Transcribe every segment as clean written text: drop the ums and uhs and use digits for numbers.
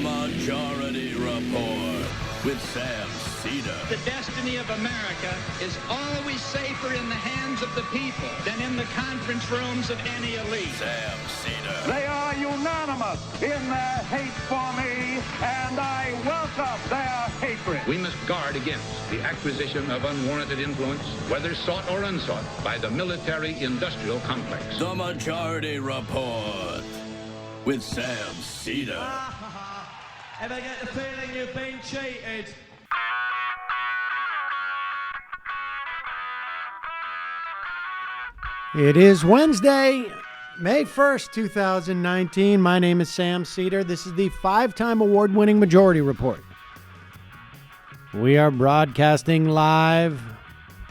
Majority Report with Sam Seder. The destiny of America is always safer in the hands of the people than in the conference rooms of any elite. Sam Seder. They are unanimous in their hate for me, and I welcome their hatred. We must guard against the acquisition of unwarranted influence, whether sought or unsought, by the military-industrial complex. The Majority Report with Sam Seder. Ever get the feeling you've been cheated? It is Wednesday, May 1st, 2019. My name is Sam Seder. This is the 5-time award-winning Majority Report. We are broadcasting live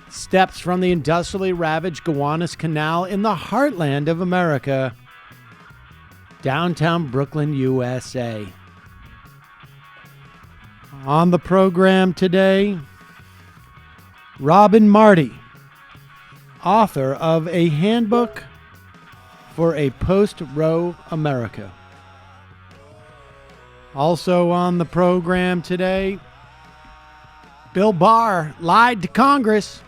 steps from the industrially ravaged Gowanus Canal in the heartland of America, downtown Brooklyn, USA. On the program today, Robin Marty, author of a handbook for a post-Roe America. Also on the program today, Bill Barr lied to Congress.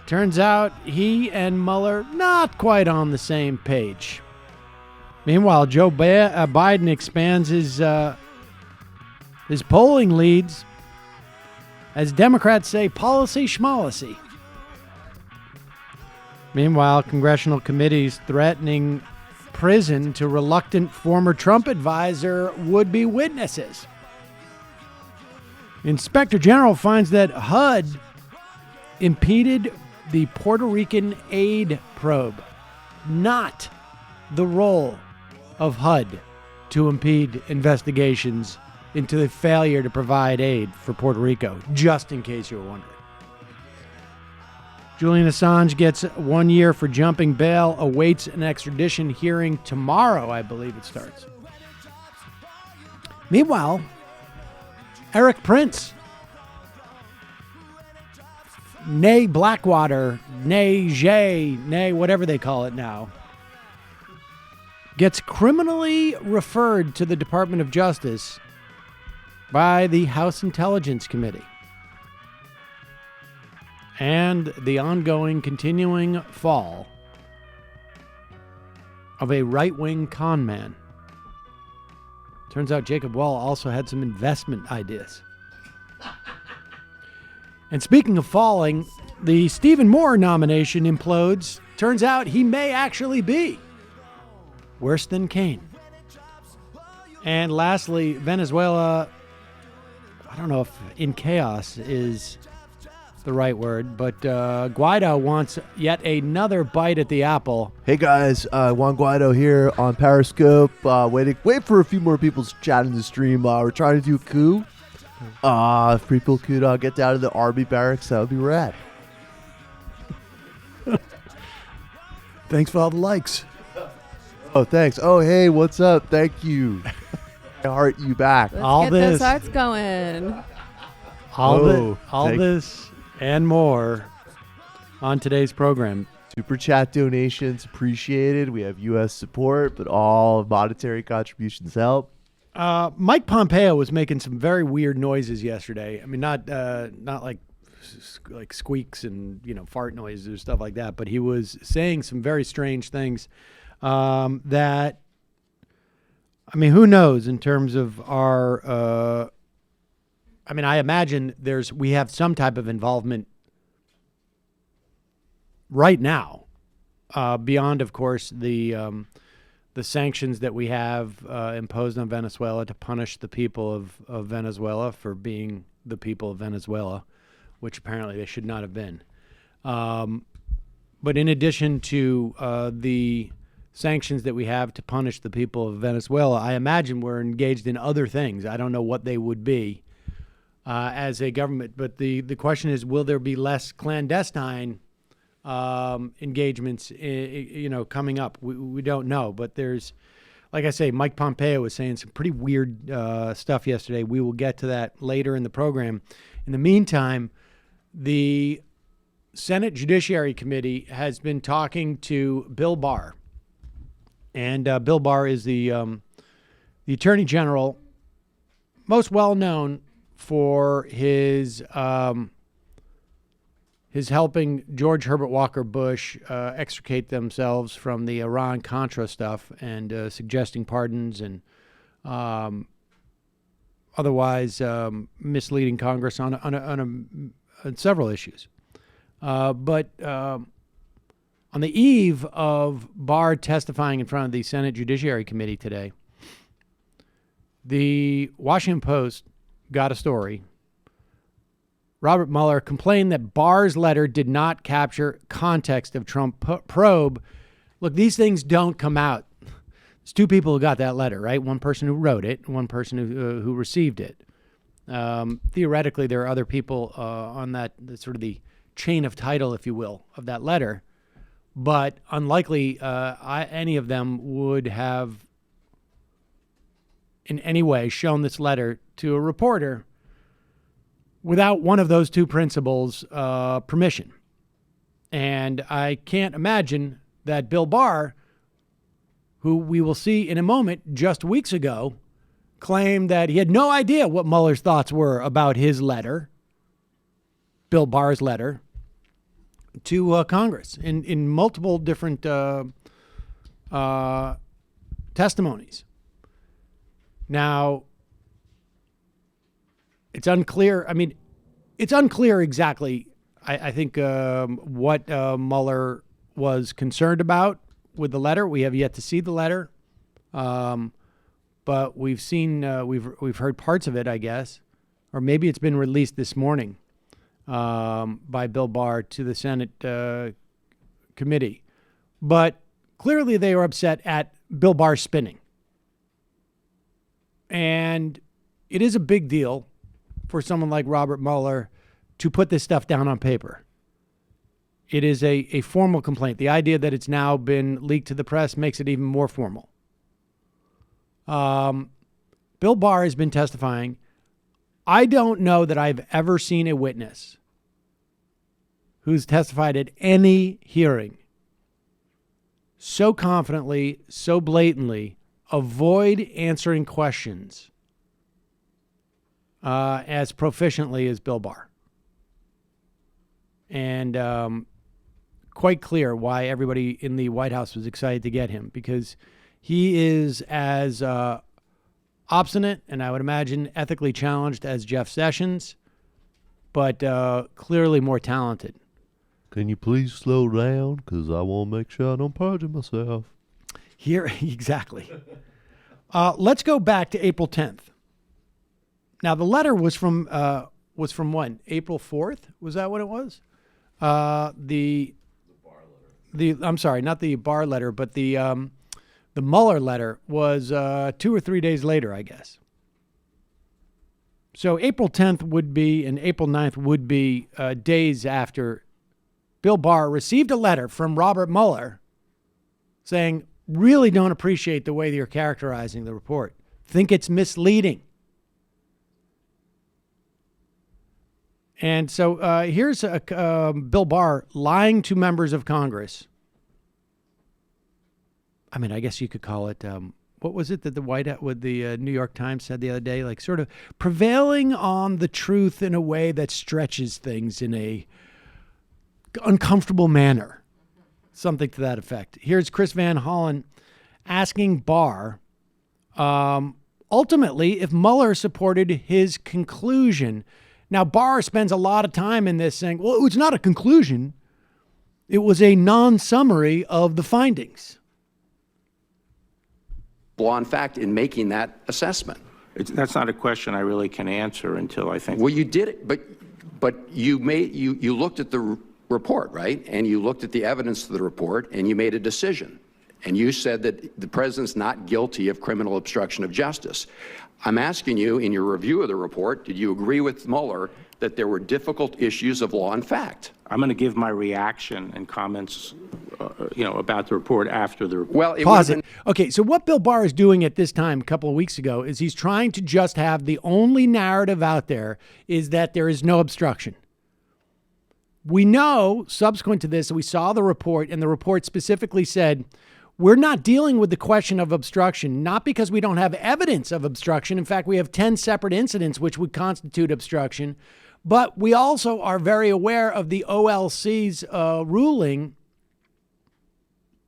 Turns out he and Mueller not quite on the same page. Meanwhile, Joe Biden expands his polling leads, as Democrats say, policy schmolicy. Meanwhile, congressional committees threatening prison to reluctant former Trump advisor would-be witnesses. Inspector General finds that HUD impeded the Puerto Rican aid probe, not the role of HUD to impede investigations into the failure to provide aid for Puerto Rico, just in case you were wondering. Julian Assange gets 1 year for jumping bail, awaits an extradition hearing tomorrow, I believe it starts. Meanwhile, Eric Prince, nay Blackwater, nay Jay, nay whatever they call it now, gets criminally referred to the Department of Justice by the House Intelligence Committee. And the ongoing, continuing fall of a right-wing con man. Turns out Jacob Wall also had some investment ideas. And speaking of falling, the Stephen Moore nomination implodes. Turns out he may actually be worse than Kane. And lastly, Venezuela, I don't know if in chaos is the right word, but Guaido wants yet another bite at the apple. Hey guys, Juan Guaido here on Periscope. Wait for a few more people to chat in the stream. We're trying to do a coup. If people could get down to the army barracks, that would be rad. Thanks for all the likes. Oh, thanks. Oh, hey, what's up? Thank you. I heart you back. Let's get those hearts going. All this and more on today's program. Super chat donations appreciated. We have U.S. support, but all monetary contributions help. Mike Pompeo was making some very weird noises yesterday. I mean, not like squeaks and fart noises or stuff like that, but he was saying some very strange things that, I mean, who knows in terms of our. I imagine we have some type of involvement right now, beyond, of course, the sanctions that we have imposed on Venezuela to punish the people of Venezuela for being the people of Venezuela, which apparently they should not have been. But in addition to the sanctions that we have to punish the people of Venezuela, I imagine we're engaged in other things. I don't know what they would be. As a government, but the question is, will there be less clandestine engagements, coming up? We don't know, but there's, like I say, Mike Pompeo was saying some pretty weird stuff yesterday. We will get to that later in the program. In the meantime, the Senate Judiciary Committee has been talking to Bill Barr, and Bill Barr is the the Attorney General, most well known for his helping George Herbert Walker Bush extricate themselves from the Iran-Contra stuff and suggesting pardons and otherwise misleading Congress on several issues. But on the eve of Barr testifying in front of the Senate Judiciary Committee today, the Washington Post got a story. Robert Mueller complained that Barr's letter did not capture context of Trump probe. Look, these things don't come out. There's two people who got that letter, right? One person who wrote it, and one person who received it. Theoretically, there are other people on that sort of the chain of title, if you will, of that letter. But unlikely any of them would have in any way shown this letter to a reporter without one of those two principals' permission. And I can't imagine that Bill Barr, who we will see in a moment, just weeks ago, claimed that he had no idea what Mueller's thoughts were about his letter, Bill Barr's letter, to Congress in multiple different testimonies. Now, it's unclear. I mean, it's unclear exactly, I think, what Mueller was concerned about with the letter. We have yet to see the letter, but we've seen, we've heard parts of it, I guess, or maybe it's been released this morning by Bill Barr to the Senate committee. But clearly they were upset at Bill Barr spinning. And it is a big deal for someone like Robert Mueller to put this stuff down on paper. It is a formal complaint. The idea that it's now been leaked to the press makes it even more formal. Bill Barr has been testifying. I don't know that I've ever seen a witness who's testified at any hearing so confidently, so blatantly avoid answering questions as proficiently as Bill Barr. And quite clear why everybody in the White House was excited to get him, because he is as obstinate and I would imagine ethically challenged as Jeff Sessions, but clearly more talented. Can you please slow down? Because I want to make sure I don't perjure myself. Here, exactly. Let's go back to April 10th. Now, the letter was from when? April 4th? Was that what it was? The Barr letter. I'm sorry, not the Barr letter, but the Mueller letter was 2 or 3 days later, I guess. So April 10th would be, and April 9th would be days after Bill Barr received a letter from Robert Mueller saying, really don't appreciate the way that you're characterizing the report. Think it's misleading. And so here's Bill Barr lying to members of Congress. I mean, I guess you could call it, what was it that the New York Times said the other day? Like sort of prevailing on the truth in a way that stretches things in a uncomfortable manner. Something to that effect. Here's Chris Van Hollen asking Barr, ultimately, if Mueller supported his conclusion. Now, Barr spends a lot of time in this saying, well, it's not a conclusion. It was a non-summary of the findings. Law and fact in making that assessment. That's not a question I really can answer until I think. Well, you did it, but you looked at the report, right? And you looked at the evidence to the report and you made a decision. And you said that the president's not guilty of criminal obstruction of justice. I'm asking you, in your review of the report, did you agree with Mueller that there were difficult issues of law and fact? I'm going to give my reaction and comments, about the report after the report. Well, Pause it. Okay, so what Bill Barr is doing at this time, a couple of weeks ago, is he's trying to just have the only narrative out there is that there is no obstruction. We know, subsequent to this, we saw the report, and the report specifically said, we're not dealing with the question of obstruction, not because we don't have evidence of obstruction. In fact, we have 10 separate incidents which would constitute obstruction. But we also are very aware of the OLC's ruling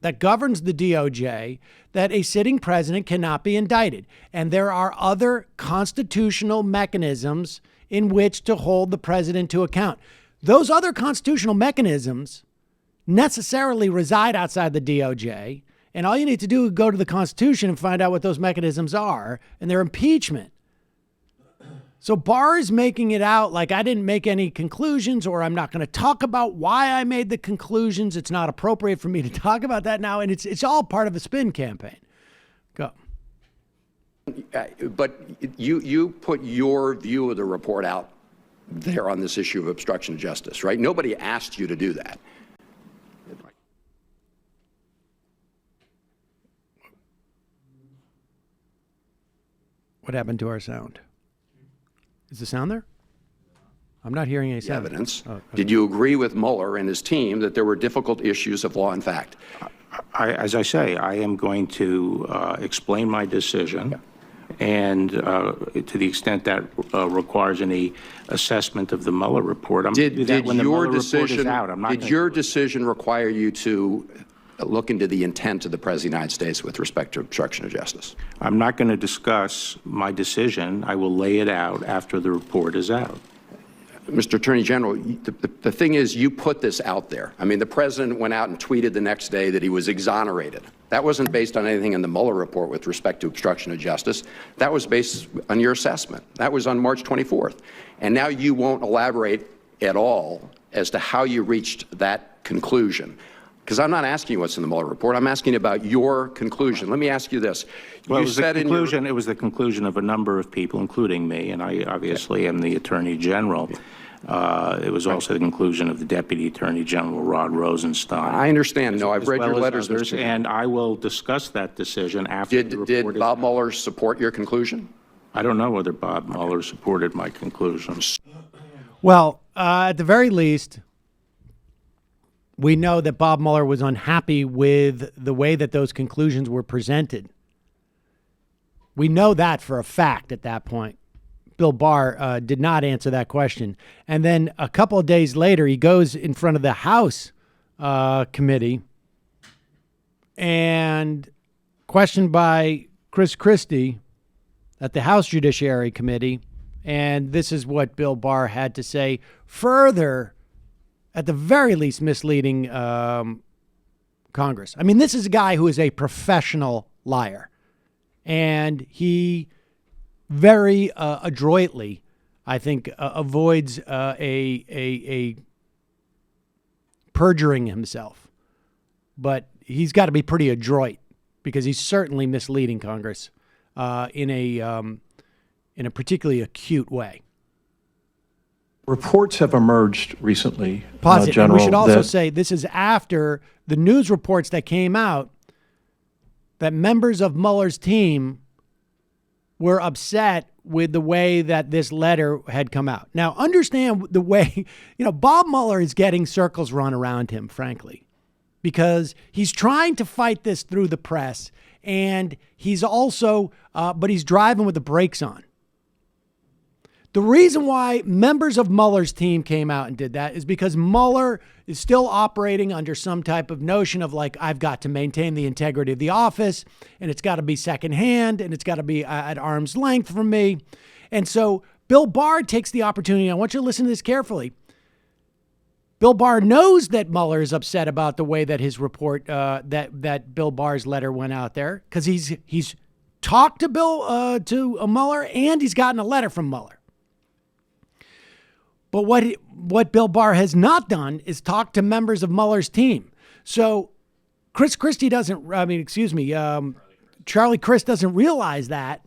that governs the DOJ that a sitting president cannot be indicted. And there are other constitutional mechanisms in which to hold the president to account. Those other constitutional mechanisms necessarily reside outside the DOJ. And all you need to do is go to the Constitution and find out what those mechanisms are, and they're impeachment. So Barr is making it out like I didn't make any conclusions, or I'm not going to talk about why I made the conclusions. It's not appropriate for me to talk about that now. And it's all part of a spin campaign. Go. But you put your view of the report out there on this issue of obstruction of justice, right? Nobody asked you to do that. What happened to our sound? Is the sound there? I'm not hearing any sound. Evidence. Oh, okay. Did you agree with Mueller and his team that there were difficult issues of law and fact? As I say, I am going to explain my decision, and to the extent that requires any assessment of the Mueller report, I'm going to do that when the Mueller report is out. Did your decision require you to look into the intent of the President of the United States with respect to obstruction of justice? I'm not going to discuss my decision. I will lay it out after the report is out. Mr. Attorney General, the thing is, you put this out there. I mean, the president went out and tweeted the next day that he was exonerated. That wasn't based on anything in the Mueller report with respect to obstruction of justice. That was based on your assessment. That was on March 24th. And now you won't elaborate at all as to how you reached that conclusion. Because I'm not asking you what's in the Mueller report. I'm asking about your conclusion. Let me ask you this. Well, it was the conclusion of a number of people, including me, and I obviously am the Attorney General. It was also the conclusion of the Deputy Attorney General, Rod Rosenstein. I understand. No, I've read your letters, Mr. And I will discuss that decision after the report is out. Did Bob Mueller support your conclusion? I don't know whether Bob Mueller supported my conclusions. Well, at the very least, we know that Bob Mueller was unhappy with the way that those conclusions were presented. We know that for a fact at that point. Bill Barr did not answer that question. And then a couple of days later, he goes in front of the House committee and questioned by Chris Christie at the House Judiciary Committee. And this is what Bill Barr had to say, further, at the very least, misleading Congress. I mean, this is a guy who is a professional liar. And he very adroitly, I think, avoids a perjuring himself. But he's got to be pretty adroit because he's certainly misleading Congress in a particularly acute way. Reports have emerged recently, Pause it. General. And we should also say this is after the news reports that came out that members of Mueller's team were upset with the way that this letter had come out. Now, understand the way, Bob Mueller is getting circles run around him, frankly, because he's trying to fight this through the press, and he's also, but he's driving with the brakes on. The reason why members of Mueller's team came out and did that is because Mueller is still operating under some type of notion of like, I've got to maintain the integrity of the office, and it's got to be secondhand, and it's got to be at arm's length from me. And so Bill Barr takes the opportunity. I want you to listen to this carefully. Bill Barr knows that Mueller is upset about the way that his report, that Bill Barr's letter went out there, because he's talked to Mueller, and he's gotten a letter from Mueller. But what Bill Barr has not done is talk to members of Mueller's team. So Charlie Crist doesn't realize that.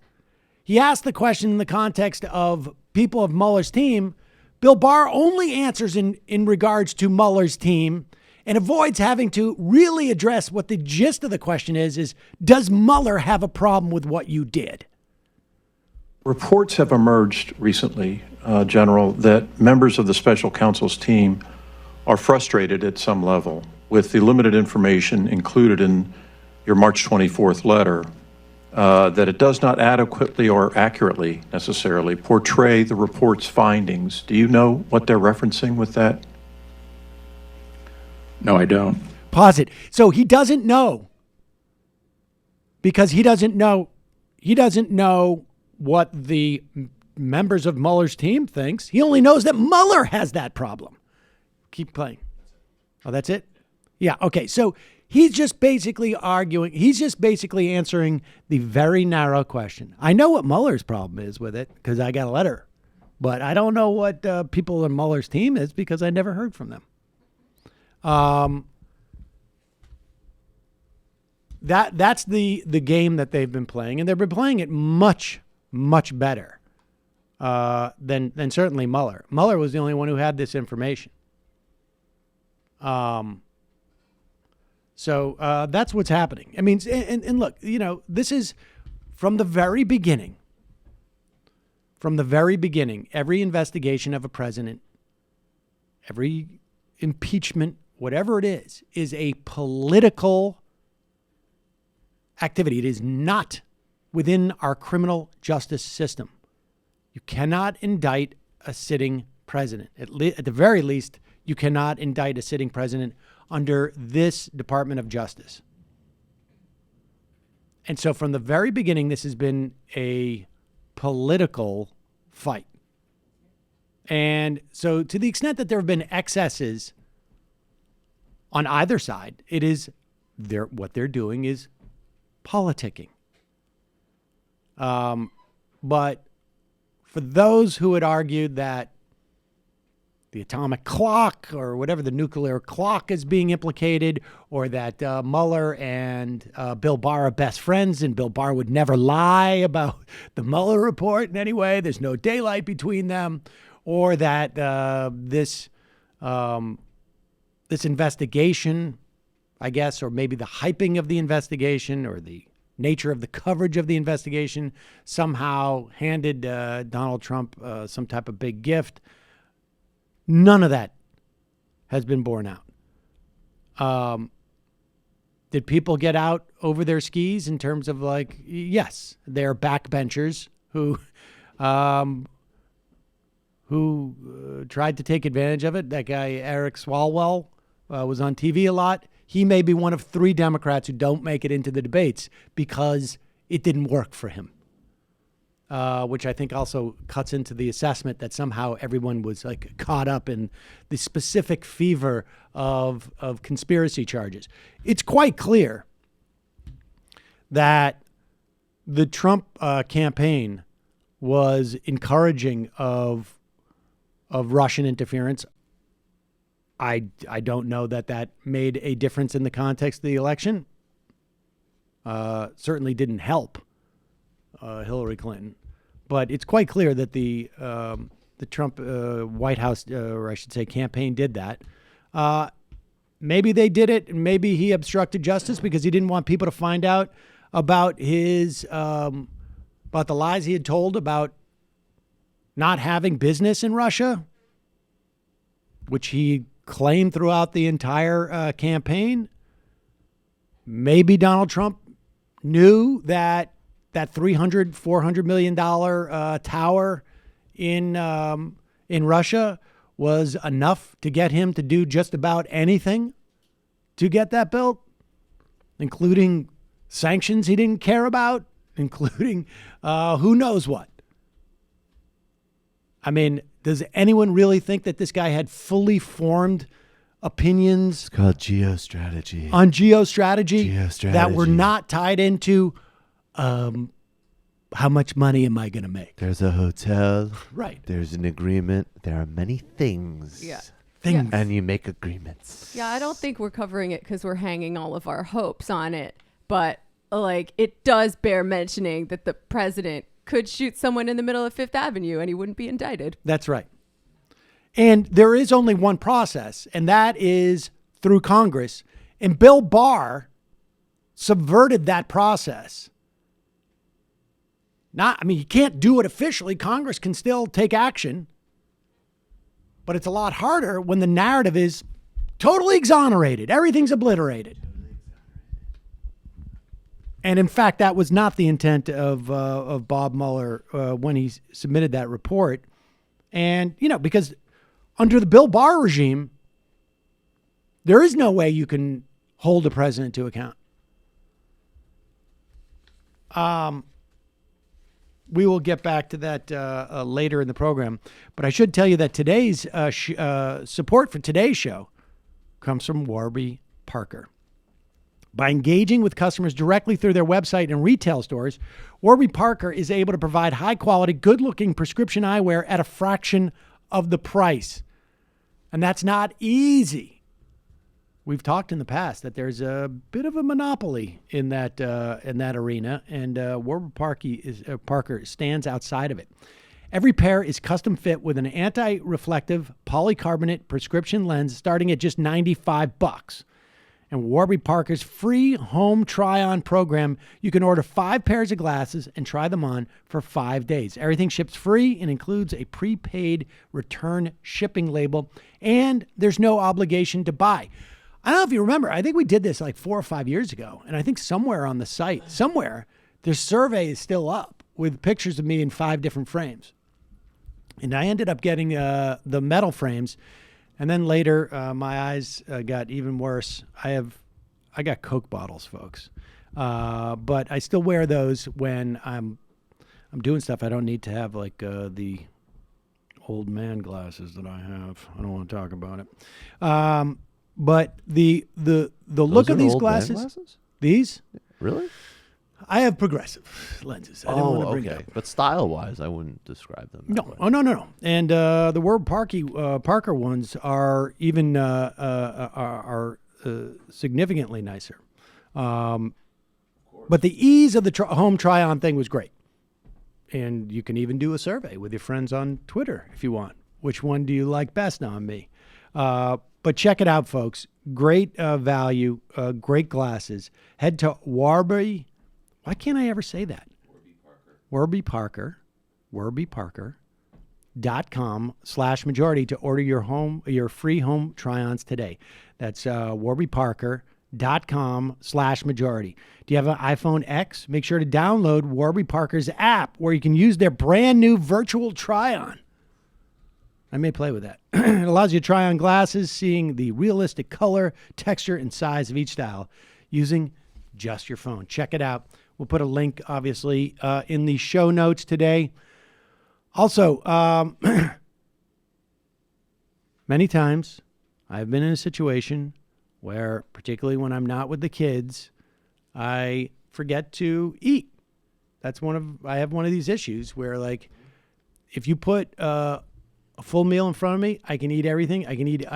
He asked the question in the context of people of Mueller's team. Bill Barr only answers in regards to Mueller's team and avoids having to really address what the gist of the question is does Mueller have a problem with what you did? Reports have emerged recently, General, that members of the special counsel's team are frustrated at some level with the limited information included in your March 24th letter, that it does not adequately or accurately necessarily portray the report's findings. Do you know what they're referencing with that? No, I don't. Pause it. So he doesn't know, because he doesn't know what the members of Mueller's team thinks. He only knows that Mueller has that problem. Keep playing. Oh, that's it? Yeah, okay. So he's just basically answering the very narrow question. I know what Mueller's problem is with it because I got a letter, but I don't know what people in Mueller's team is because I never heard from them. That's the game that they've been playing, and they've been playing it much, much better than certainly Mueller. Mueller was the only one who had this information. So that's what's happening. I mean, and look, this is from the very beginning. From the very beginning, every investigation of a president, every impeachment, whatever it is a political activity. It is not within our criminal justice system. You cannot indict a sitting president. At the very least, you cannot indict a sitting president under this Department of Justice. And so from the very beginning, this has been a political fight. And so to the extent that there have been excesses on either side, it is what they're doing is politicking. But for those who had argued that the atomic clock or whatever, the nuclear clock is being implicated, or that Mueller and Bill Barr are best friends and Bill Barr would never lie about the Mueller report in any way, there's no daylight between them, or that this investigation, I guess, or maybe the hyping of the investigation or the nature of the coverage of the investigation somehow handed Donald Trump some type of big gift. None of that has been borne out. Did people get out over their skis in terms of yes, they're backbenchers who tried to take advantage of it. That guy, Eric Swalwell, was on TV a lot. He may be one of 3 Democrats who don't make it into the debates because it didn't work for him. Which I think also cuts into the assessment that somehow everyone was caught up in the specific fever of conspiracy charges. It's quite clear that the Trump campaign was encouraging of Russian interference. I don't know that made a difference in the context of the election. Certainly didn't help Hillary Clinton. But it's quite clear that the Trump White House, or I should say campaign, did that. Maybe they did it. Maybe he obstructed justice because he didn't want people to find out about about the lies he had told about not having business in Russia, which he claimed throughout the entire campaign. Maybe Donald Trump knew that $400 million tower in Russia was enough to get him to do just about anything to get that built, including sanctions he didn't care about, including who knows what. I mean, does anyone really think that this guy had fully formed opinions? It's called geostrategy. On geostrategy that were not tied into how much money am I going to make? There's a hotel. Right. There's an agreement. There are many things. Yeah. Things. And you make agreements. Yeah, I don't think we're covering it because we're hanging all of our hopes on it. But it does bear mentioning that the president could shoot someone in the middle of Fifth Avenue and he wouldn't be indicted. That's right. And there is only one process, and that is through Congress. And Bill Barr subverted that process. You can't do it officially. Congress can still take action. But it's a lot harder when the narrative is totally exonerated. Everything's obliterated. And in fact, that was not the intent of Bob Mueller when he submitted that report. And, because under the Bill Barr regime, there is no way you can hold the president to account. We will get back to that later in the program. But I should tell you that today's support for today's show comes from Warby Parker. By engaging with customers directly through their website and retail stores, Warby Parker is able to provide high-quality, good-looking prescription eyewear at a fraction of the price. And that's not easy. We've talked in the past that there's a bit of a monopoly in that arena, and Warby Parker stands outside of it. Every pair is custom fit with an anti-reflective polycarbonate prescription lens starting at just $95. And Warby Parker's free home try-on program, you can order 5 pairs of glasses and try them on for 5 days. Everything ships free and includes a prepaid return shipping label, and there's no obligation to buy. I don't know if you remember, I think we did this like 4 or 5 years ago, and I think somewhere on the site, their survey is still up with pictures of me in 5 different frames. And I ended up getting the metal frames. And then later, my eyes got even worse. I got Coke bottles, folks, but I still wear those when I'm doing stuff. I don't need to have like the old man glasses that I have. I don't want to talk about it. But the look of these glasses, these really. I have progressive lenses. I didn't want to bring it up. But style-wise, I wouldn't describe them. No. Oh, no. And the Warby Parker ones are even significantly nicer. But the ease of the home try-on thing was great. And you can even do a survey with your friends on Twitter if you want. Which one do you like best on me? But check it out, folks. Great value, great glasses. Head to Warby. Why can't I ever say that? WarbyParker.com/majority to order your free home try-ons today. That's WarbyParker.com/majority. Do you have an iPhone X? Make sure to download Warby Parker's app where you can use their brand new virtual try-on. I may play with that. It allows you to try on glasses, seeing the realistic color, texture, and size of each style using just your phone. Check it out. We'll put a link, obviously, in the show notes today. Also, many times I've been in a situation where, particularly when I'm not with the kids, I forget to eat. I have one of these issues where, like, if you put a full meal in front of me, I can eat everything. I can eat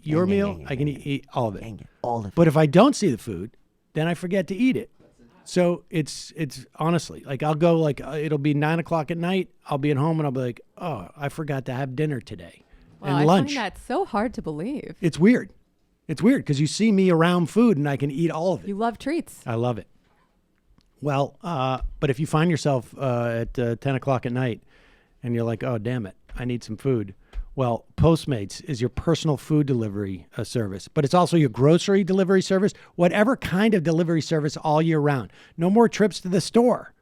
your meal. I can eat all of it. But if I don't see the food, then I forget to eat it. So it's honestly, like, I'll go, like, it'll be 9 o'clock at night. I'll be at home and I'll be like, oh, I forgot to have dinner today. Well, and lunch. I find that so hard to believe. It's weird. It's weird because you see me around food and I can eat all of it. You love treats. I love it. Well, but if you find yourself at 10 o'clock at night and you're like, oh, damn it, I need some food. Well, Postmates is your personal food delivery service, but it's also your grocery delivery service, whatever kind of delivery service all year round. No more trips to the store.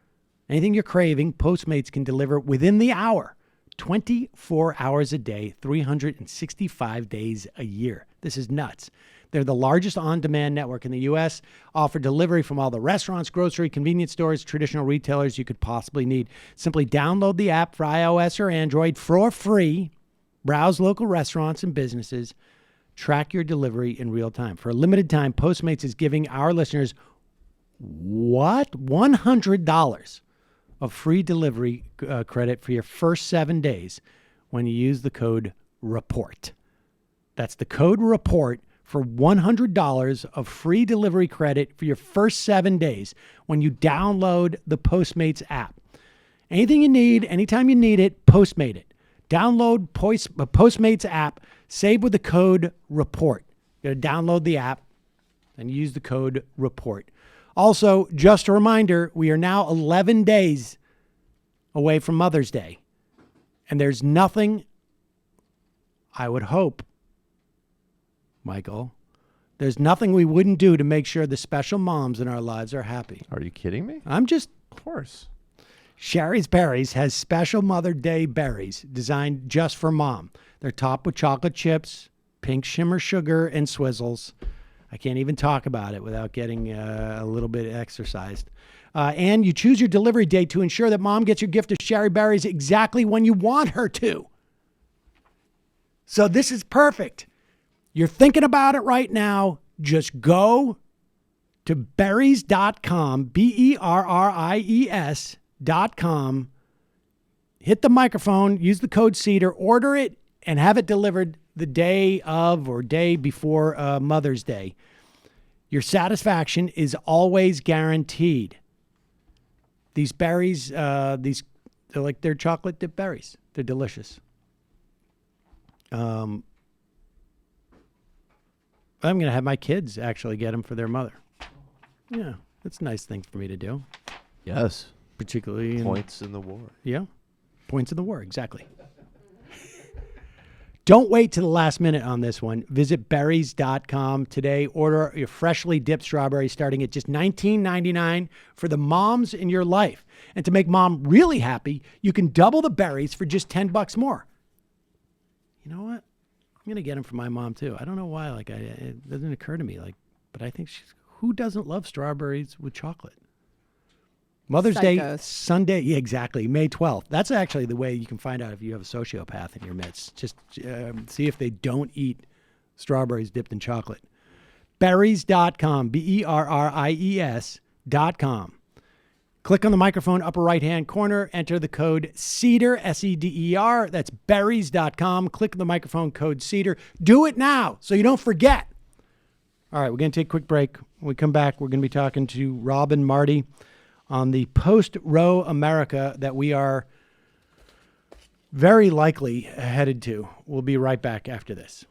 Anything you're craving, Postmates can deliver within the hour, 24 hours a day, 365 days a year. This is nuts. They're the largest on-demand network in the U.S., offer delivery from all the restaurants, grocery, convenience stores, traditional retailers you could possibly need. Simply download the app for iOS or Android for free. Browse local restaurants and businesses. Track your delivery in real time. For a limited time, Postmates is giving our listeners, $100 of free delivery credit for your first 7 days when you use the code REPORT. That's the code REPORT for $100 of free delivery credit for your first 7 days when you download the Postmates app. Anything you need, anytime you need it, Postmate it. Download Postmates app, save with the code REPORT. You got to download the app and use the code REPORT. Also, just a reminder, we are now 11 days away from Mother's Day. And there's nothing, I would hope, Michael, There's nothing we wouldn't do to make sure the special moms in our lives are happy. Are you kidding me? I'm just... Of course. Shari's Berries has special Mother Day berries designed just for mom. They're topped with chocolate chips, pink shimmer sugar, and swizzles. I can't even talk about it without getting a little bit exercised. And you choose your delivery date to ensure that mom gets your gift of Shari Berries exactly when you want her to. So this is perfect. You're thinking about it right now. Just go to berries.com, BERRIES.com. Hit the microphone, use the code Seder, order it, and have it delivered the day of or day before Mother's Day. Your satisfaction is always guaranteed. These berries, they're chocolate dip berries. They're delicious. I'm going to have my kids actually get them for their mother. Yeah, that's a nice thing for me to do. Yes. Particularly points in the war. Yeah, points in the war, exactly. Don't wait to the last minute on this one. Visit berries.com today. Order your freshly dipped strawberries starting at just $19.99 for the moms in your life. And to make mom really happy, you can double the berries for just $10 more. You know what? I'm going to get them for my mom too. I don't know why. It doesn't occur to me. But I think who doesn't love strawberries with chocolate? Mother's Day, Sunday. Yeah, exactly. May 12th. That's actually the way you can find out if you have a sociopath in your midst. Just see if they don't eat strawberries dipped in chocolate. Berries.com, BERRIES.com. Click on the microphone, upper right-hand corner. Enter the code Seder, SEDER. That's berries.com. Click on the microphone, code Seder. Do it now so you don't forget. All right, we're going to take a quick break. When we come back, we're going to be talking to Rob and Marty on the Post-Roe America that we are very likely headed to. We'll be right back after this.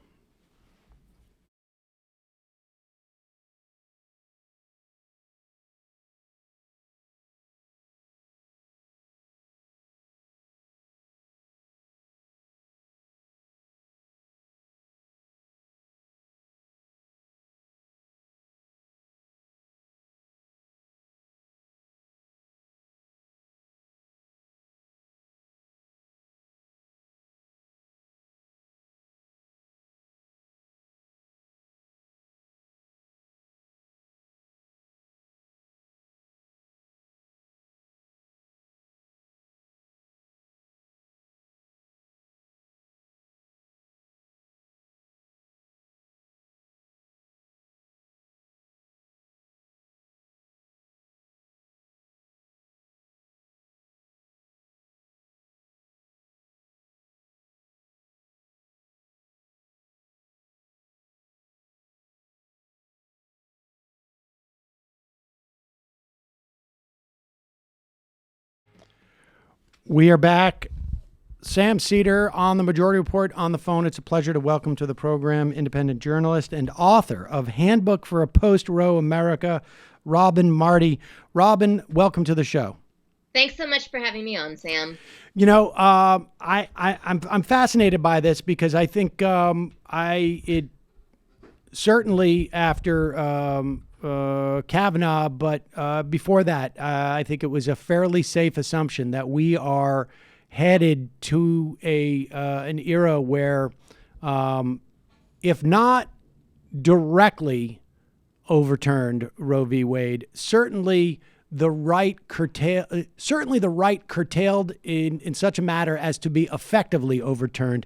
We are back. Sam Seder on the Majority Report on the phone. It's a pleasure to welcome to the program independent journalist and author of Handbook for a Post-Roe America, Robin Marty. Robin, welcome to the show. Thanks so much for having me on, Sam. You know, I'm fascinated by this because I think it certainly after Kavanaugh, but before that, I think it was a fairly safe assumption that we are headed to an era where, if not directly overturned Roe v. Wade, certainly the right curtailed in such a matter as to be effectively overturned.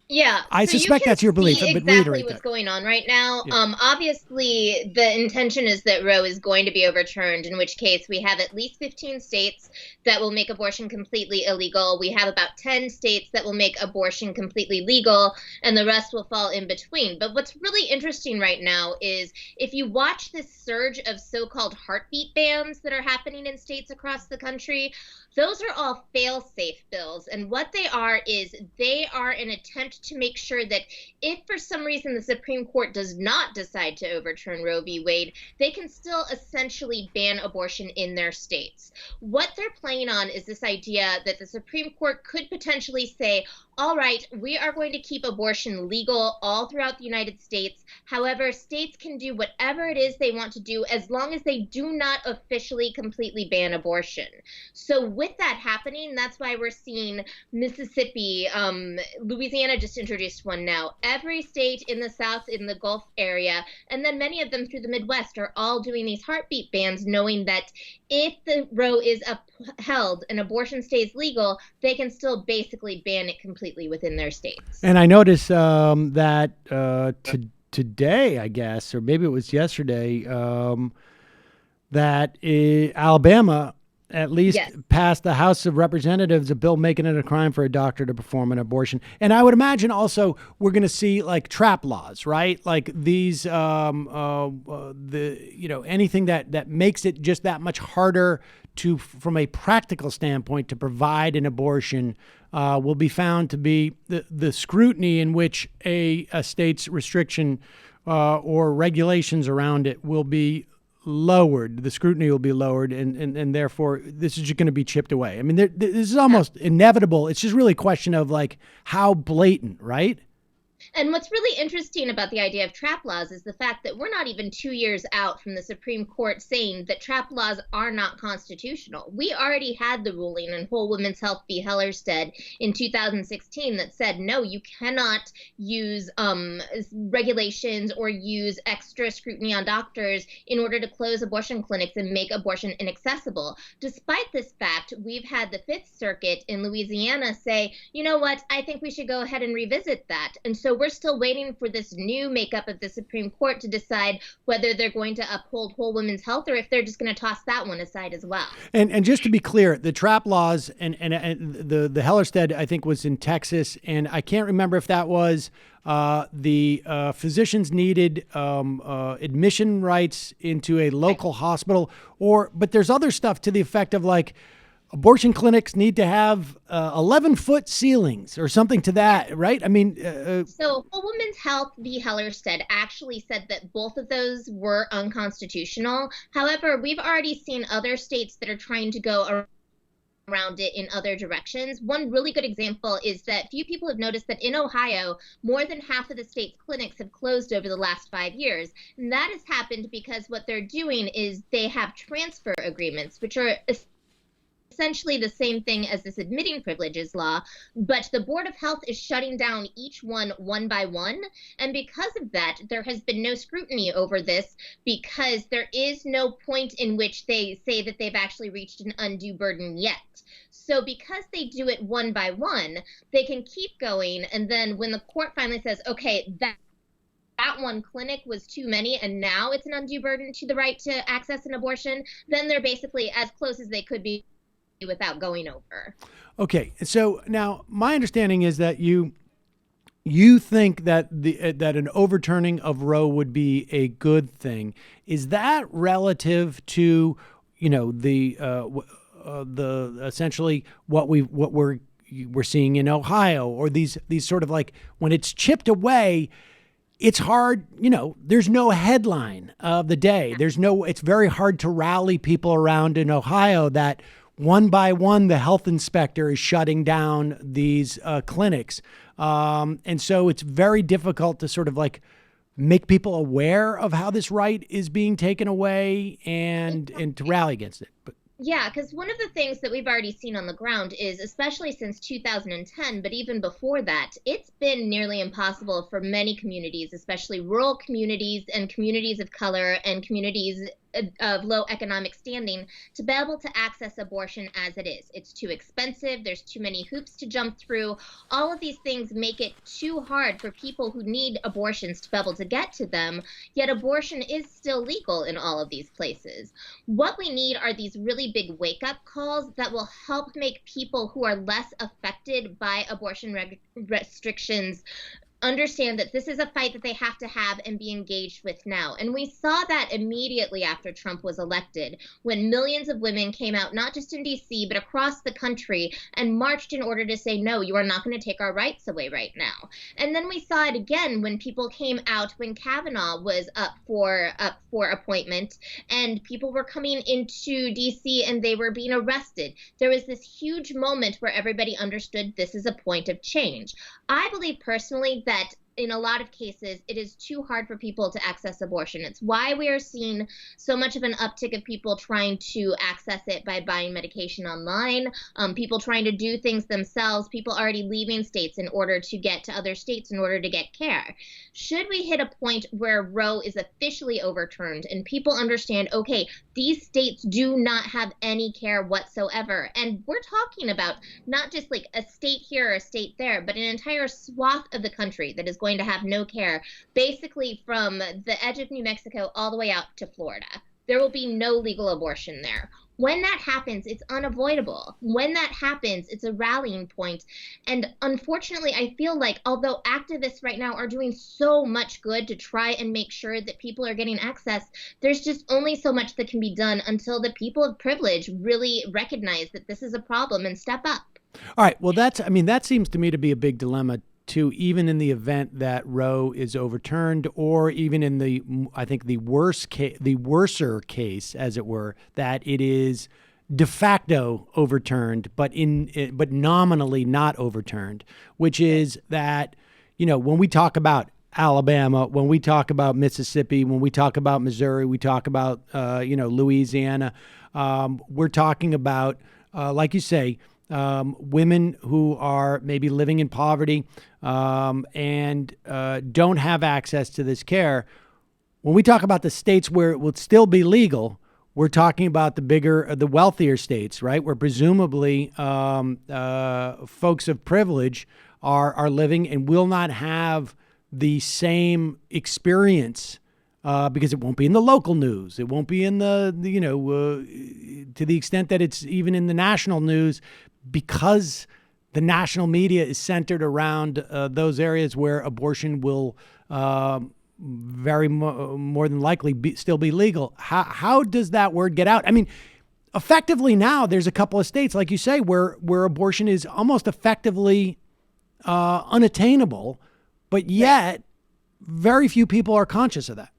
Yeah, I suspect that's your belief, but exactly reiterate what's that. going on right now. Yeah. Obviously, the intention is that Roe is going to be overturned, in which case we have at least 15 states that will make abortion completely illegal. We have about 10 states that will make abortion completely legal, and the rest will fall in between. But what's really interesting right now is if you watch this surge of so-called heartbeat bans that are happening in states across the country, those are all fail-safe bills. And what they are is they are an attempt to make sure that if for some reason the Supreme Court does not decide to overturn Roe v. Wade, they can still essentially ban abortion in their states. What they're playing on is this idea that the Supreme Court could potentially say, all right, we are going to keep abortion legal all throughout the United States. However, states can do whatever it is they want to do as long as they do not officially completely ban abortion. So with that happening, that's why we're seeing Mississippi, Louisiana just introduced one now. Every state in the South, in the Gulf area, and then many of them through the Midwest are all doing these heartbeat bans, knowing that if the Roe is upheld and abortion stays legal, they can still basically ban it completely within their states. And I noticed that today, I guess, or maybe it was yesterday, that Alabama at least passed the House of Representatives a bill making it a crime for a doctor to perform an abortion. And I would imagine also we're going to see like trap laws, right? Like these, anything that makes it just that much harder to, from a practical standpoint, to provide an abortion will be found to be the scrutiny in which a state's restriction or regulations around it will be lowered. The scrutiny will be lowered, and therefore this is just going to be chipped away. I mean, this is almost inevitable. It's just really a question of like how blatant, right? And what's really interesting about the idea of trap laws is the fact that we're not even 2 years out from the Supreme Court saying that trap laws are not constitutional. We already had the ruling in Whole Women's Health v. Hellerstedt in 2016 that said, no, you cannot use regulations or use extra scrutiny on doctors in order to close abortion clinics and make abortion inaccessible. Despite this fact, we've had the Fifth Circuit in Louisiana say, you know what, I think we should go ahead and revisit that. And so we're still waiting for this new makeup of the Supreme Court to decide whether they're going to uphold Whole Women's Health or if they're just going to toss that one aside as well. And just to be clear, the trap laws and the Hellerstedt, I think, was in Texas, and I can't remember if that was the physicians needed admission rights into a local hospital, but there's other stuff to the effect of like, abortion clinics need to have 11-foot ceilings or something to that, right? I mean, so Whole Women's Health v. Hellerstedt actually said that both of those were unconstitutional. However, we've already seen other states that are trying to go around it in other directions. One really good example is that few people have noticed that in Ohio, more than half of the state's clinics have closed over the last 5 years. And that has happened because what they're doing is they have transfer agreements, which are essentially the same thing as this admitting privileges law, but the Board of Health is shutting down each one by one. And because of that, there has been no scrutiny over this because there is no point in which they say that they've actually reached an undue burden yet. So because they do it one by one, they can keep going. And then when the court finally says, okay, that one clinic was too many and now it's an undue burden to the right to access an abortion, then they're basically as close as they could be without going over. Okay, so now my understanding is that you think that that an overturning of Roe would be a good thing. Is that relative to, the essentially what we're seeing in Ohio, or these sort of like when it's chipped away? It's hard, there's no headline of the day. It's very hard to rally people around in Ohio that one by one, the health inspector is shutting down these clinics. And so it's very difficult to sort of like make people aware of how this right is being taken away and to rally against it. But yeah, because one of the things that we've already seen on the ground is, especially since 2010, but even before that, it's been nearly impossible for many communities, especially rural communities and communities of color and communities of low economic standing, to be able to access abortion as it is. It's too expensive. There's too many hoops to jump through. All of these things make it too hard for people who need abortions to be able to get to them, yet abortion is still legal in all of these places. What we need are these really big wake-up calls that will help make people who are less affected by abortion restrictions understand that this is a fight that they have to have and be engaged with now. And we saw that immediately after Trump was elected, when millions of women came out, not just in DC, but across the country, and marched in order to say, no, you are not going to take our rights away right now. And then we saw it again when people came out when Kavanaugh was up for appointment, and people were coming into DC and they were being arrested. There was this huge moment where everybody understood this is a point of change. I believe personally that in a lot of cases, it is too hard for people to access abortion. It's why we are seeing so much of an uptick of people trying to access it by buying medication online, people trying to do things themselves, people already leaving states in order to get to other states in order to get care. Should we hit a point where Roe is officially overturned and people understand, okay, these states do not have any care whatsoever, and we're talking about not just like a state here or a state there, but an entire swath of the country that is going to have no care, basically from the edge of New Mexico all the way out to Florida. There will be no legal abortion there. When that happens, it's unavoidable. When that happens, it's a rallying point. And unfortunately, I feel like although activists right now are doing so much good to try and make sure that people are getting access, there's just only so much that can be done until the people of privilege really recognize that this is a problem and step up. All right. Well, that seems to me to be a big dilemma too, even in the event that Roe is overturned, or even in the, I think the worser case, as it were, that it is de facto overturned, but nominally not overturned, which is that, when we talk about Alabama, when we talk about Mississippi, when we talk about Missouri, we talk about, Louisiana, we're talking about, like you say, women who are maybe living in poverty and don't have access to this care. When we talk about the states where it will still be legal, we're talking about the wealthier states, right? Where presumably folks of privilege are living and will not have the same experience because it won't be in the local news. It won't be in to the extent that it's even in the national news, because the national media is centered around those areas where abortion will more than likely still be legal. How does that word get out? I mean, effectively now there's a couple of states, like you say, where abortion is almost effectively unattainable, but yet very few people are conscious of that.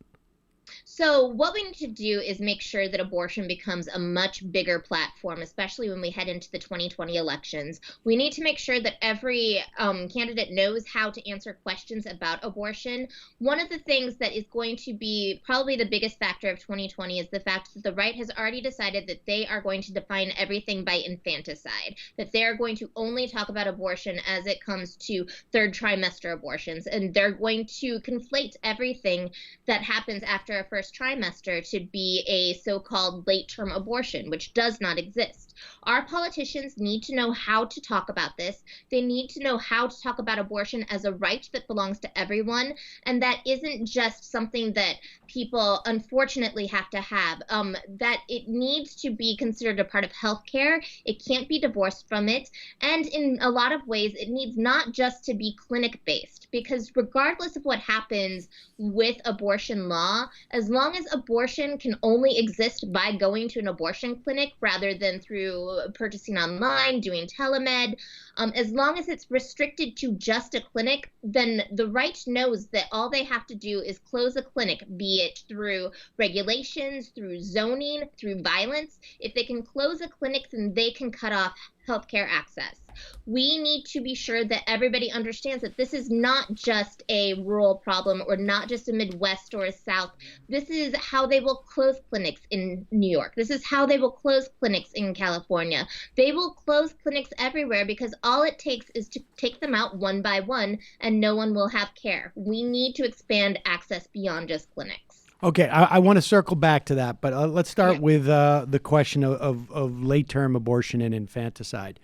So what we need to do is make sure that abortion becomes a much bigger platform, especially when we head into the 2020 elections. We need to make sure that every candidate knows how to answer questions about abortion. One of the things that is going to be probably the biggest factor of 2020 is the fact that the right has already decided that they are going to define everything by infanticide, that they are going to only talk about abortion as it comes to third trimester abortions, and they're going to conflate everything that happens after a first trimester to be a so-called late-term abortion, which does not exist. Our politicians need to know how to talk about this. They need to know how to talk about abortion as a right that belongs to everyone, and that isn't just something that people unfortunately have to have, that it needs to be considered a part of healthcare. It can't be divorced from it. And in a lot of ways, it needs not just to be clinic-based, because regardless of what happens with abortion law, as long as abortion can only exist by going to an abortion clinic rather than through purchasing online, doing telemed, as long as it's restricted to just a clinic, then the right knows that all they have to do is close a clinic, be it through regulations, through zoning, through violence. If they can close a clinic, then they can cut off healthcare access. We need to be sure that everybody understands that this is not just a rural problem or not just a Midwest or a South. This is how they will close clinics in New York. This is how they will close clinics in California. They will close clinics everywhere because all it takes is to take them out one by one and no one will have care. We need to expand access beyond just clinics. Okay, I want to circle back to that, but let's start with the question of late-term abortion and infanticide.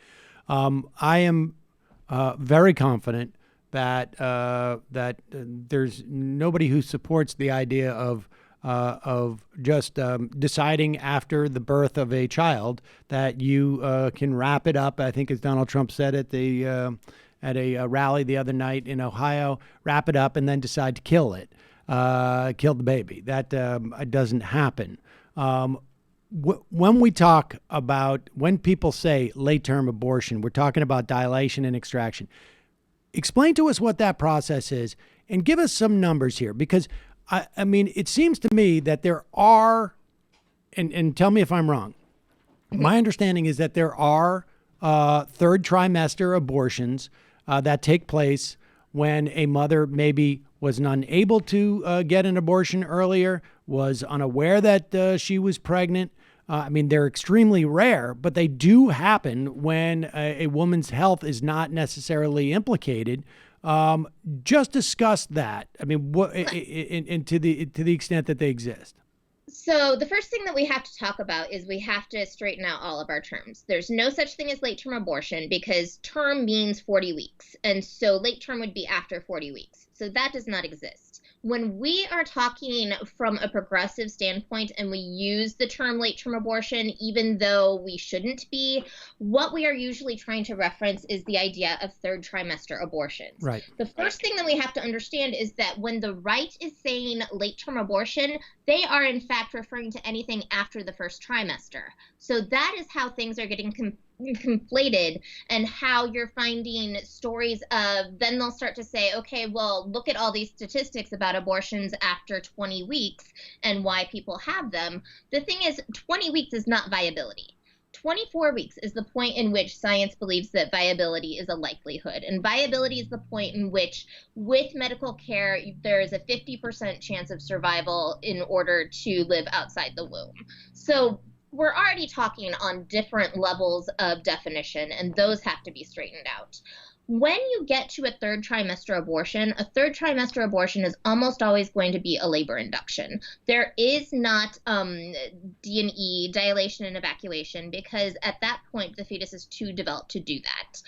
I am very confident that there's nobody who supports the idea of just deciding after the birth of a child that you can wrap it up. I think, as Donald Trump said at the at a rally the other night in Ohio, wrap it up, and then decide to kill it, kill the baby. That doesn't happen. When we talk about, when people say late-term abortion, we're talking about dilation and extraction. Explain to us what that process is and give us some numbers here, because I mean, it seems to me that there are, and tell me if I'm wrong. My understanding is that there are third trimester abortions that take place when a mother maybe was unable to get an abortion earlier, was unaware that she was pregnant. I mean, they're extremely rare, but they do happen when a woman's health is not necessarily implicated. Just discuss that. I mean, what, and to the extent that they exist. So the first thing that we have to talk about is we have to straighten out all of our terms. There's no such thing as late-term abortion because term means 40 weeks. And so late term would be after 40 weeks. So that does not exist. When we are talking from a progressive standpoint and we use the term late-term abortion, even though we shouldn't be, what we are usually trying to reference is the idea of third trimester abortions. Right. The first thing that we have to understand is that when the right is saying late-term abortion, they are in fact referring to anything after the first trimester. So that is how things are getting conflated, and how you're finding stories of, then they'll start to say, okay, well, look at all these statistics about abortions after 20 weeks and why people have them. The thing is, 20 weeks is not viability. 24 weeks is the point in which science believes that viability is a likelihood. And viability is the point in which, with medical care, there is a 50% chance of survival in order to live outside the womb. So we're already talking on different levels of definition, and those have to be straightened out. When you get to a third trimester abortion is almost always going to be a labor induction. There is not D&E, dilation and evacuation, because at that point the fetus is too developed to do that.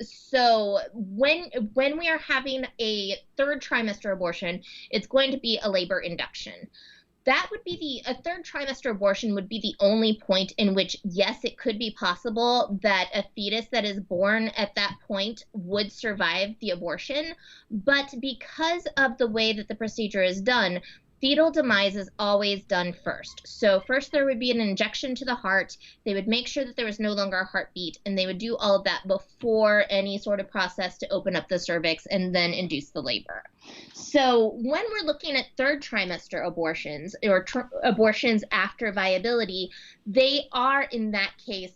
So when we are having a third trimester abortion, it's going to be a labor induction. That would be a third trimester abortion would be the only point in which, yes, it could be possible that a fetus that is born at that point would survive the abortion. But because of the way that the procedure is done, fetal demise is always done first. So first there would be an injection to the heart. They would make sure that there was no longer a heartbeat, and they would do all of that before any sort of process to open up the cervix and then induce the labor. So when we're looking at third trimester abortions, or abortions after viability, they are in that case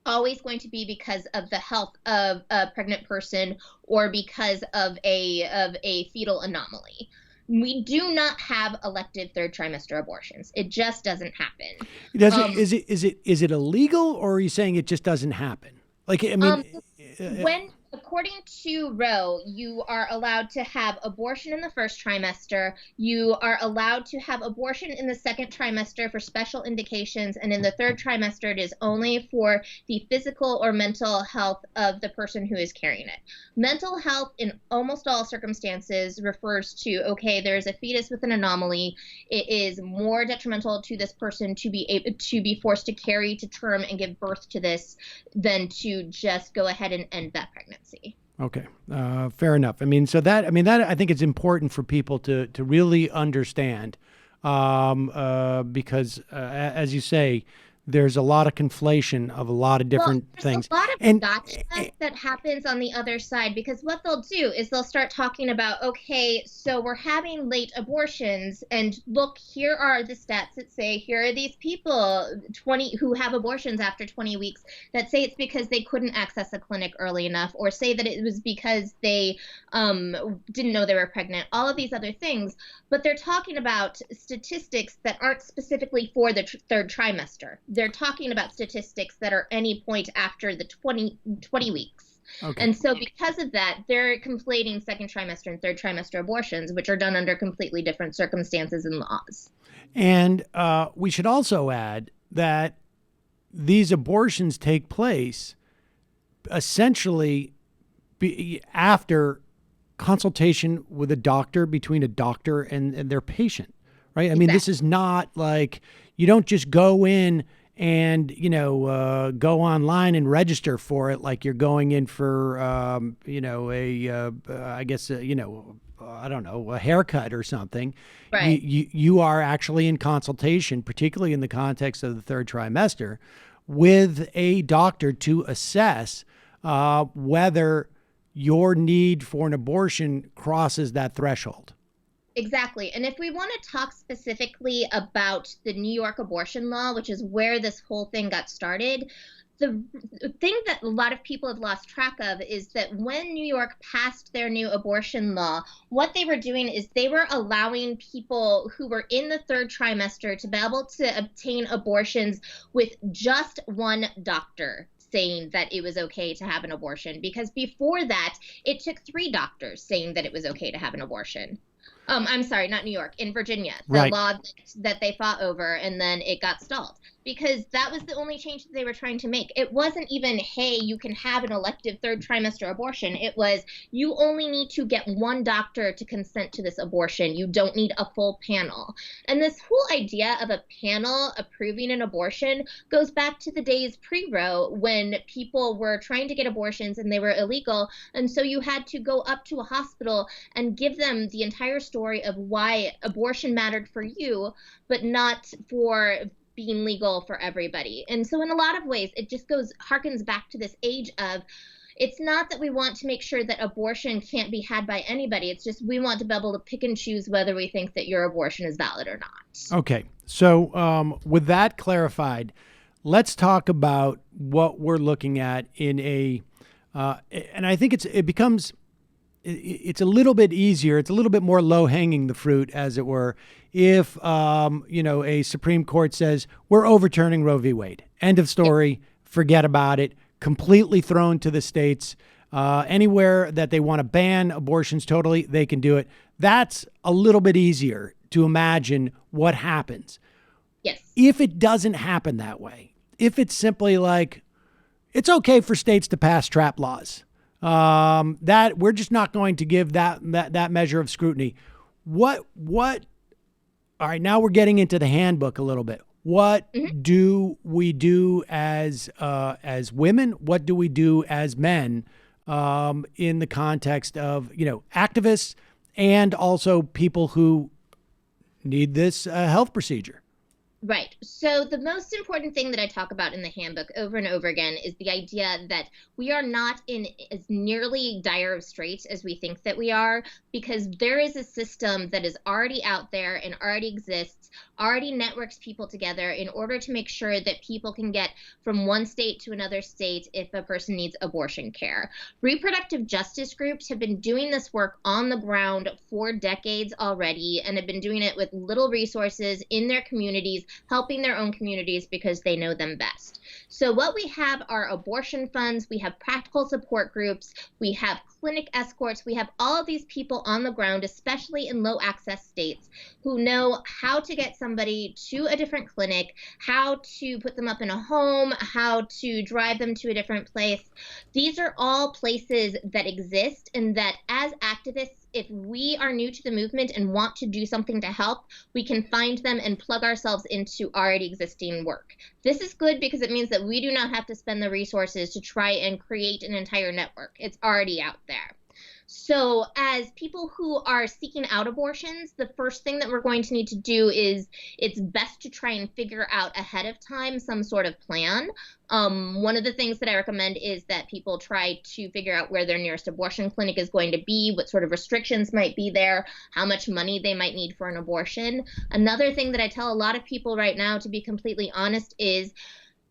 always going to be because of the health of a pregnant person or because of a fetal anomaly. We do not have elective third trimester abortions. It just doesn't happen. Is it illegal, or are you saying it just doesn't happen? Like, I mean, according to Roe, you are allowed to have abortion in the first trimester. You are allowed to have abortion in the second trimester for special indications, and in the third trimester, it is only for the physical or mental health of the person who is carrying it. Mental health, in almost all circumstances, refers to, okay, there is a fetus with an anomaly. It is more detrimental to this person to be forced to carry to term and give birth to this than to just go ahead and end that pregnancy. Okay, fair enough. I mean, that I think it's important for people to really understand, because as you say, there's a lot of conflation of a lot of different things. A lot of gotcha that happens on the other side, because what they'll do is they'll start talking about, okay, so we're having late abortions, and look, here are the stats that say here are these people 20 who have abortions after 20 weeks that say it's because they couldn't access a clinic early enough, or say that it was because they didn't know they were pregnant, all of these other things. But they're talking about statistics that aren't specifically for the third trimester. They're talking about statistics that are any point after the 20 weeks. Okay. And so because of that, they're conflating second trimester and third trimester abortions, which are done under completely different circumstances and laws. And we should also add that these abortions take place essentially after consultation with a doctor, between a doctor and their patient, right? I mean, this is not like, you don't just go in and, go online and register for it like you're going in for, I don't know, a haircut or something. Right. You are actually in consultation, particularly in the context of the third trimester, with a doctor to assess whether your need for an abortion crosses that threshold. Exactly. And if we want to talk specifically about the New York abortion law, which is where this whole thing got started, the thing that a lot of people have lost track of is that when New York passed their new abortion law, what they were doing is they were allowing people who were in the third trimester to be able to obtain abortions with just one doctor saying that it was okay to have an abortion. Because before that, it took 3 doctors saying that it was okay to have an abortion. I'm sorry, not New York, in Virginia, the law that they fought over, and then it got stalled because that was the only change that they were trying to make. It wasn't even, hey, you can have an elective third trimester abortion. It was, you only need to get one doctor to consent to this abortion. You don't need a full panel. And this whole idea of a panel approving an abortion goes back to the days pre-Roe when people were trying to get abortions and they were illegal. And so you had to go up to a hospital and give them the entire story of why abortion mattered for you, but not for being legal for everybody. And so in a lot of ways, it just harkens back to this age of, it's not that we want to make sure that abortion can't be had by anybody. It's just we want to be able to pick and choose whether we think that your abortion is valid or not. Okay. So with that clarified, let's talk about what we're looking at in a, and I think it's a little bit easier. It's a little bit more low hanging the fruit, as it were, if, a Supreme Court says we're overturning Roe v. Wade. End of story. Forget about it. Completely thrown to the states. Anywhere that they want to ban abortions totally, they can do it. That's a little bit easier to imagine what happens. Yes. If it doesn't happen that way, if it's simply like, it's okay for states to pass trap laws, that we're just not going to give that measure of scrutiny. What, all right, now we're getting into the handbook a little bit. What do we do as women? What do we do as men, in the context of, activists and also people who need this health procedure? Right. So the most important thing that I talk about in the handbook over and over again is the idea that we are not in as nearly dire of straits as we think that we are, because there is a system that is already out there and already exists, already networks people together in order to make sure that people can get from one state to another state if a person needs abortion care. Reproductive justice groups have been doing this work on the ground for decades already and have been doing it with little resources in their communities, helping their own communities because they know them best. So what we have are abortion funds, we have practical support groups, we have clinic escorts, we have all of these people on the ground, especially in low access states, who know how to get somebody to a different clinic, how to put them up in a home, how to drive them to a different place. These are all places that exist, and that as activists, if we are new to the movement and want to do something to help, we can find them and plug ourselves into already existing work. This is good because it means that we do not have to spend the resources to try and create an entire network. It's already out there. So as people who are seeking out abortions, the first thing that we're going to need to do is it's best to try and figure out ahead of time some sort of plan. One of the things that I recommend is that people try to figure out where their nearest abortion clinic is going to be, what sort of restrictions might be there, how much money they might need for an abortion. Another thing that I tell a lot of people right now, to be completely honest, is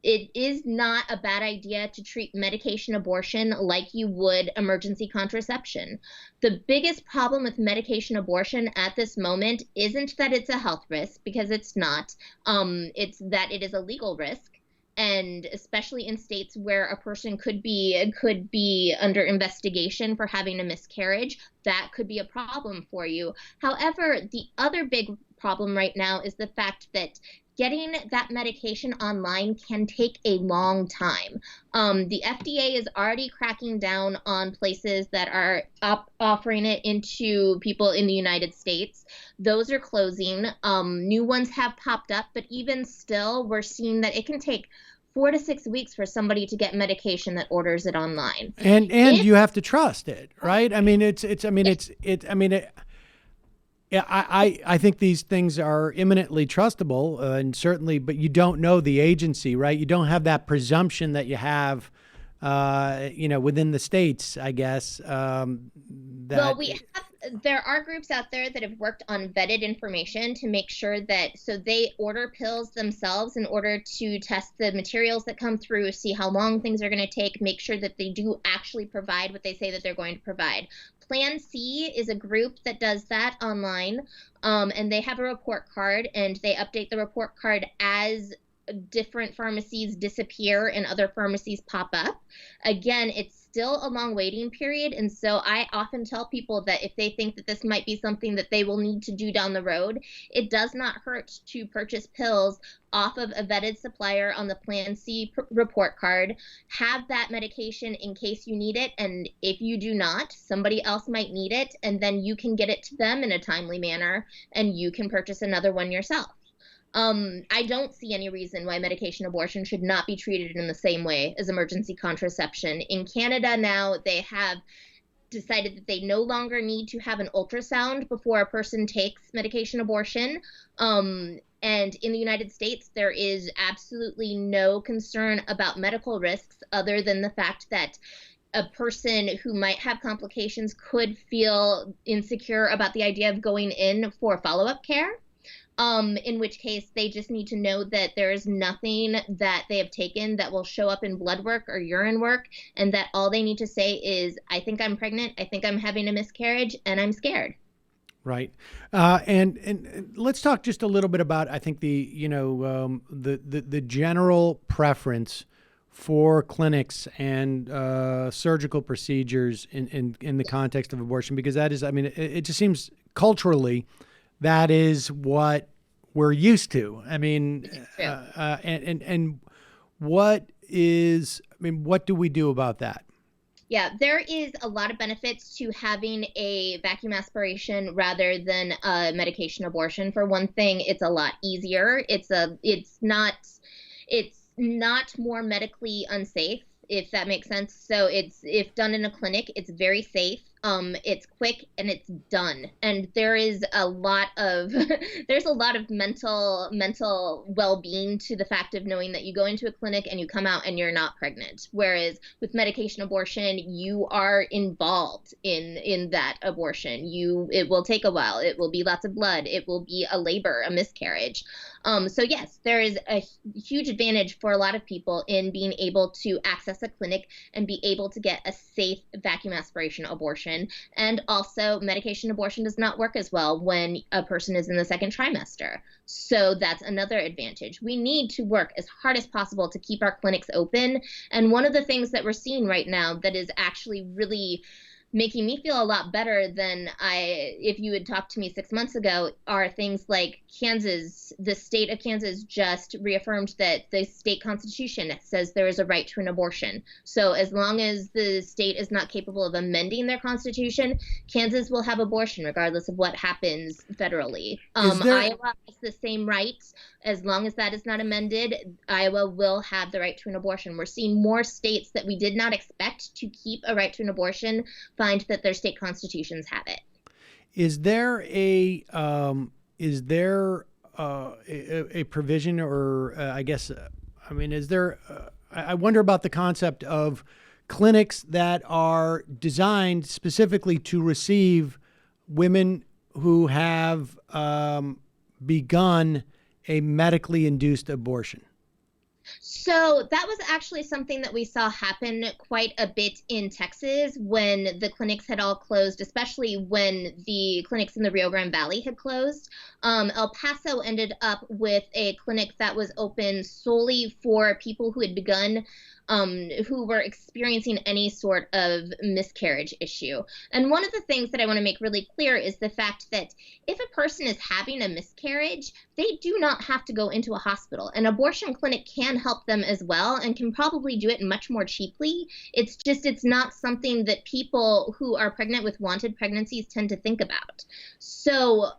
it is not a bad idea to treat medication abortion like you would emergency contraception. The biggest problem with medication abortion at this moment isn't that it's a health risk, because it's not. It's that it is a legal risk. And especially in states where a person could be under investigation for having a miscarriage, that could be a problem for you. However, the other big problem right now is the fact that getting that medication online can take a long time. The FDA is already cracking down on places that are offering it into people in the United States. Those are closing. New ones have popped up, but even still, we're seeing that it can take 4 to 6 weeks for somebody to get medication that orders it online. And you have to trust it, right? I mean, I think these things are imminently trustable, and certainly, but you don't know the agency, right? You don't have that presumption that you have, within the states, I guess. Well, there are groups out there that have worked on vetted information to make sure that, so they order pills themselves in order to test the materials that come through, see how long things are going to take, make sure that they do actually provide what they say that they're going to provide. Plan C is a group that does that online, and they have a report card, and they update the report card as different pharmacies disappear and other pharmacies pop up. Again, it's still a long waiting period, and so I often tell people that if they think that this might be something that they will need to do down the road, it does not hurt to purchase pills off of a vetted supplier on the Plan C report card. Have that medication in case you need it, and if you do not, somebody else might need it, and then you can get it to them in a timely manner, and you can purchase another one yourself. I don't see any reason why medication abortion should not be treated in the same way as emergency contraception. In Canada now, they have decided that they no longer need to have an ultrasound before a person takes medication abortion. And in the United States, there is absolutely no concern about medical risks other than the fact that a person who might have complications could feel insecure about the idea of going in for follow-up care. In which case they just need to know that there is nothing that they have taken that will show up in blood work or urine work, and that all they need to say is, I think I'm pregnant, I think I'm having a miscarriage, and I'm scared. Right. And let's talk just a little bit about, I think, the general preference for clinics and surgical procedures in the context of abortion, because that is, I mean, it just seems culturally that is what we're used to. I mean, and what is, I mean, what do we do about that? Yeah, there is a lot of benefits to having a vacuum aspiration rather than a medication abortion. For one thing, it's a lot easier. It's not more medically unsafe, if that makes sense. So if done in a clinic, it's very safe. It's quick and it's done. And there is a lot of mental well-being to the fact of knowing that you go into a clinic and you come out and you're not pregnant. Whereas with medication abortion, you are involved in that abortion. It will take a while. It will be lots of blood. It will be a labor, a miscarriage. So yes, there is a huge advantage for a lot of people in being able to access a clinic and be able to get a safe vacuum aspiration abortion. And also, medication abortion does not work as well when a person is in the second trimester. So that's another advantage. We need to work as hard as possible to keep our clinics open. And one of the things that we're seeing right now that is actually really making me feel a lot better than if you had talked to me 6 months ago, are things like Kansas. The state of Kansas just reaffirmed that the state constitution says there is a right to an abortion. So as long as the state is not capable of amending their constitution, Kansas will have abortion regardless of what happens federally. Iowa has the same rights. As long as that is not amended, Iowa will have the right to an abortion. We're seeing more states that we did not expect to keep a right to an abortion find that their state constitutions have it. Is there a provision, or I guess, I mean, is there? I wonder about the concept of clinics that are designed specifically to receive women who have begun a medically induced abortion. So that was actually something that we saw happen quite a bit in Texas when the clinics had all closed, especially when the clinics in the Rio Grande Valley had closed. El Paso ended up with a clinic that was open solely for people who had begun who were experiencing any sort of miscarriage issue. And one of the things that I want to make really clear is the fact that if a person is having a miscarriage, they do not have to go into a hospital. An abortion clinic can help them as well and can probably do it much more cheaply. It's not something that people who are pregnant with wanted pregnancies tend to think about. So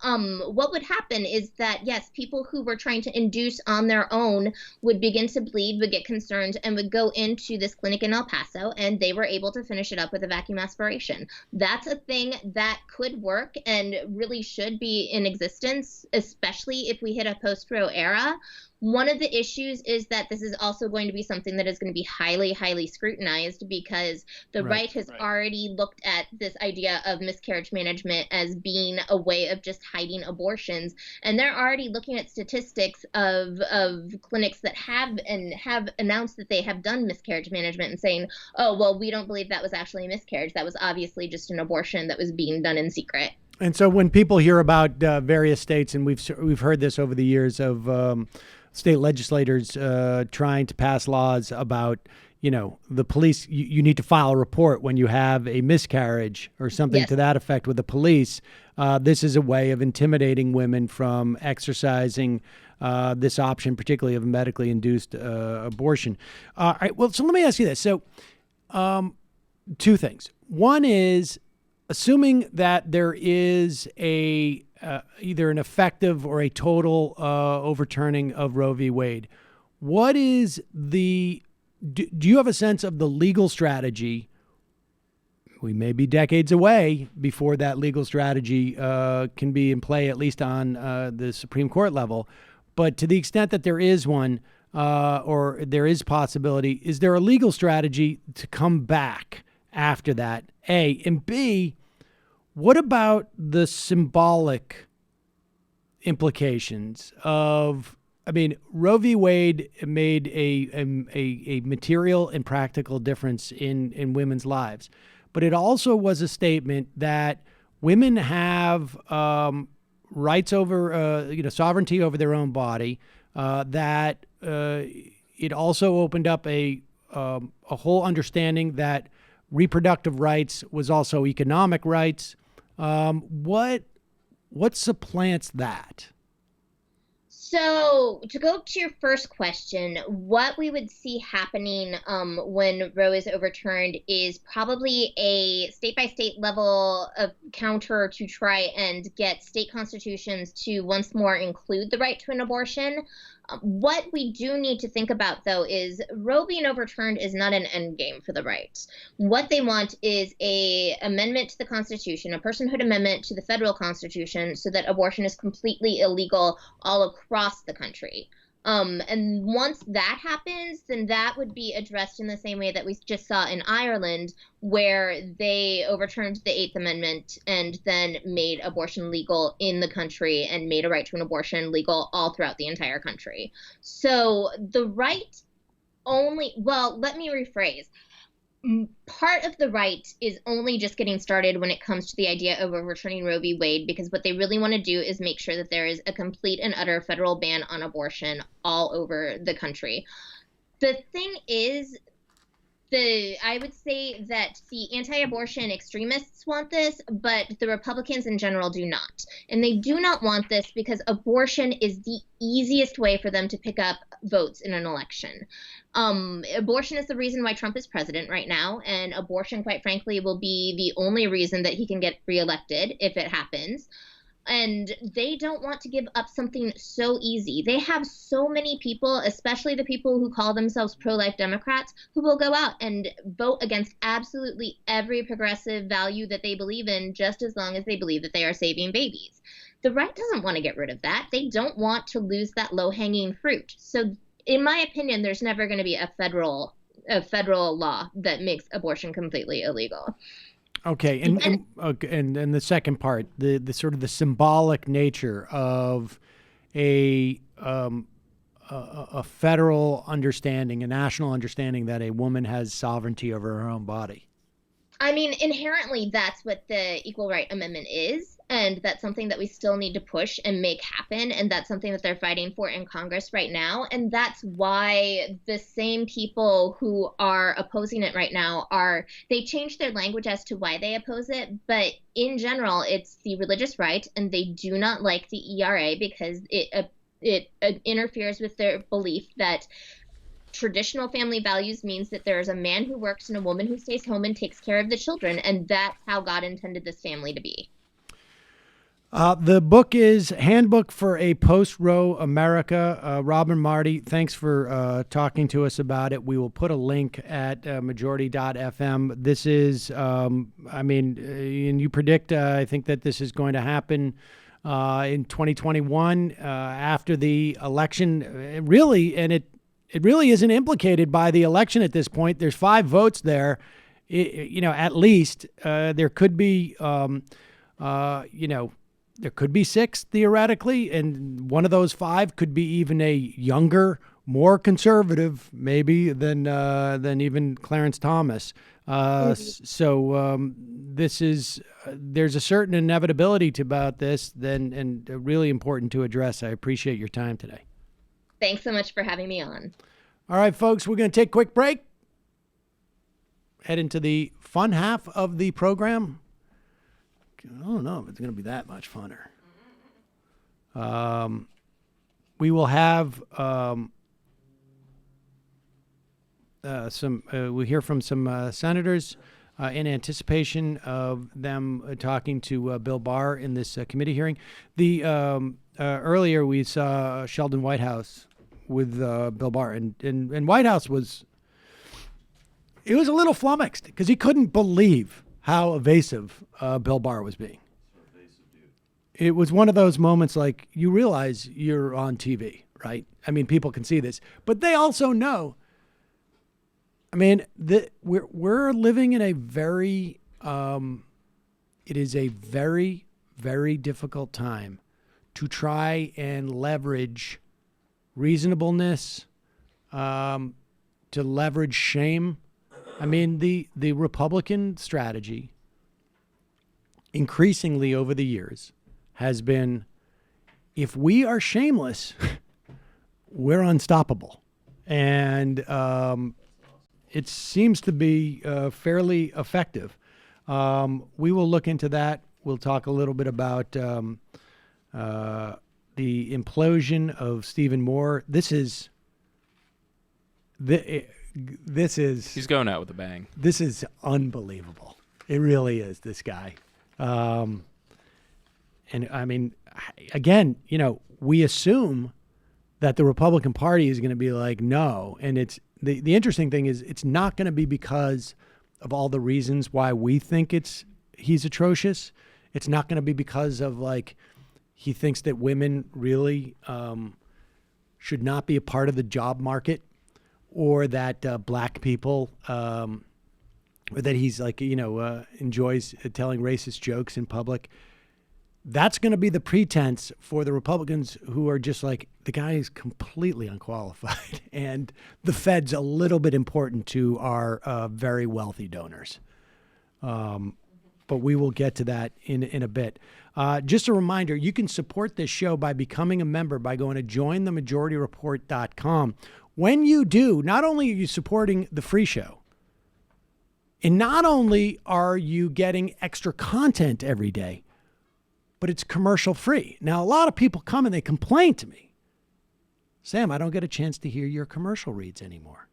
what would happen is that, yes, people who were trying to induce on their own would begin to bleed, would get concerned, and would go into this clinic in El Paso, and they were able to finish it up with a vacuum aspiration. That's a thing that could work and really should be in existence, especially if we hit a post-Roe era. One of the issues is that this is also going to be something that is going to be highly, highly scrutinized because the right has already looked at this idea of miscarriage management as being a way of just hiding abortions. And they're already looking at statistics of clinics that have announced that they have done miscarriage management and saying, oh, well, we don't believe that was actually a miscarriage. That was obviously just an abortion that was being done in secret. And so when people hear about various states, and we've heard this over the years of state legislators trying to pass laws about, the police, you need to file a report when you have a miscarriage or something to that effect with the police. This is a way of intimidating women from exercising this option, particularly of a medically induced abortion. All right. Well, so let me ask you this. So two things. One is, assuming that there is a either an effective or a total overturning of Roe v. Wade, what is do you have a sense of the legal strategy? We may be decades away before that legal strategy can be in play, at least on the Supreme Court level. But to the extent that there is one or there is possibility, is there a legal strategy to come back after that, A? And B, what about the symbolic implications of, Roe v. Wade made a material and practical difference in women's lives, but it also was a statement that women have rights over, sovereignty over their own body, that it also opened up a whole understanding that reproductive rights was also economic rights. What supplants that? So to go to your first question, what we would see happening when Roe is overturned is probably a state-by-state level of counter to try and get state constitutions to once more include the right to an abortion. What we do need to think about, though, is Roe being overturned is not an end game for the right. What they want is an amendment to the Constitution, a personhood amendment to the federal Constitution, so that abortion is completely illegal all across the country. And once that happens, then that would be addressed in the same way that we just saw in Ireland, where they overturned the Eighth Amendment and then made abortion legal in the country and made a right to an abortion legal all throughout the entire country. So the right let me rephrase. Part of the right is only just getting started when it comes to the idea of overturning Roe v. Wade, because what they really want to do is make sure that there is a complete and utter federal ban on abortion all over the country. The thing is, I would say that the anti-abortion extremists want this, but the Republicans in general do not. And they do not want this because abortion is the easiest way for them to pick up votes in an election. Abortion is the reason why Trump is president right now, and abortion, quite frankly, will be the only reason that he can get reelected if it happens. And they don't want to give up something so easy. They have so many people, especially the people who call themselves pro-life Democrats, who will go out and vote against absolutely every progressive value that they believe in, just as long as they believe that they are saving babies. The right doesn't want to get rid of that. They don't want to lose that low-hanging fruit. So in my opinion, there's never going to be a federal law that makes abortion completely illegal. Okay, and the second part, the sort of the symbolic nature of a a federal understanding, a national understanding that a woman has sovereignty over her own body? I mean, inherently, that's what the Equal Right Amendment is. And that's something that we still need to push and make happen. And that's something that they're fighting for in Congress right now. And that's why the same people who are opposing it right now they changed their language as to why they oppose it. But in general, it's the religious right. And they do not like the ERA because it interferes with their belief that traditional family values means that there's a man who works and a woman who stays home and takes care of the children. And that's how God intended this family to be. The book is Handbook for a Post-Roe America. Rob and Marty, thanks for talking to us about it. We will put a link at majority.fm. This is, and you predict, I think that this is going to happen in 2021 after the election. It really isn't implicated by the election at this point. There's 5 votes there. At least there could be, there could be 6 theoretically, and one of those 5 could be even a younger, more conservative, maybe than even Clarence Thomas. So there's a certain inevitability about this, and really important to address. I appreciate your time today. Thanks so much for having me on. All right, folks, we're going to take a quick break. Head into the fun half of the program. I don't know if it's going to be that much funner. We will have we'll hear from some senators in anticipation of them talking to Bill Barr in this committee hearing. Earlier we saw Sheldon Whitehouse with Bill Barr, and Whitehouse was a little flummoxed because he couldn't believe how evasive Bill Barr was being. It was one of those moments like you realize you're on TV, right? I mean, people can see this, but they also know. I mean, we're living in a very, it is a very, very difficult time to try and leverage reasonableness, to leverage shame. I mean, the Republican strategy increasingly over the years has been, if we are shameless, we're unstoppable. And it seems to be fairly effective. We will look into that. We'll talk a little bit about the implosion of Stephen Moore. This is he's going out with a bang. This is unbelievable. It really is, this guy. And I mean, again, we assume that the Republican Party is going to be like, no. And it's the interesting thing is it's not going to be because of all the reasons why we think he's atrocious. It's not going to be because of he thinks that women really should not be a part of the job market, or that black people, or that he's enjoys telling racist jokes in public. That's going to be the pretense for the Republicans who are just like, the guy is completely unqualified, and the Fed's a little bit important to our very wealthy donors. But we will get to that in a bit. Just a reminder, you can support this show by becoming a member by going to jointhemajorityreport.com. When you do, not only are you supporting the free show, and not only are you getting extra content every day, but it's commercial free. Now, a lot of people come and they complain to me. Sam, I don't get a chance to hear your commercial reads anymore.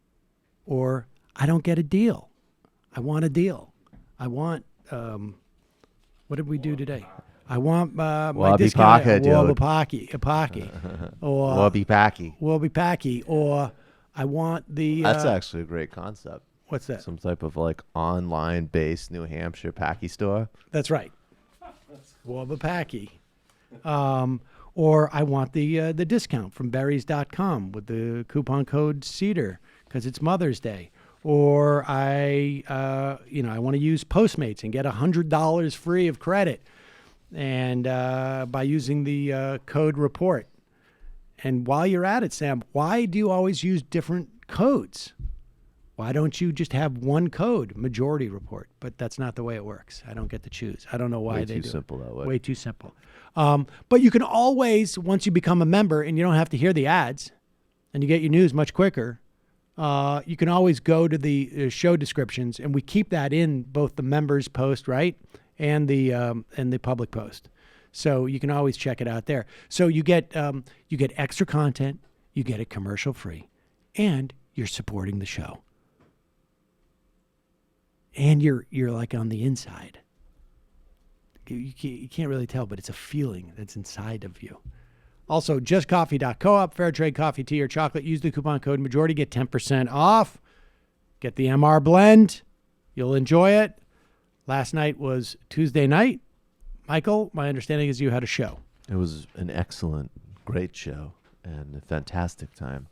Or I don't get a deal. I want a deal. I want, what did we do today? I want my discount. Wabipaki. Or Wabipaki. Or I want the... That's actually a great concept. What's that? Some type of online-based New Hampshire Packy store. That's right. Wabipaki. Or I want the discount from berries.com with the coupon code Seder because it's Mother's Day. Or I want to use Postmates and get $100 free of credit, and by using the code report. And while you're at it, Sam, why do you always use different codes? Why don't you just have one code, majority report? But that's not the way it works. I don't get to choose. I don't know why they do it. Way too simple that way. Way too simple. But you can always, once you become a member and you don't have to hear the ads and you get your news much quicker, you can always go to the show descriptions, and we keep that in both the members post, right, and the public post. So you can always check it out there. So you get extra content, you get it commercial free, and you're supporting the show. And you're like on the inside. You can't really tell, but it's a feeling that's inside of you. Also, justcoffee.coop, fair trade coffee, tea, or chocolate. Use the coupon code majority, get 10% off. Get the MR blend. You'll enjoy it. Last night was Tuesday night. Michael, my understanding is you had a show. It was an excellent, great show and a fantastic time.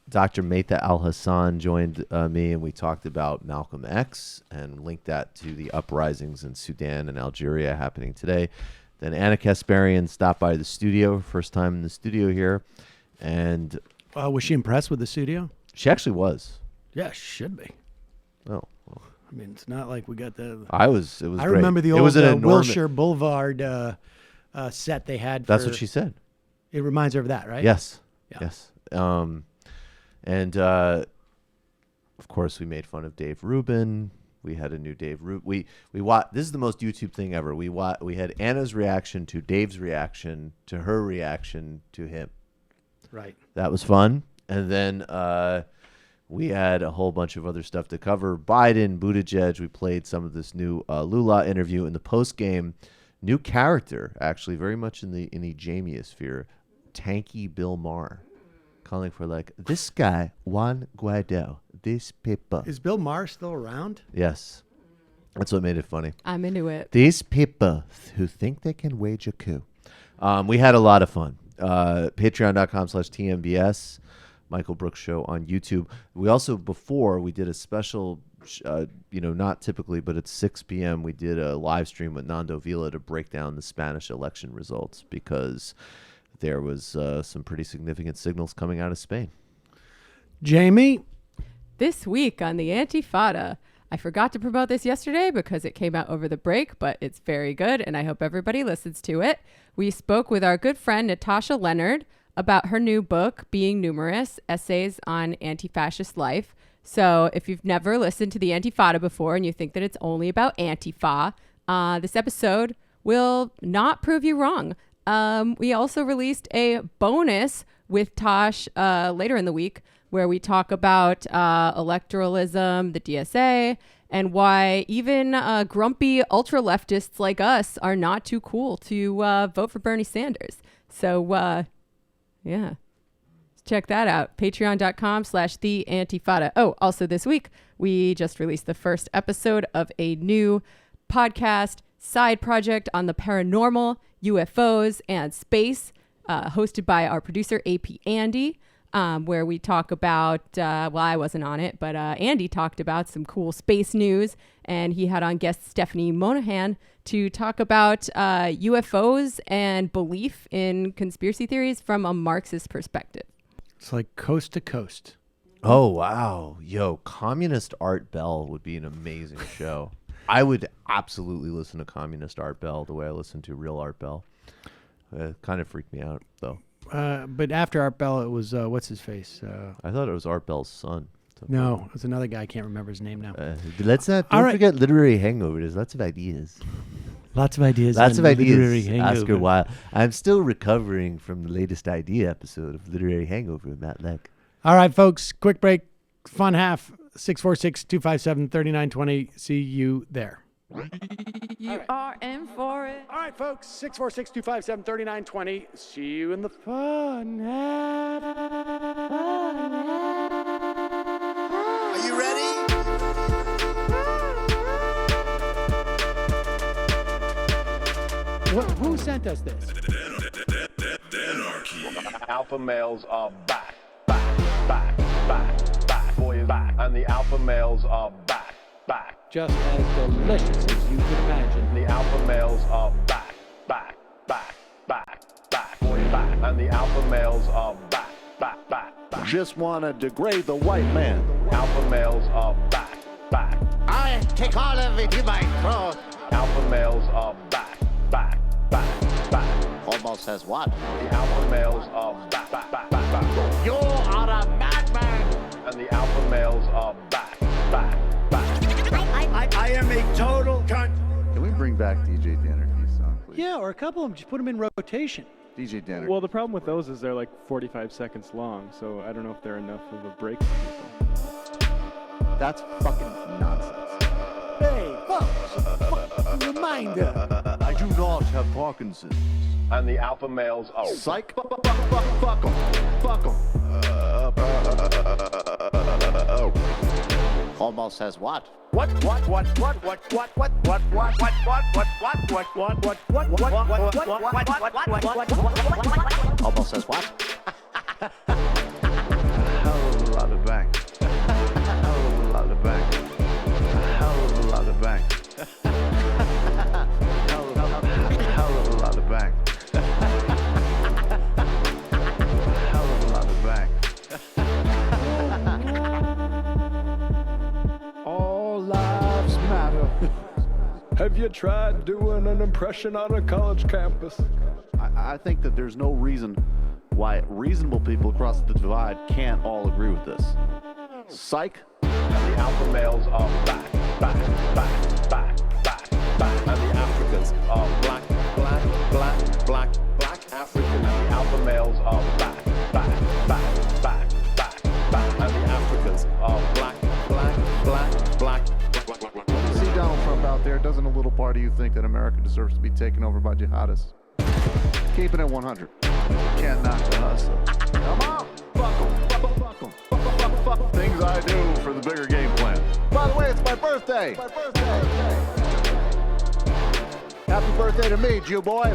Dr. Mehta Al-Hassan joined me, and we talked about Malcolm X and linked that to the uprisings in Sudan and Algeria happening today. Then Anna Kasparian stopped by the studio, first time in the studio here. And was she impressed with the studio? She actually was. Yeah, she should be. Oh. I mean, it's not like we got the... It was I great. remember the old Wilshire Boulevard set they had. That's what she said. It reminds her of that, right? Yes. Yeah. Yes. And of course, we made fun of Dave Rubin. We had a new Dave Rubin. We this is the most YouTube thing ever. We had Anna's reaction to Dave's reaction to her reaction to him. Right. That was fun. And then we had a whole bunch of other stuff to cover. Biden, Buttigieg. We played some of this new Lula interview in the post game. New character, actually, very much in the Jamie-sphere. Tanky Bill Maher. Calling for this guy, Juan Guaido, these people. Is Bill Maher still around? Yes. That's what made it funny. I'm into it. These people who think they can wage a coup. We had a lot of fun. Patreon.com/TMBS, Michael Brooks Show on YouTube. We also, before, we did a special, not typically, but at 6 p.m., we did a live stream with Nando Vila to break down the Spanish election results because there was some pretty significant signals coming out of Spain. Jamie? This week on the Antifada, I forgot to promote this yesterday because it came out over the break, but it's very good, and I hope everybody listens to it. We spoke with our good friend Natasha Leonard about her new book, Being Numerous, Essays on Anti-Fascist Life. So if you've never listened to the Antifada before and you think that it's only about Antifa, this episode will not prove you wrong. We also released a bonus with Tosh later in the week where we talk about electoralism, the DSA, and why even grumpy ultra-leftists like us are not too cool to vote for Bernie Sanders. So, yeah, check that out. Patreon.com/theantifada. Oh, also this week, we just released the first episode of a new podcast side project on the paranormal, UFOs, and space, hosted by our producer, AP Andy, where we talk about, I wasn't on it, but Andy talked about some cool space news, and he had on guest Stephanie Monahan to talk about UFOs and belief in conspiracy theories from a Marxist perspective. It's like coast to coast. Oh, wow. Yo, Communist Art Bell would be an amazing show. I would absolutely listen to Communist Art Bell the way I listen to real Art Bell. It kind of freaked me out, though. But after Art Bell, it was, what's his face? I thought it was Art Bell's son. No, it was another guy. I can't remember his name now. Let's not forget Literary Hangover. There's lots of ideas. Lots of ideas. Lots of ideas. Hangover. Oscar Wilde. I'm still recovering from the latest idea episode of Literary Hangover with Matt Leck. All right, folks. Quick break. Fun half. 646-257-3920. See you there. You are in for it. All right, folks. 646-257-3920. See you in the fun half. Are you ready? Who sent us this? Alpha males are back. Boys back. And the alpha males are back. Just as delicious as you could imagine. The alpha males are back. Boys back. And the the alpha males are back. Just want to degrade the white man. Alpha males are back. I take all of it in my throat. Alpha males are back. Almost says what? The alpha males are back. You are a madman. And the alpha males are back. I am a total cunt. Can we bring back DJ Danner song, please? Yeah, or a couple of them, just put them in rotation. DJ Danner. Well, the problem with those is they're like 45 seconds long, so I don't know if they're enough of a break for people. That's fucking nonsense. Hey, folks, reminder. I do not have Parkinson's. And the alpha males are Psych. Fuck them. Almost says what? Almost says what? Hell of a lot of bank. Hell of a lot of bank. Hell of a lot of bank. Hell of a lot of bank. Hell of a lot of bank. All lives matter. Have you tried doing an impression on a college campus? I think that there's no reason why reasonable people across the divide can't all agree with this. Psych. And the alpha males are back. And the Africans are black African. And the alpha males are back. And the Africans are black. See Donald Trump out there, doesn't a little part of you think that America deserves to be taken over by jihadists? Keeping it 100. Can't knock the hustle. Come on, fuck 'em. Fuck things I do for the bigger game plan. By the way, it's my birthday. Happy birthday to me, Jew boy.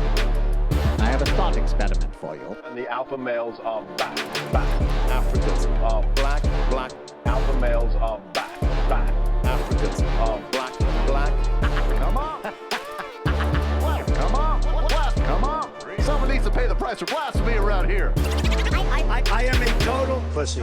I have a thought experiment for you. And the alpha males are back. Africans are black. Alpha males are back. Africans are black. Come on. Come on. Someone needs to pay the price for blasphemy around here. I am a total Pussy.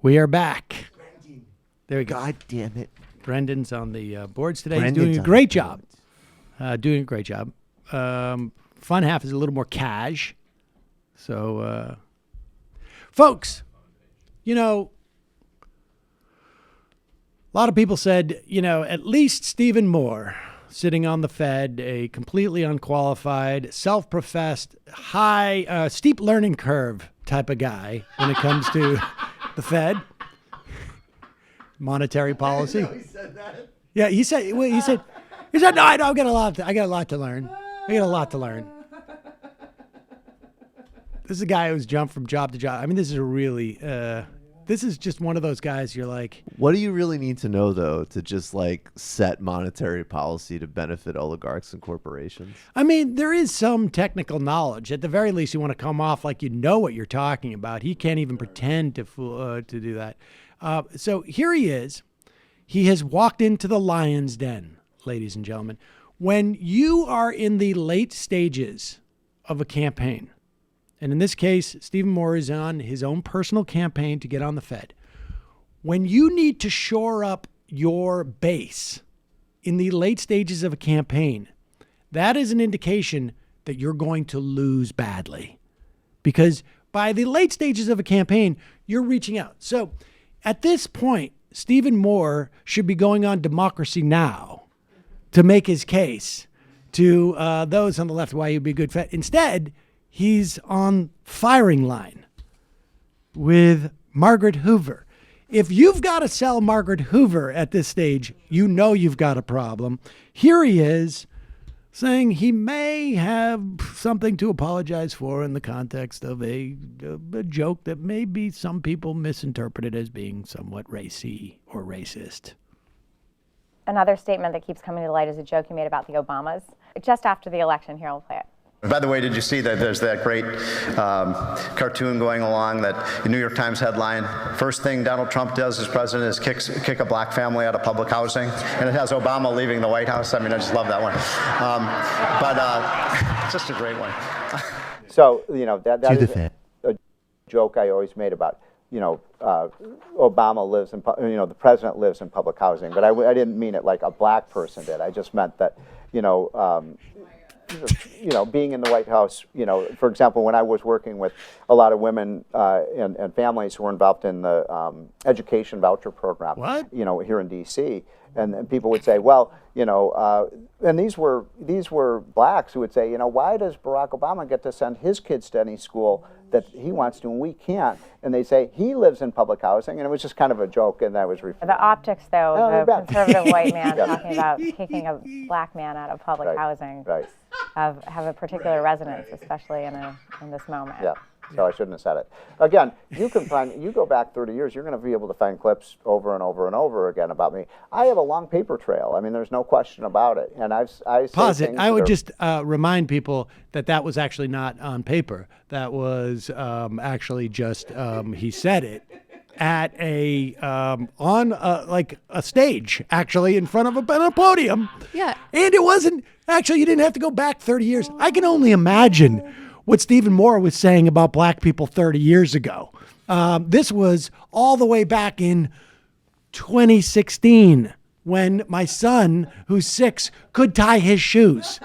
We are back. There we go. God damn it. Brendan's on the boards today. Brendan's He's doing a on great the job. Fun half is a little more cash. So, folks, you know, a lot of people said, you know, at least Stephen Moore, sitting on the Fed, a completely unqualified, self-professed, high, steep learning curve type of guy when it comes to the Fed. Monetary policy. He said that. Yeah, he said. No, I got a lot to learn. This is a guy who's jumped from job to job. I mean, this is just one of those guys. You're like, what do you really need to know though to just like set monetary policy to benefit oligarchs and corporations? I mean, there is some technical knowledge. At the very least, you want to come off like you know what you're talking about. He can't even pretend to do that. So here he is. He has walked into the lion's den, ladies and gentlemen. When you are in the late stages of a campaign, and in this case, Stephen Moore is on his own personal campaign to get on the Fed. When you need to shore up your base in the late stages of a campaign, that is an indication that you're going to lose badly. Because by the late stages of a campaign, you're reaching out. So at this point, Stephen Moore should be going on Democracy Now! To make his case to those on the left why he'd be a good Fed. Instead, he's on firing line with Margaret Hoover. If you've got to sell Margaret Hoover at this stage, you know you've got a problem. Here he is saying he may have something to apologize for in the context of a joke that maybe some people misinterpreted as being somewhat racy or racist. Another statement that keeps coming to light is a joke you made about the Obamas. Just after the election, here, I'll play it. By the way, did you see that there's that great cartoon going along, that the New York Times headline, first thing Donald Trump does as president is kick a black family out of public housing, and it has Obama leaving the White House. I mean, I just love that one. It's just a great one. So, that is a joke I always made about, Obama lives in, the president lives in public housing, but I didn't mean it like a black person did. I just meant that, being in the White House, for example, when I was working with a lot of women and families who were involved in the education voucher program, here in D.C., and people would say, well, and these were blacks who would say, why does Barack Obama get to send his kids to any school that he wants to and we can't? And they say he lives in public housing, and it was just kind of a joke, and that was the optics, though, the conservative white man talking about kicking a black man out of public housing have a particular resonance, especially in this moment. Yeah. So I shouldn't have said it. Again, you go back 30 years, you're going to be able to find clips over and over and over again about me. I have a long paper trail. I mean, there's no question about it. And I pause it. I would just remind people that was actually not on paper. That was actually just he said it at on a stage, actually, in front of a podium. Yeah. And it wasn't actually. You didn't have to go back 30 years. I can only imagine what Stephen Moore was saying about black people 30 years ago. This was all the way back in 2016 when my son, who's 6, could tie his shoes.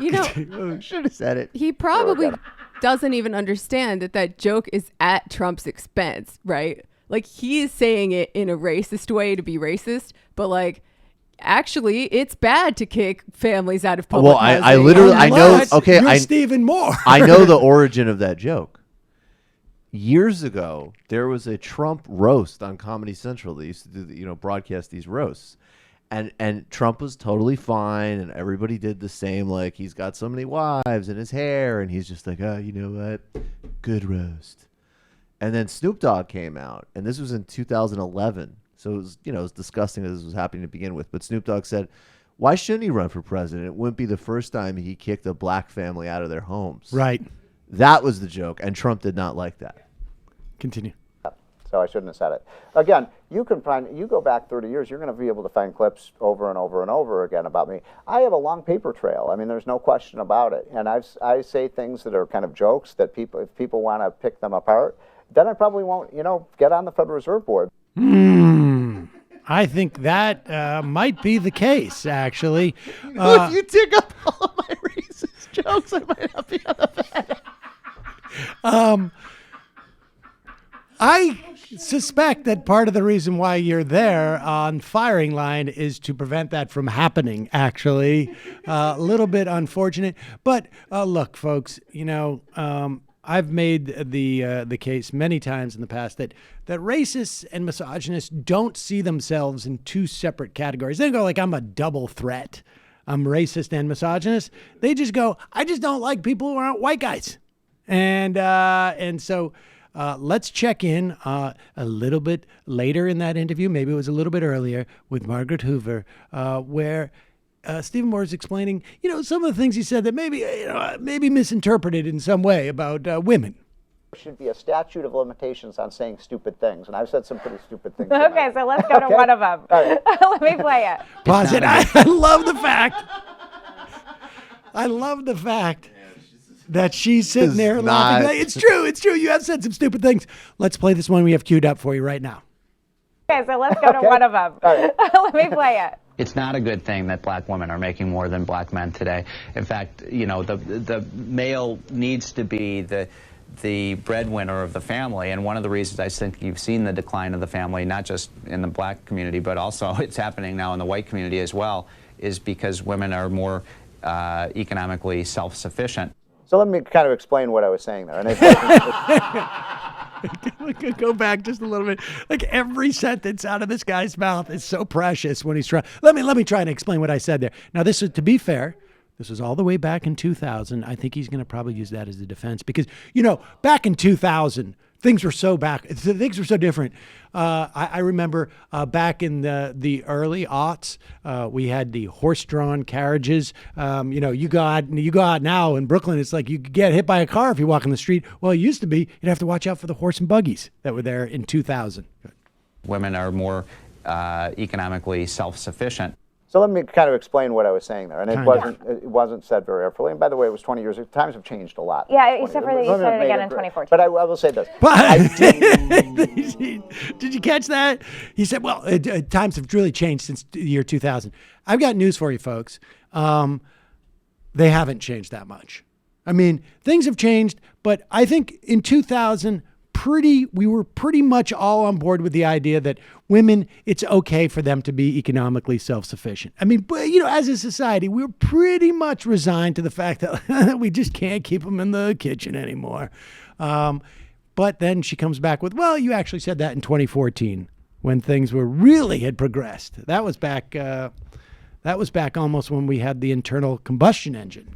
Should have said it. He probably doesn't even understand that joke is at Trump's expense, right? Like, he is saying it in a racist way to be racist, but actually, it's bad to kick families out of public housing. I literally, I know. Okay, you're Stephen Moore. I know the origin of that joke. Years ago, there was a Trump roast on Comedy Central. They used to do, broadcast these roasts, and Trump was totally fine, and everybody did the same. Like, he's got so many wives in his hair, and he's just like, oh, you know what, good roast. And then Snoop Dogg came out, and this was in 2011. So it was, it was disgusting as this was happening to begin with. But Snoop Dogg said, why shouldn't he run for president? It wouldn't be the first time he kicked a black family out of their homes. Right. That was the joke, and Trump did not like that. Continue. So I shouldn't have said it. Again, you go back 30 years, you're going to be able to find clips over and over and over again about me. I have a long paper trail. I mean, there's no question about it. And I say things that are kind of jokes that if people want to pick them apart, then I probably won't, get on the Federal Reserve Board. I think that might be the case, actually. If you dig up all of my racist jokes, I might not be on the bed. I suspect that part of the reason why you're there on firing line is to prevent that from happening, actually. A little bit unfortunate. But look, folks, I've made the case many times in the past that racists and misogynists don't see themselves in two separate categories. They don't go like, I'm a double threat. I'm racist and misogynist. They just go, I just don't like people who aren't white guys. And so let's check in a little bit later in that interview. Maybe it was a little bit earlier with Margaret Hoover, where Stephen Moore is explaining, some of the things he said that maybe misinterpreted in some way about women. There should be a statute of limitations on saying stupid things, and I've said some pretty stupid things. Okay, so let's go to one of them. Right. Let me play it. Pause it. I love the fact. I love the fact that she's sitting there laughing. It's true. It's true. You have said some stupid things. Let's play this one we have queued up for you right now. Okay, so let's go to one of them. Right. Let me play it. It's not a good thing that black women are making more than black men today. In fact, the male needs to be the breadwinner of the family, and one of the reasons I think you've seen the decline of the family, not just in the black community, but also it's happening now in the white community as well, is because women are more economically self-sufficient. So let me kind of explain what I was saying there. And go back just a little bit. Like, every sentence out of this guy's mouth is so precious when he's trying. Let me try and explain what I said there. Now, this is, to be fair, This was all the way back in 2000. I think he's going to probably use that as the defense because, back in 2000, things were so different. I remember back in the early aughts, we had the horse-drawn carriages. You go out now in Brooklyn, it's like you could get hit by a car if you walk in the street. Well, it used to be you'd have to watch out for the horse and buggies that were there in 2000. Women are more economically self-sufficient. So let me kind of explain what I was saying there, and it wasn't said very artfully. And by the way, it was 20 years. Times have changed a lot. Yeah, except for that you said it again in 2014. But I will say this. Did you catch that? He said, well, times have really changed since the year 2000. I've got news for you, folks. They haven't changed that much. I mean, things have changed, but I think in 2000, we were pretty much all on board with the idea that women, it's okay for them to be economically self-sufficient. I mean, as a society, we were pretty much resigned to the fact that we just can't keep them in the kitchen anymore. But then she comes back with, well, you actually said that in 2014 when things had progressed. That was back almost when we had the internal combustion engine.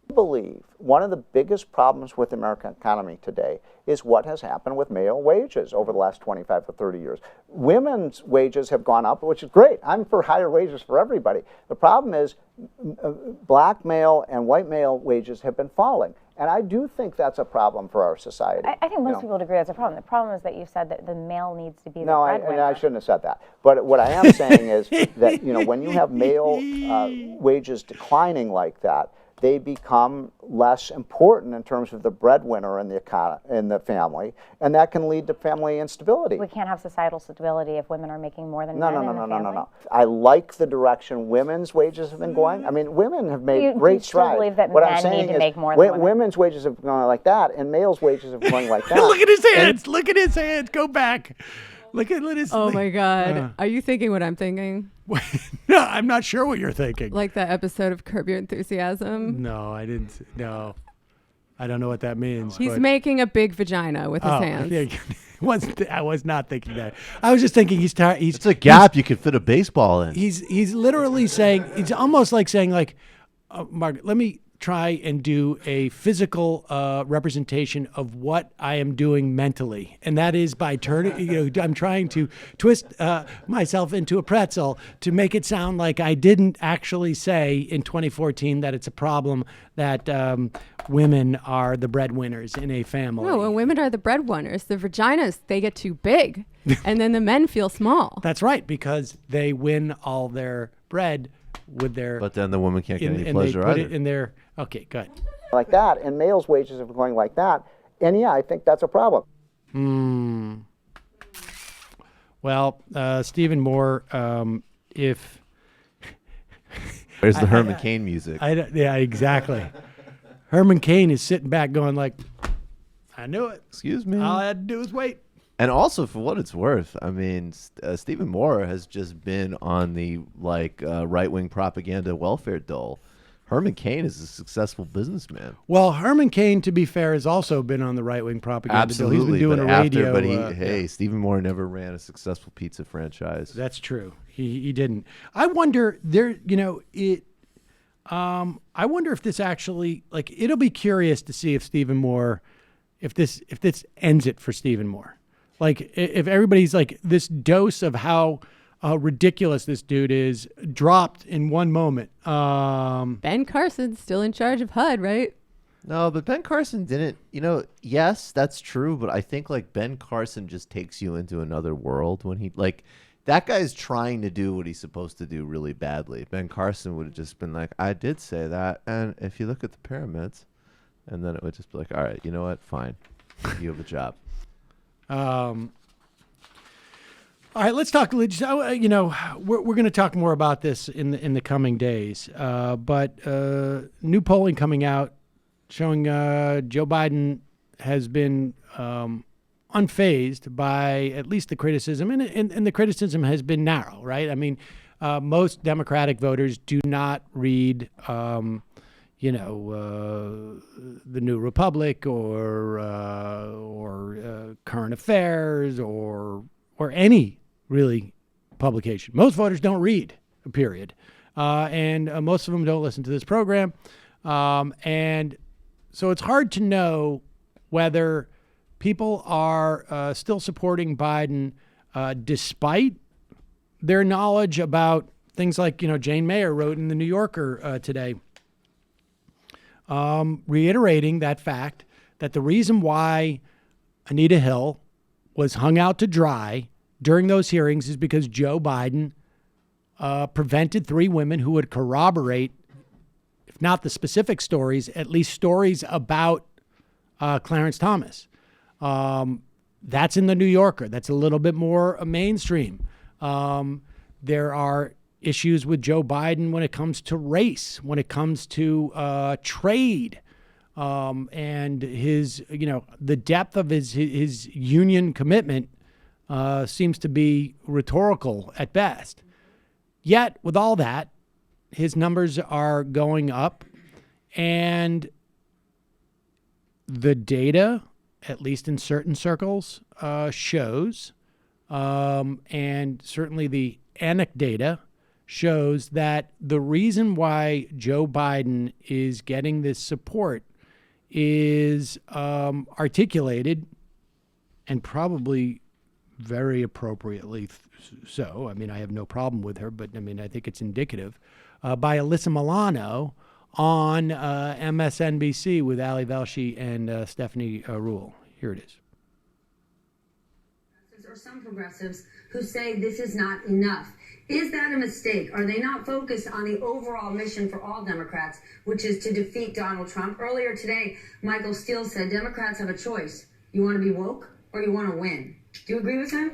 I believe one of the biggest problems with the American economy today is what has happened with male wages over the last 25 to 30 years. Women's wages have gone up, which is great. I'm for higher wages for everybody. The problem is black male and white male wages have been falling. And I do think that's a problem for our society. I think most people would agree that's a problem. The problem is that you said that the male needs to be the breadwinner. No, I shouldn't have said that. But what I am saying is that when you have male wages declining like that, they become less important in terms of the breadwinner in the family, and that can lead to family instability. We can't have societal stability if women are making more than men in the family. No. I like the direction women's wages have been going. I mean, women have made great strides. You believe that what men I'm saying need to is make more than women. Women's wages have gone like that, and males' wages have gone like that. Look at his hands. Look at his hands. Go back. Look at his. Oh my God! Are you thinking what I'm thinking? No, I'm not sure what you're thinking. Like that episode of Curb Your Enthusiasm? No, I didn't. No, I don't know what that means. He's making a big vagina with his hands. Yeah, I was not thinking that. I was just thinking he's tired. It's a gap you could fit a baseball in. He's literally saying, it's almost like saying Margaret, let me try and do a physical representation of what I am doing mentally. And that is by turning, I'm trying to twist myself into a pretzel to make it sound like I didn't actually say in 2014 that it's a problem that women are the breadwinners in a family. No, when women are the breadwinners, the vaginas, they get too big and then the men feel small. That's right, because they win all their bread with their... But then the woman can't get any pleasure either. And they either. put it in their... Okay, good. Like that, and males' wages are going like that. And yeah, I think that's a problem. Well, Stephen Moore, if... Where's the Herman Cain music? Yeah, exactly. Herman Cain is sitting back going like, I knew it. Excuse me. All I had to do was wait. And also, for what it's worth, I mean, Stephen Moore has just been on the right-wing propaganda welfare dole. Herman Cain is a successful businessman. Well, Herman Cain, to be fair, has also been on the right-wing propaganda. Absolutely, He's been doing a radio. But Stephen Moore never ran a successful pizza franchise. That's true. He didn't. I wonder I wonder if this actually, it'll be curious to see if Stephen Moore, if this ends it for Stephen Moore. If everybody's this dose of how ridiculous this dude is dropped in one moment. Ben Carson's still in charge of HUD, right? No, but Ben Carson didn't, yes, that's true. But I think Ben Carson just takes you into another world when he that guy's trying to do what he's supposed to do really badly. Ben Carson would have just been like, I did say that. And if you look at the pyramids, and then it would just be like, all right, you know what? Fine. You have a job. All right, let's talk. We're going to talk more about this in the coming days. But new polling coming out showing Joe Biden has been unfazed by at least the criticism, and the criticism has been narrow, right? I mean, most Democratic voters do not read the New Republic or Current Affairs or any really publication. Most voters don't read, period. and most of them don't listen to this program. And so it's hard to know whether people are still supporting Biden despite their knowledge about things like, Jane Mayer wrote in the New Yorker today, reiterating that fact that the reason why Anita Hill was hung out to dry during those hearings is because Joe Biden prevented 3 women who would corroborate, if not the specific stories, at least stories about Clarence Thomas. That's in the New Yorker. That's a little bit more mainstream. There are issues with Joe Biden when it comes to race, when it comes to trade, and his, the depth of his union commitment seems to be rhetorical at best. Yet, with all that, his numbers are going up, and the data, at least in certain circles, shows, and certainly the anecdata shows that the reason why Joe Biden is getting this support is articulated, and probably very appropriately so. I mean, I have no problem with her, but I think it's indicative, by Alyssa Milano on MSNBC with Ali Velshi and Stephanie Ruhle. Here it is. Or some progressives who say this is not enough. Is that a mistake? Are they not focused on the overall mission for all Democrats, which is to defeat Donald Trump? Earlier today, Michael Steele said Democrats have a choice. You want to be woke or you want to win. Do you agree with him?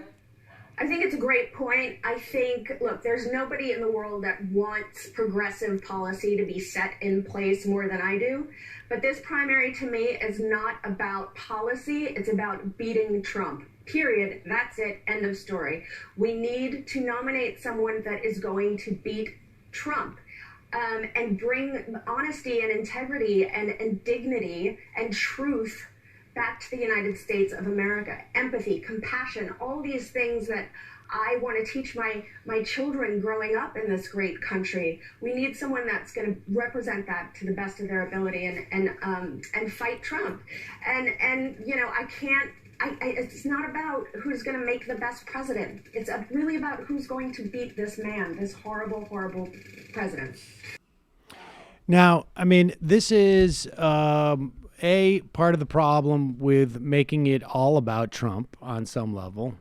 I think it's a great point. I think, look, there's nobody in the world that wants progressive policy to be set in place more than I do. But this primary to me is not about policy. It's about beating Trump. Period. That's it. End of story. We need to nominate someone that is going to beat Trump and bring honesty and integrity and dignity and truth back to the United States of America. Empathy, compassion, all these things that I want to teach my children growing up in this great country. We need someone that's going to represent that to the best of their ability and fight Trump. And it's not about who's going to make the best president. It's really about who's going to beat this man, this horrible, horrible president. Now, this is a part of the problem with making it all about Trump on some level,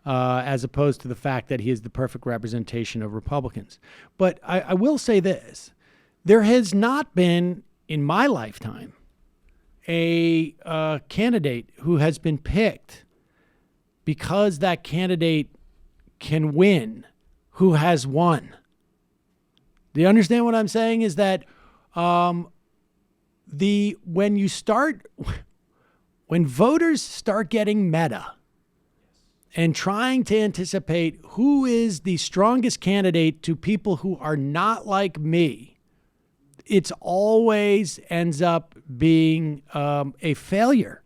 as opposed to the fact that he is the perfect representation of Republicans. But I will say this. There has not been, in my lifetime, a candidate who has been picked because that candidate can win who has won. Do you understand what I'm saying? Is that when voters start getting meta and trying to anticipate who is the strongest candidate to people who are not like me, it's always ends up being a failure.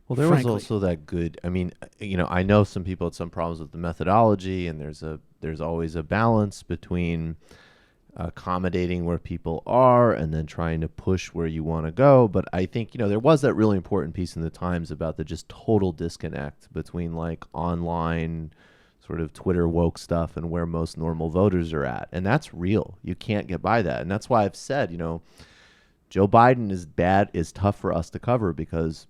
Well, there frankly. was also that good. I know some people had some problems with the methodology, and there's always a balance between accommodating where people are and then trying to push where you want to go. But I think, there was that really important piece in the Times about the just total disconnect between like online sort of Twitter woke stuff and where most normal voters are at. And that's real. You can't get by that. And that's why I've said, Joe Biden is tough for us to cover because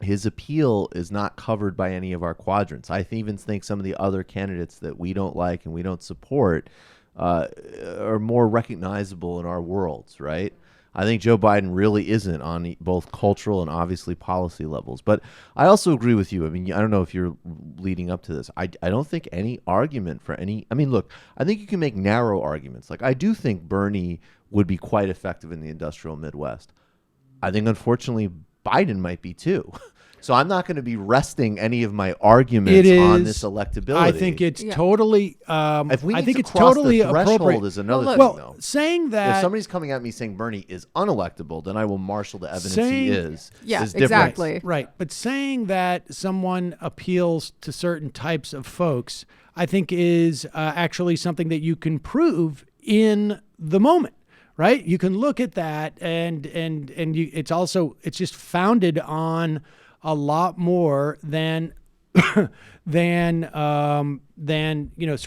his appeal is not covered by any of our quadrants. I even think some of the other candidates that we don't like and we don't support are more recognizable in our worlds, right? I think Joe Biden really isn't on both cultural and obviously policy levels. But I also agree with you. I don't know if you're leading up to this. I don't think any argument for any... look, I think you can make narrow arguments. Like, I do think Bernie would be quite effective in the industrial Midwest. I think, unfortunately, Biden might be too. So I'm not going to be resting any of my arguments on this electability. I think it's totally. If we need I think to it's cross totally the threshold appropriate. is another thing, well, though. Saying that if somebody's coming at me saying Bernie is unelectable, then I will marshal the evidence he is. Yeah, is different. exactly. Right. But saying that someone appeals to certain types of folks, I think is actually something that you can prove in the moment, right? You can look at that it's just founded on a lot more than sort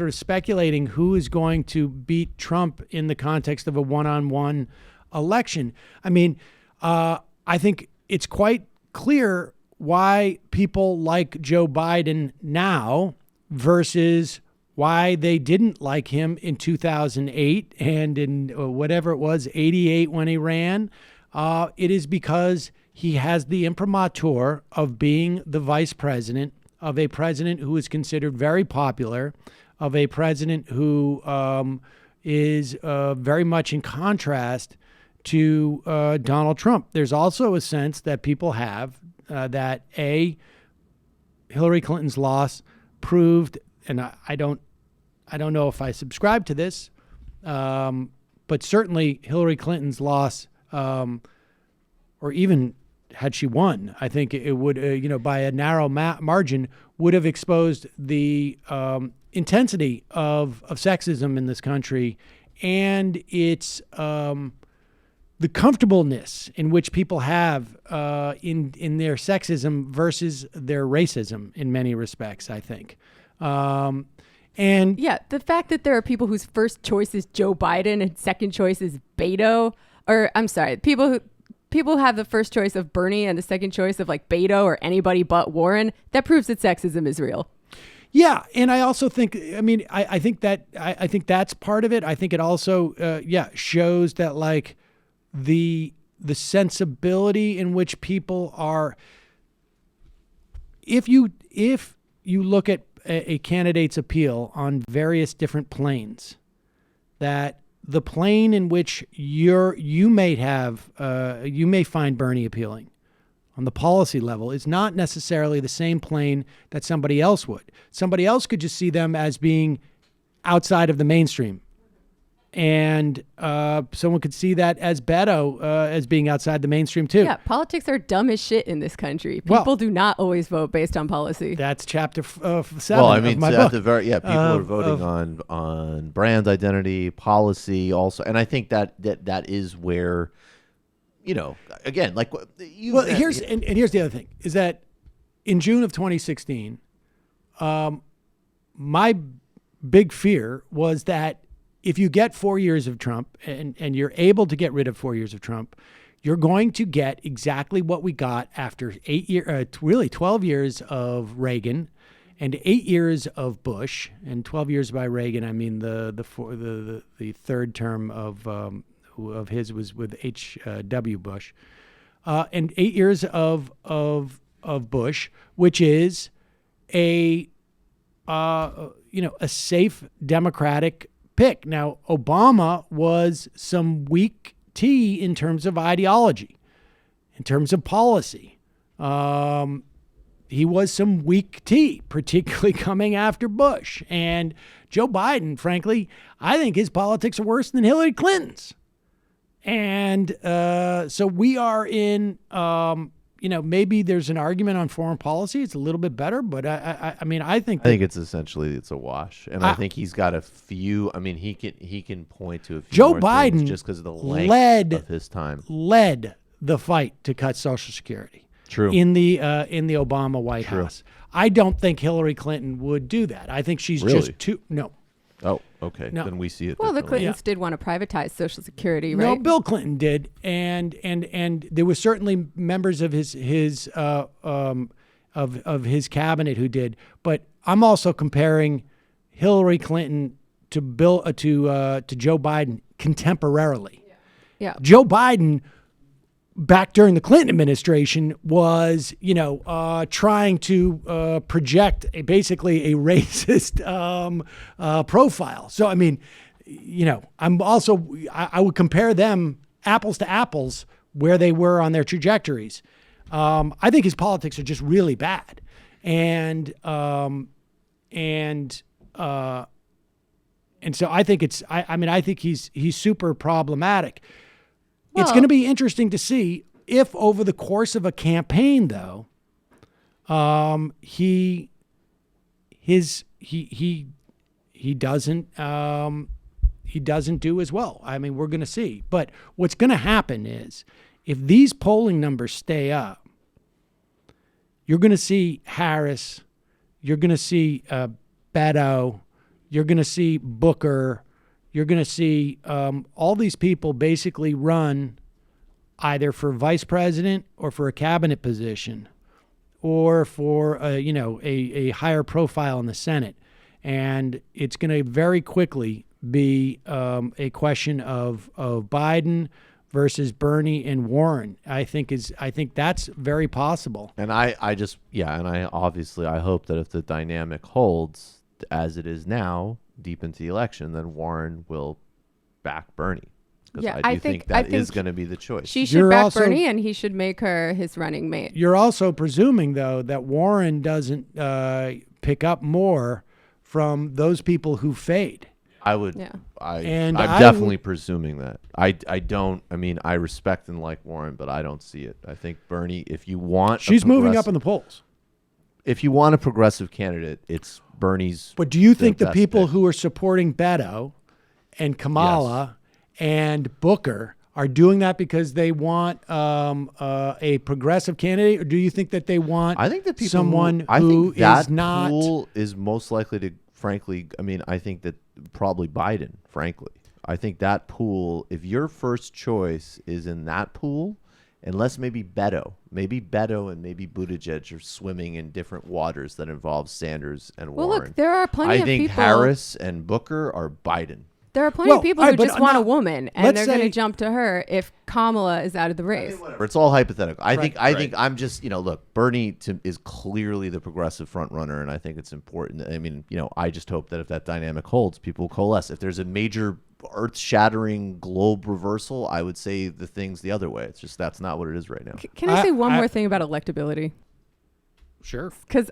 of speculating who is going to beat Trump in the context of a one-on-one election. I mean, I think it's quite clear why people like Joe Biden now versus why they didn't like him in 2008 and in whatever it was, 88 when he ran. It is because he has the imprimatur of being the vice president of a president who is considered very popular, of a president who is very much in contrast to Donald Trump. There's also a sense that people have that Hillary Clinton's loss proved, and I don't know if I subscribe to this, but certainly Hillary Clinton's loss, or even had she won, I think it would, by a narrow margin, would have exposed the intensity of sexism in this country and its the comfortableness in which people have in their sexism versus their racism in many respects, I think. And yeah, the fact that there are people whose first choice is Joe Biden and second choice is Beto, or I'm sorry, people who have the first choice of Bernie and the second choice of like Beto or anybody but Warren, that proves that sexism is real. Yeah, and I also think, I think that's part of it. I think it also, shows that like the sensibility in which people are. If you look at a candidate's appeal on various different planes, that the plane in which you may find Bernie appealing on the policy level is not necessarily the same plane that somebody else would. Somebody else could just see them as being outside of the mainstream. And someone could see that as Beto as being outside the mainstream too. Yeah, politics are dumb as shit in this country. People do not always vote based on policy. That's chapter 7 well, I mean, of my so book. people are voting on brand identity, policy also. And I think that is where, again, like here's the other thing is that in June of 2016, my big fear was that if you get 4 years of Trump and you're able to get rid of 4 years of Trump, you're going to get exactly what we got after 12 years of Reagan and 8 years of Bush. And 12 years by Reagan, I mean the third term of his was with H.W. Bush, and 8 years of Bush, which is a safe Democratic pick. Now, Obama was some weak tea in terms of ideology, in terms of policy. He was some weak tea, particularly coming after Bush. And Joe Biden, frankly, I think his politics are worse than Hillary Clinton's. And so we are in, maybe there's an argument on foreign policy. It's a little bit better, but I think it's essentially it's a wash, and I think he's got a few. I mean, he can point to a few. Joe more Biden things just because of the length of his time led the fight to cut Social Security. True. In the Obama White House, I don't think Hillary Clinton would do that. I think she's just too no. Oh, okay. No. Then we see it. Well, the differently. Clintons did want to privatize Social Security, right? No, Bill Clinton did, and there were certainly members of his cabinet who did. But I'm also comparing Hillary Clinton to Joe Biden contemporarily. Yeah. Joe Biden, back during the Clinton administration, was trying to project basically a racist profile. So I mean, I would compare them apples to apples where they were on their trajectories. I think his politics are just really bad, and so I think I think he's super problematic. It's going to be interesting to see if over the course of a campaign, though, he doesn't he doesn't do as well. I mean, we're going to see. But what's going to happen is if these polling numbers stay up, you're going to see Harris, you're going to see Beto, you're going to see Booker, you're going to see all these people basically run either for vice president or for a cabinet position or for a higher profile in the Senate. And it's going to very quickly be a question of Biden versus Bernie and Warren. I think that's very possible. And I obviously hope that if the dynamic holds as it is now deep into the election, then Warren will back Bernie. Because I think that is going to be the choice. She should back Bernie, and he should make her his running mate. You're also presuming, though, that Warren doesn't pick up more from those people who fade. I'm definitely presuming that. I respect and like Warren, but I don't see it. I think Bernie, if you want... She's moving up in the polls. If you want a progressive candidate, it's Bernie's... But do you think the people who are supporting Beto and Kamala and Booker are doing that because they want a progressive candidate, or do you think that they want someone who is not... pool is most likely to, frankly, I think that probably Biden, frankly. I think that pool, if your first choice is in that pool, unless maybe Beto and maybe Buttigieg are swimming in different waters that involve Sanders and Warren. Well, look, there are plenty of people... I think Harris and Booker are Biden. There are plenty of people who just want a woman, and they're going to jump to her if Kamala is out of the race. It's all hypothetical. I think I'm just, look, Bernie is clearly the progressive front runner, and I think it's important. I just hope that if that dynamic holds, people will coalesce. If there's a major earth-shattering globe reversal, I would say the thing's the other way. It's just that's not what it is right now. Can I say one more thing about electability? Sure. Because,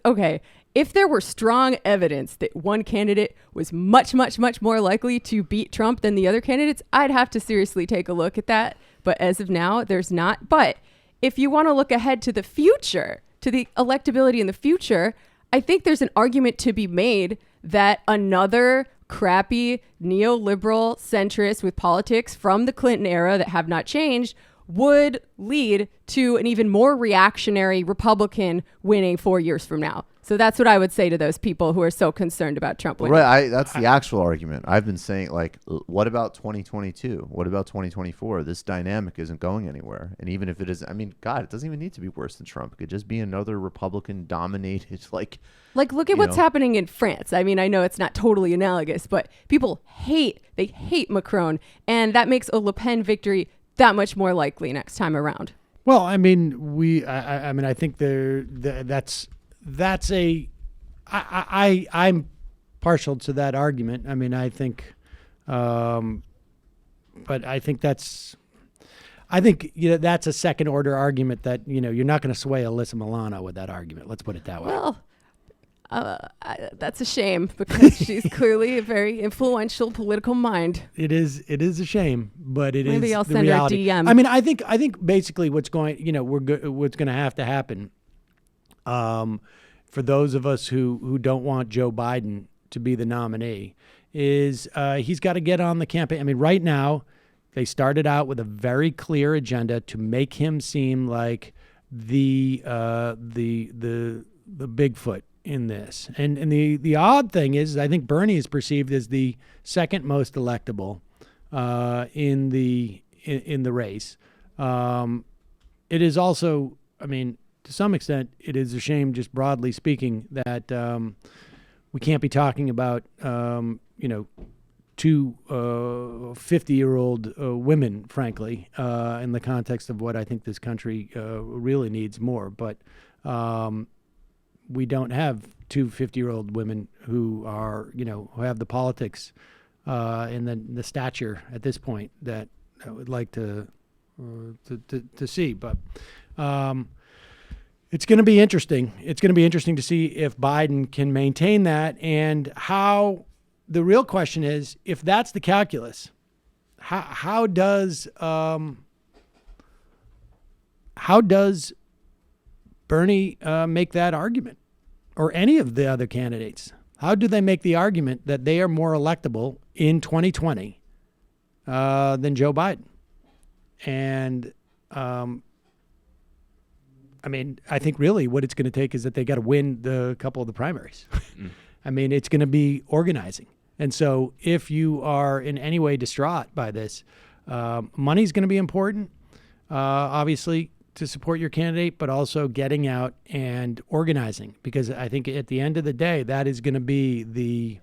if there were strong evidence that one candidate was much, much, much more likely to beat Trump than the other candidates, I'd have to seriously take a look at that. But as of now, there's not. But if you want to look ahead to the future, to the electability in the future, I think there's an argument to be made that another crappy neoliberal centrist with politics from the Clinton era that have not changed would lead to an even more reactionary Republican winning 4 years from now. So that's what I would say to those people who are so concerned about Trump winning. Right, that's the actual argument. I've been saying, what about 2022? What about 2024? This dynamic isn't going anywhere. And even if it is, God, it doesn't even need to be worse than Trump. It could just be another Republican-dominated, look at what's happening in France. I know it's not totally analogous, but people hate Macron, and that makes a Le Pen victory that much more likely next time around. Well, I think I'm partial to that argument. I think, but I think that's a second order argument that, you're not going to sway Alyssa Milano with that argument. Let's put it that way. Well, that's a shame because she's clearly a very influential political mind. It is a shame, but Maybe I'll the send reality. her a DM. I think basically what's going to have to happen, for those of us who don't want Joe Biden to be the nominee, is he's got to get on the campaign. Right now, they started out with a very clear agenda to make him seem like the Bigfoot in this. And the odd thing is, I think Bernie is perceived as the second most electable in the race. It is also, to some extent, it is a shame, just broadly speaking, that we can't be talking about, two 50-year-old women, frankly, in the context of what I think this country really needs more. But we don't have two 50-year-old women who are, who have the politics and the stature at this point that I would like to see. But it's going to be interesting. It's going to be interesting to see if Biden can maintain that, and how. The real question is, if that's the calculus, how does Bernie make that argument, or any of the other candidates? How do they make the argument that they are more electable in 2020 than Joe Biden. And I mean, I think really what it's going to take is that they got to win the couple of the primaries. I mean, it's going to be organizing. And so if you are in any way distraught by this, money's going to be important, obviously, to support your candidate, but also getting out and organizing, because I think at the end of the day, that is going to be the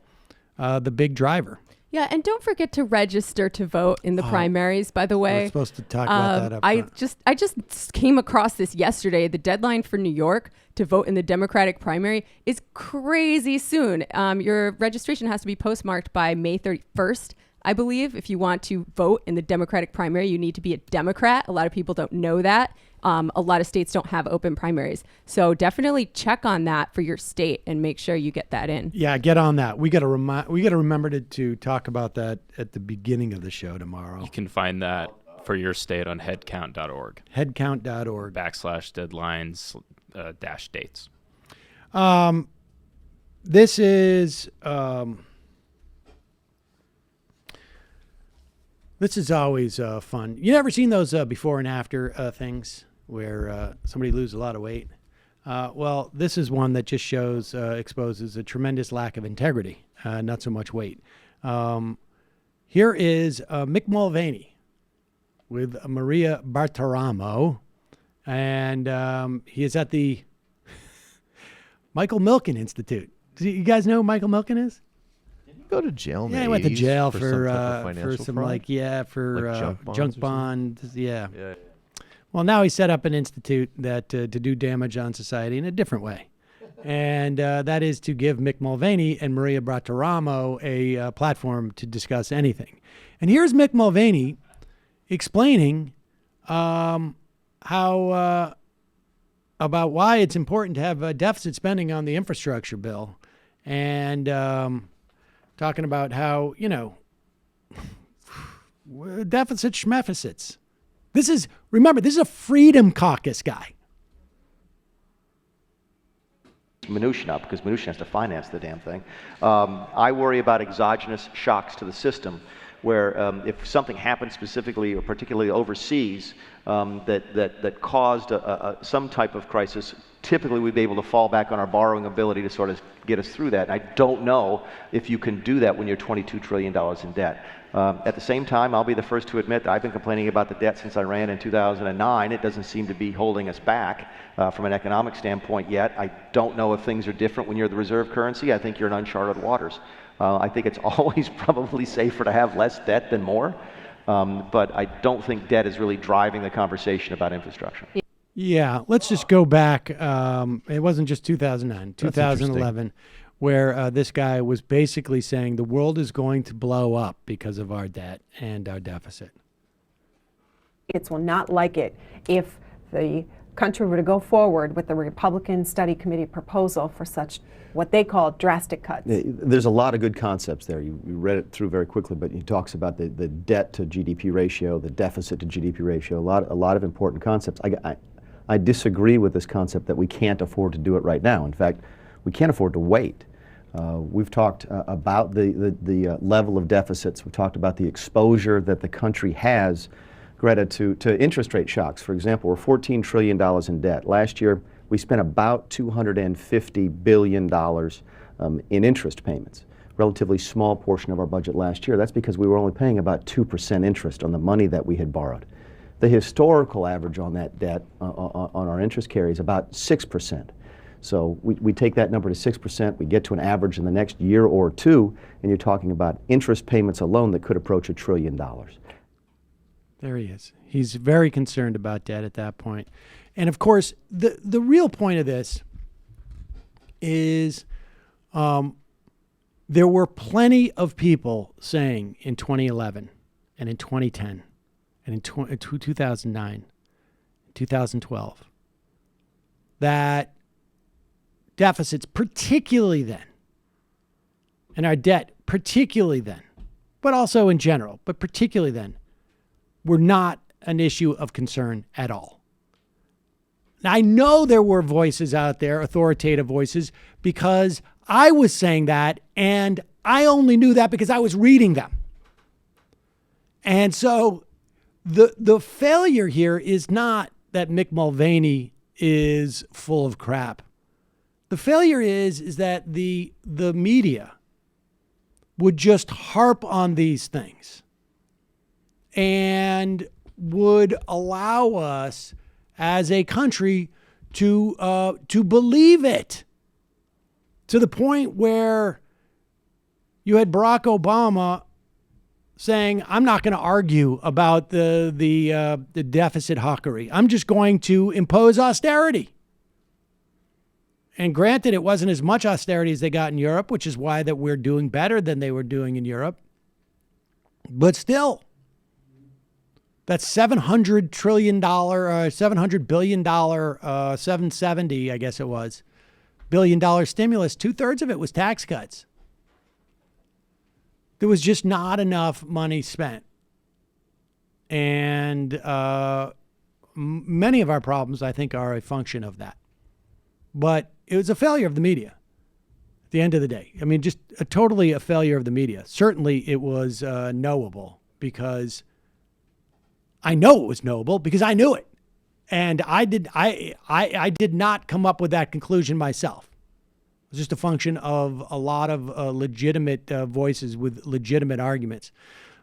big driver. Yeah, and don't forget to register to vote in the primaries, by the way. We're supposed to talk about that up front. I just came across this yesterday. The deadline for New York to vote in the Democratic primary is crazy soon. Your registration has to be postmarked by May 31st, I believe. If you want to vote in the Democratic primary, you need to be a Democrat. A lot of people don't know that. A lot of states don't have open primaries. So definitely check on that for your state and make sure you get that in. Yeah, get on that. We got to remember to talk about that at the beginning of the show tomorrow. You can find that for your state on headcount.org. Headcount.org. /deadlines dash dates. This is always fun. You never seen those before and after things where somebody loses a lot of weight? Well, this is one that just exposes a tremendous lack of integrity, not so much weight. Here is Mick Mulvaney with Maria Bartiromo, and he is at the Michael Milken Institute. Do you guys know who Michael Milken is? Go to jail. Yeah, he went to jail for some like junk bonds. Yeah. Yeah. Well, now he set up an institute that to do damage on society in a different way, and that is to give Mick Mulvaney and Maria Bartiromo a platform to discuss anything. And here's Mick Mulvaney explaining how about why it's important to have deficit spending on the infrastructure bill, and talking about how, deficit schmeficits. Remember, this is a Freedom Caucus guy. Mnuchin up because Mnuchin has to finance the damn thing. I worry about exogenous shocks to the system where if something happens specifically or particularly overseas that caused some type of crisis, typically we'd be able to fall back on our borrowing ability to sort of get us through that. And I don't know if you can do that when you're $22 trillion in debt. At the same time, I'll be the first to admit that I've been complaining about the debt since I ran in 2009. It doesn't seem to be holding us back from an economic standpoint yet. I don't know if things are different when you're the reserve currency. I think you're in uncharted waters. I think it's always probably safer to have less debt than more. But I don't think debt is really driving the conversation about infrastructure. Yeah, let's just go back. It wasn't just 2009, 2011, where this guy was basically saying the world is going to blow up because of our debt and our deficit. It will not like it if the country were to go forward with the Republican Study Committee proposal for such what they call drastic cuts. There's a lot of good concepts there. You read it through very quickly, but he talks about the debt to GDP ratio, the deficit to GDP ratio, a lot of important concepts. I disagree with this concept that we can't afford to do it right now. In fact, we can't afford to wait. We've talked about the level of deficits. We've talked about the exposure that the country has, Greta, to interest rate shocks. For example, we're $14 trillion in debt. Last year, we spent about $250 billion in interest payments. Relatively small portion of our budget last year. That's because we were only paying about 2% interest on the money that we had borrowed. The historical average on that debt, on our interest carry, is about 6%. So we take that number to 6%, we get to an average in the next year or two, and you're talking about interest payments alone that could approach $1 trillion. There he is. He's very concerned about debt at that point. And of course, the real point of this is there were plenty of people saying in 2011 and in 2010 and in 2009, 2012, that deficits, particularly then, and our debt, particularly then, but also in general, but particularly then, were not an issue of concern at all. Now, I know there were voices out there, authoritative voices, because I was saying that, and I only knew that because I was reading them. And so the failure here is not that Mick Mulvaney is full of crap. The failure is that the media would just harp on these things and would allow us as a country to believe it, to the point where you had Barack Obama saying, I'm not going to argue about the deficit hawkery. I'm just going to impose austerity. And granted, it wasn't as much austerity as they got in Europe, which is why that we're doing better than they were doing in Europe. But still, that $700 trillion, $700 billion, 770, I guess it was, $billion stimulus, 2/3 of it was tax cuts. There was just not enough money spent. And many of our problems, I think, are a function of that. But it was a failure of the media at the end of the day. I mean, just totally a failure of the media. Certainly it was knowable, because I know it was knowable because I knew it. And I did not come up with that conclusion myself. It was just a function of a lot of legitimate voices with legitimate arguments.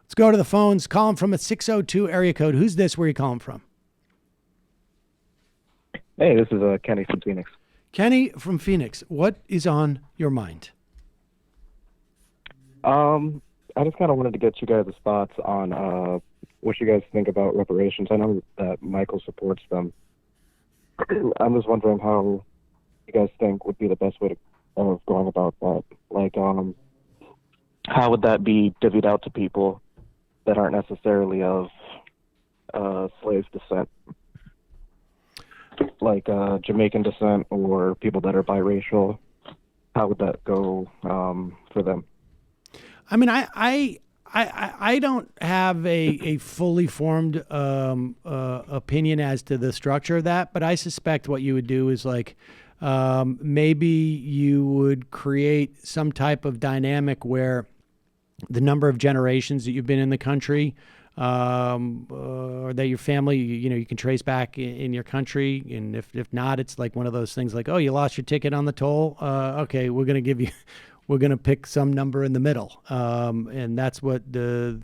Let's go to the phones. Calling from a 602 area code. Who's this? Where are you calling from? Hey, this is Kenny from Phoenix. Kenny from Phoenix. What is on your mind? I just kind of wanted to get you guys' thoughts on what you guys think about reparations. I know that Michael supports them. I'm just wondering how you guys think would be the best way of going about that. Like, how would that be divvied out to people that aren't necessarily of slave descent? Like Jamaican descent or people that are biracial. How would that go for them? I mean, I don't have a fully formed opinion as to the structure of that, but I suspect what you would do is like maybe you would create some type of dynamic where the number of generations that you've been in the country, or that your family, you can trace back in your country. And if not, it's like one of those things like, oh, you lost your ticket on the toll. Okay, we're going to pick some number in the middle. And that's what the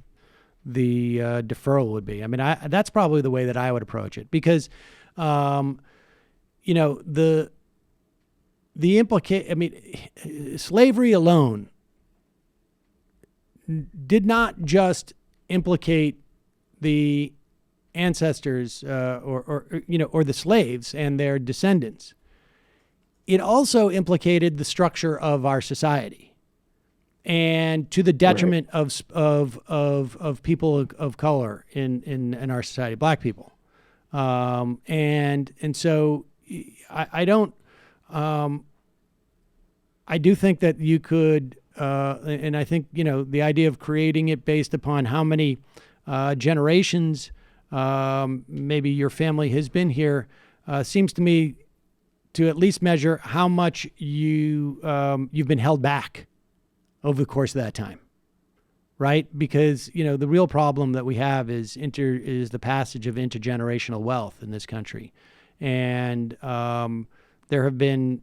deferral would be. I mean, that's probably the way that I would approach it, because, slavery alone did not just implicate the ancestors or the slaves and their descendants. It also implicated the structure of our society, and to the detriment of people of color in our society, black people. And so I don't. I do think that you could, and I think the idea of creating it based upon how many generations maybe your family has been here seems to me to at least measure how much you've been held back over the course of that time, right? Because the real problem that we have is the passage of intergenerational wealth in this country, and there have been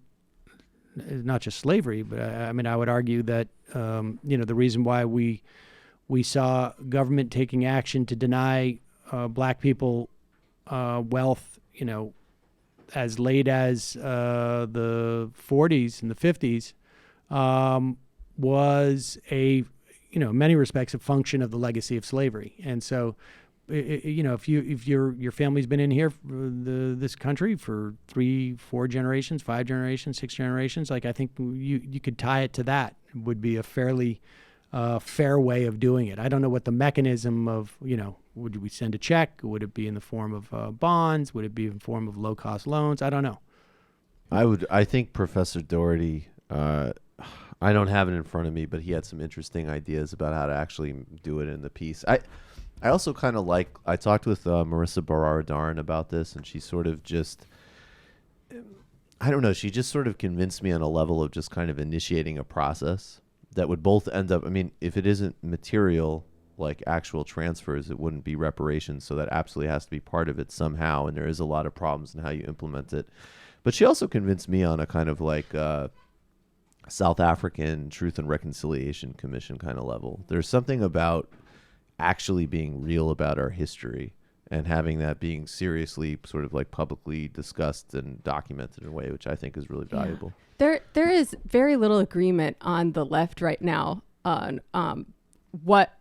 not just slavery, but I would argue that the reason why we saw government taking action to deny black people wealth, as late as the 40s and the 50s, was in many respects a function of the legacy of slavery. And so, if your family's been in here, this country for 3, 4 generations, 5 generations, 6 generations, like I think you could tie it to that. It would be a fairly fair way of doing it. I don't know what the mechanism of, would we send a check? Would it be in the form of bonds? Would it be in the form of low-cost loans? I don't know. I think Professor Doherty, I don't have it in front of me, but he had some interesting ideas about how to actually do it in the piece. I also kind of I talked with Marissa Barrar-Darn about this, and she sort of just, I don't know, she just sort of convinced me on a level of just kind of initiating a process that would both end up, if it isn't material, like actual transfers, it wouldn't be reparations. So that absolutely has to be part of it somehow. And there is a lot of problems in how you implement it. But she also convinced me on a kind of like South African Truth and Reconciliation Commission kind of level. There's something about actually being real about our history and having that being seriously sort of like publicly discussed and documented in a way which I think is really valuable. There is very little agreement on the left right now on what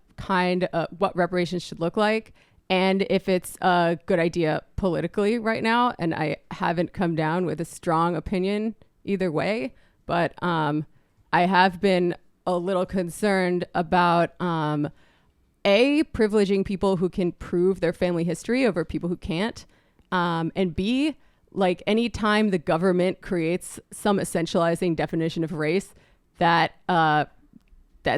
reparations should look like and if it's a good idea politically right now. And I haven't come down with a strong opinion either way, but I have been a little concerned about privileging people who can prove their family history over people who can't, and B, like anytime the government creates some essentializing definition of race, that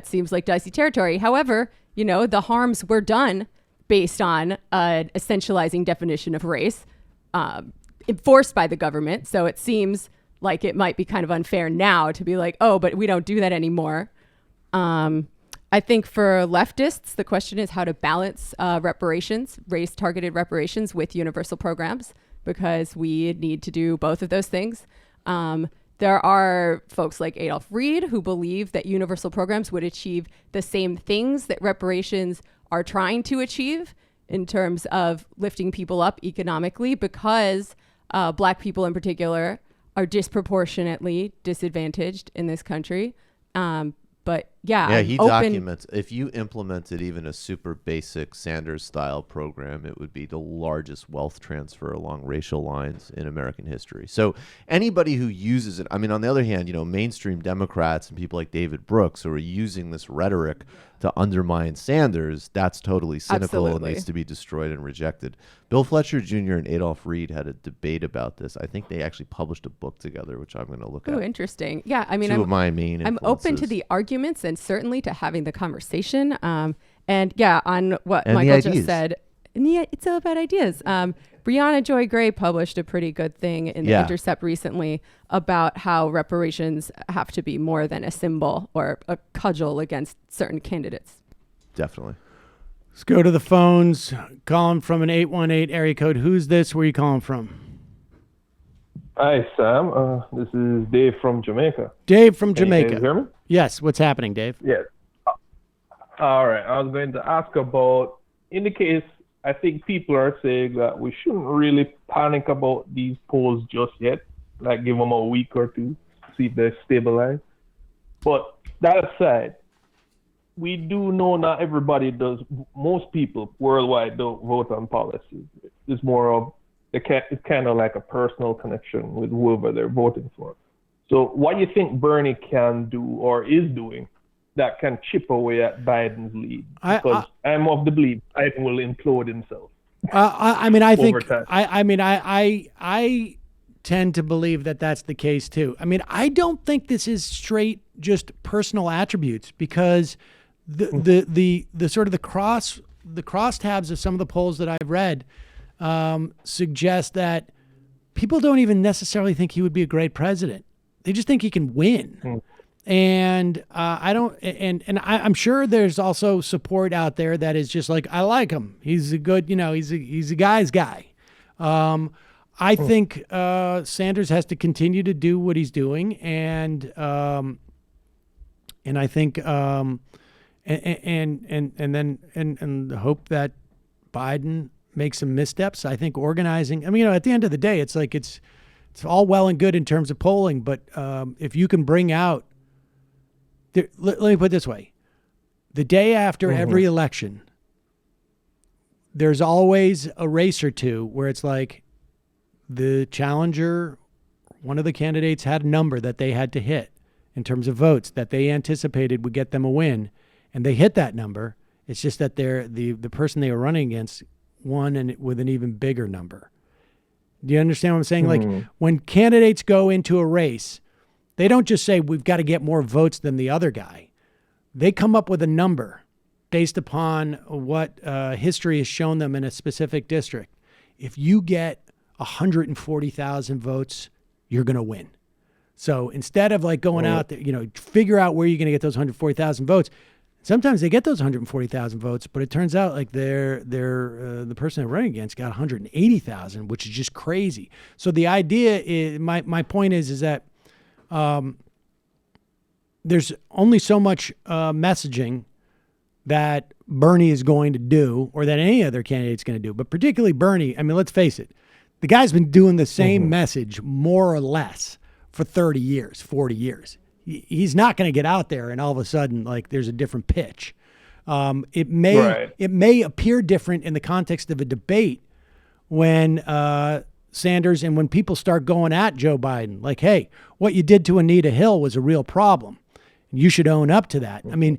seems like dicey territory. However, the harms were done based on an essentializing definition of race enforced by the government. So it seems like it might be kind of unfair now to be like, oh, but we don't do that anymore. I think for leftists, the question is how to balance reparations, race-targeted reparations with universal programs, because we need to do both of those things. There are folks like Adolph Reed who believe that universal programs would achieve the same things that reparations are trying to achieve in terms of lifting people up economically, because Black people in particular are disproportionately disadvantaged in this country. But yeah, he documents, if you implemented even a super basic Sanders style program, it would be the largest wealth transfer along racial lines in American history. So anybody who uses it, I mean, on the other hand, mainstream Democrats and people like David Brooks who are using this rhetoric to undermine Sanders, that's totally cynical and needs to be destroyed and rejected. Bill Fletcher Jr. and Adolph Reed had a debate about this. I think they actually published a book together, which I'm going to look at. Oh, interesting. Yeah, I mean, Two of my main I'm open to the arguments and certainly to having the conversation. And yeah, on what and Michael just said, and yeah, it's all about ideas. Brianna Joy Gray published a pretty good thing in The Intercept recently about how reparations have to be more than a symbol or a cudgel against certain candidates. Definitely. Let's go to the phones. Calling from an 818 area code. Who's this? Where are you calling from? Hi, Sam. This is Dave from Jamaica. Dave from Jamaica. Can you hear me? Yes. What's happening, Dave? Yes. All right. I was going to ask about, in the case, I think people are saying that we shouldn't really panic about these polls just yet, like give them a week or two, see if they stabilize. But that aside, we do know not everybody does. Most people worldwide don't vote on policy. It's more of, it's kind of like a personal connection with whoever they're voting for. So what do you think Bernie can do or is doing that can chip away at Biden's lead? Because I'm of the belief Biden will implode himself. I tend to believe that that's the case too. I mean, I don't think this is straight just personal attributes, because the sort of the crosstabs of some of the polls that I've read suggest that people don't even necessarily think he would be a great president. They just think he can win. And I'm sure there's also support out there that is just like, I like him. He's a good, he's a guy's guy. I think Sanders has to continue to do what he's doing, and I think and hope that Biden makes some missteps. I think organizing. I mean, at the end of the day, it's like it's all well and good in terms of polling, but if you can bring out. Let me put it this way. The day after every election, there's always a race or two where it's like the challenger, one of the candidates had a number that they had to hit in terms of votes that they anticipated would get them a win, and they hit that number. It's just that the person they were running against won with an even bigger number. Do you understand what I'm saying? Like when candidates go into a race, they don't just say, we've got to get more votes than the other guy. They come up with a number based upon what history has shown them in a specific district. If you get 140,000 votes, you're going to win. So instead of like going out there, figure out where you're going to get those 140,000 votes. sometimes they get those 140,000 votes, but it turns out like the person they're running against got 180,000, which is just crazy. So the idea is, my point is that there's only so much messaging that Bernie is going to do, or that any other candidate's going to do, but particularly Bernie. I mean, let's face it, the guy's been doing the same message more or less for 30 years, 40 years. He's not going to get out there and all of a sudden like there's a different pitch. It may appear different in the context of a debate when Sanders and when people start going at Joe Biden, like, hey, what you did to Anita Hill was a real problem. You should own up to that. I mean,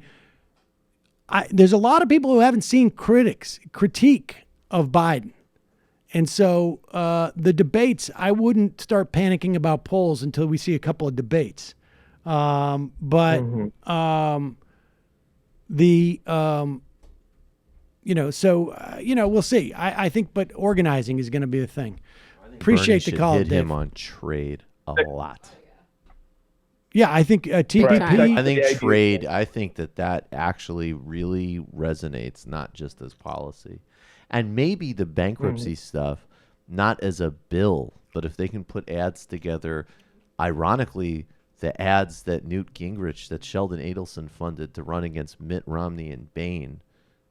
there's a lot of people who haven't seen critique of Biden. And so the debates, I wouldn't start panicking about polls until we see a couple of debates. We'll see. I think, but organizing is going to be the thing. Appreciate the call, hit Dave. him on trade a lot. Yeah, I think TPP. I think trade. I think that actually really resonates, not just as policy, and maybe the bankruptcy stuff, not as a bill, but if they can put ads together, ironically, the ads that Newt Gingrich, that Sheldon Adelson funded to run against Mitt Romney and Bain.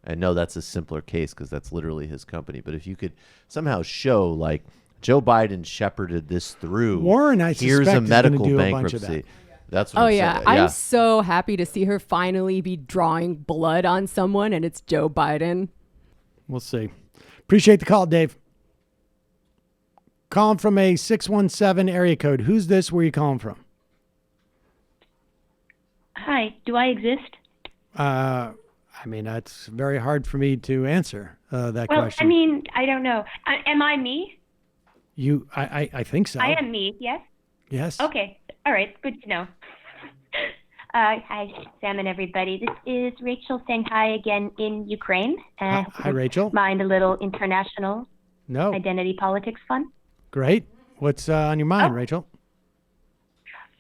I know that's a simpler case because that's literally his company, but if you could somehow show like Joe Biden shepherded this through. Warren, I here's suspect, a medical is gonna do bankruptcy. A bunch of that. That's what I'm saying. I'm so happy to see her finally be drawing blood on someone, and it's Joe Biden. We'll see. Appreciate the call, Dave. Calling from a 617 area code. Who's this? Where are you calling from? Hi, do I exist? I mean, that's very hard for me to answer that Well, question. I mean, I don't know. Am I me? I think so. I am me, yes? Yes. Okay. All right. Good to know. Hi, Sam and everybody. This is Rachel saying hi again in Ukraine. Hi, Rachel. Mind a little international identity politics fun? Great. What's on your mind, Rachel?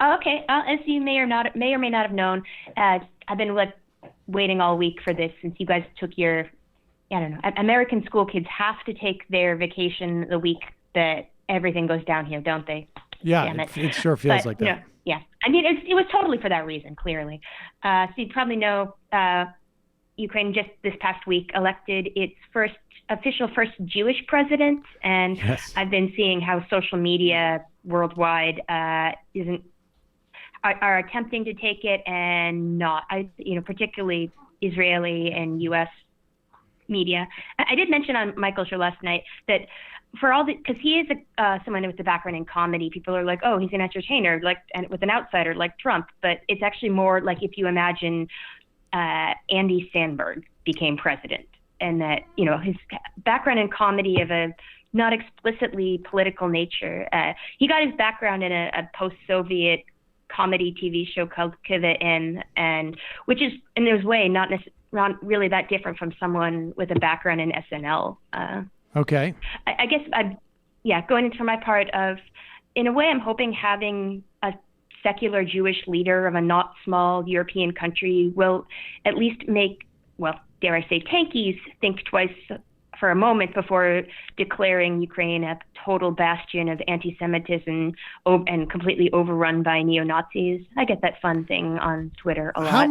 Oh, okay. As you may or may not have known, I've been waiting all week for this since you guys took your, I don't know, American school kids have to take their vacation the week that everything goes down here, don't they? Yeah, it sure feels like that. You know, yeah. I mean, it was totally for that reason, clearly. So you probably know Ukraine just this past week elected its official first Jewish president. And I've been seeing how social media worldwide are attempting to take it and not, particularly Israeli and U.S. media. I did mention on Michael's show last night that because he is someone with a background in comedy, people are like, oh, he's an entertainer, and with an outsider like Trump. But it's actually more like if you imagine Andy Samberg became president, and that his background in comedy of a not explicitly political nature. He got his background in a post-Soviet comedy TV show called Kivin, and which is in his way not really that different from someone with a background in SNL. Okay. I guess going into my part of, in a way, I'm hoping having a secular Jewish leader of a not small European country will at least make, well, dare I say, tankies think twice for a moment before declaring Ukraine a total bastion of anti-Semitism and completely overrun by neo-Nazis. I get that fun thing on Twitter a lot. How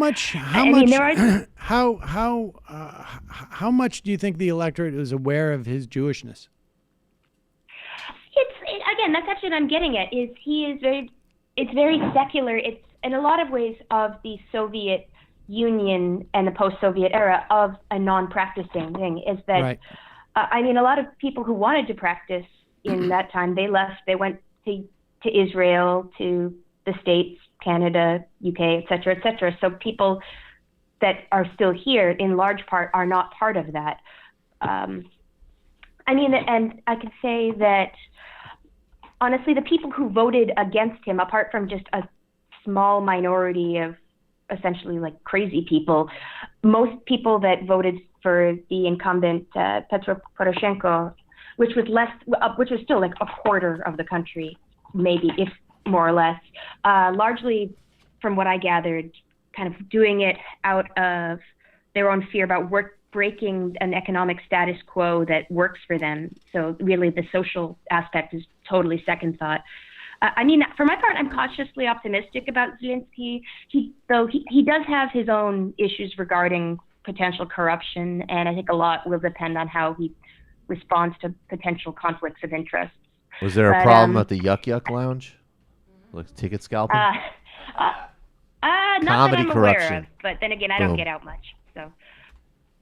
much do you think the electorate is aware of his Jewishness? Again, that's actually what I'm getting at. It's very secular. It's in a lot of ways of the Soviet Union and the post-Soviet era of a non-practicing thing is that, right. A lot of people who wanted to practice in that time, they left, they went to Israel, to the States, Canada, UK, et cetera, so people that are still here in large part are not part of that. And I could say that, honestly, the people who voted against him, apart from just a small minority of essentially like crazy people, most people that voted for the incumbent Petro Poroshenko, which was still like a quarter of the country, maybe, if more or less, largely from what I gathered, kind of doing it out of their own fear about breaking an economic status quo that works for them. So really the social aspect is totally second thought. I mean, for my part, I'm cautiously optimistic about Zelensky. He does have his own issues regarding potential corruption, and I think a lot will depend on how he responds to potential conflicts of interest. Was there a problem at the Yuck Yuck Lounge? Like ticket scalping? Not that I'm corruption. aware of, but then again, I don't get out much. So,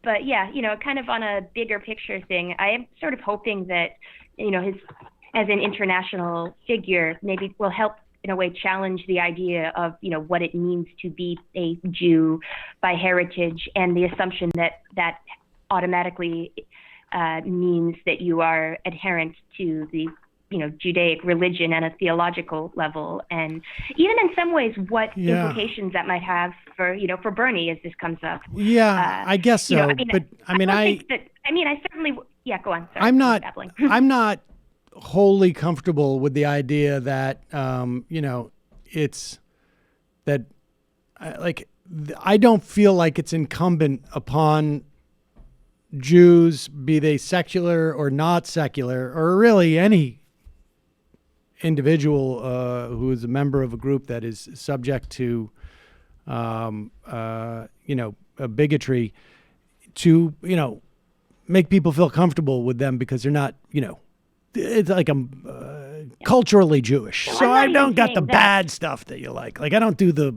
but yeah, kind of on a bigger picture thing, I am sort of hoping that, his as an international figure maybe will help in a way challenge the idea of, what it means to be a Jew by heritage, and the assumption that automatically means that you are adherent to the Judaic religion at a theological level, and even in some ways what implications that might have for for Bernie as this comes up. Yeah, I guess so. I certainly go on. Sorry, I'm not wholly comfortable with the idea that it's that I don't feel like it's incumbent upon Jews, be they secular or not secular, or really any individual who is a member of a group that is subject to a bigotry, to make people feel comfortable with them because they're not it's like I'm culturally Jewish, so I don't got the bad stuff that you like I don't do the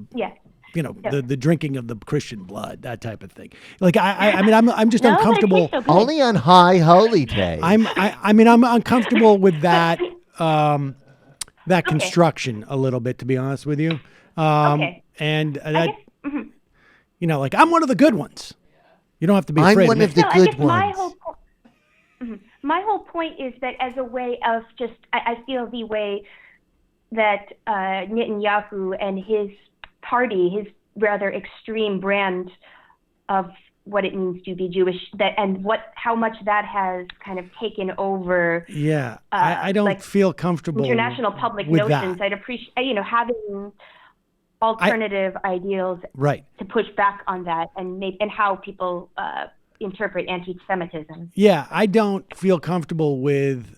the drinking of the Christian blood, that type of thing. I'm just uncomfortable. Only on High Holy Day. I'm uncomfortable with that construction a little bit, to be honest with you. And that I'm one of the good ones. You don't have to be afraid. I'm one of the good ones. My whole point is that as a way of just, I feel the way that Netanyahu and his party, his rather extreme brand of what it means to be Jewish, how much that has kind of taken over. Yeah, I don't feel comfortable international public with notions. that. I'd appreciate having alternative ideals to push back on that and how people interpret anti-Semitism. Yeah, I don't feel comfortable with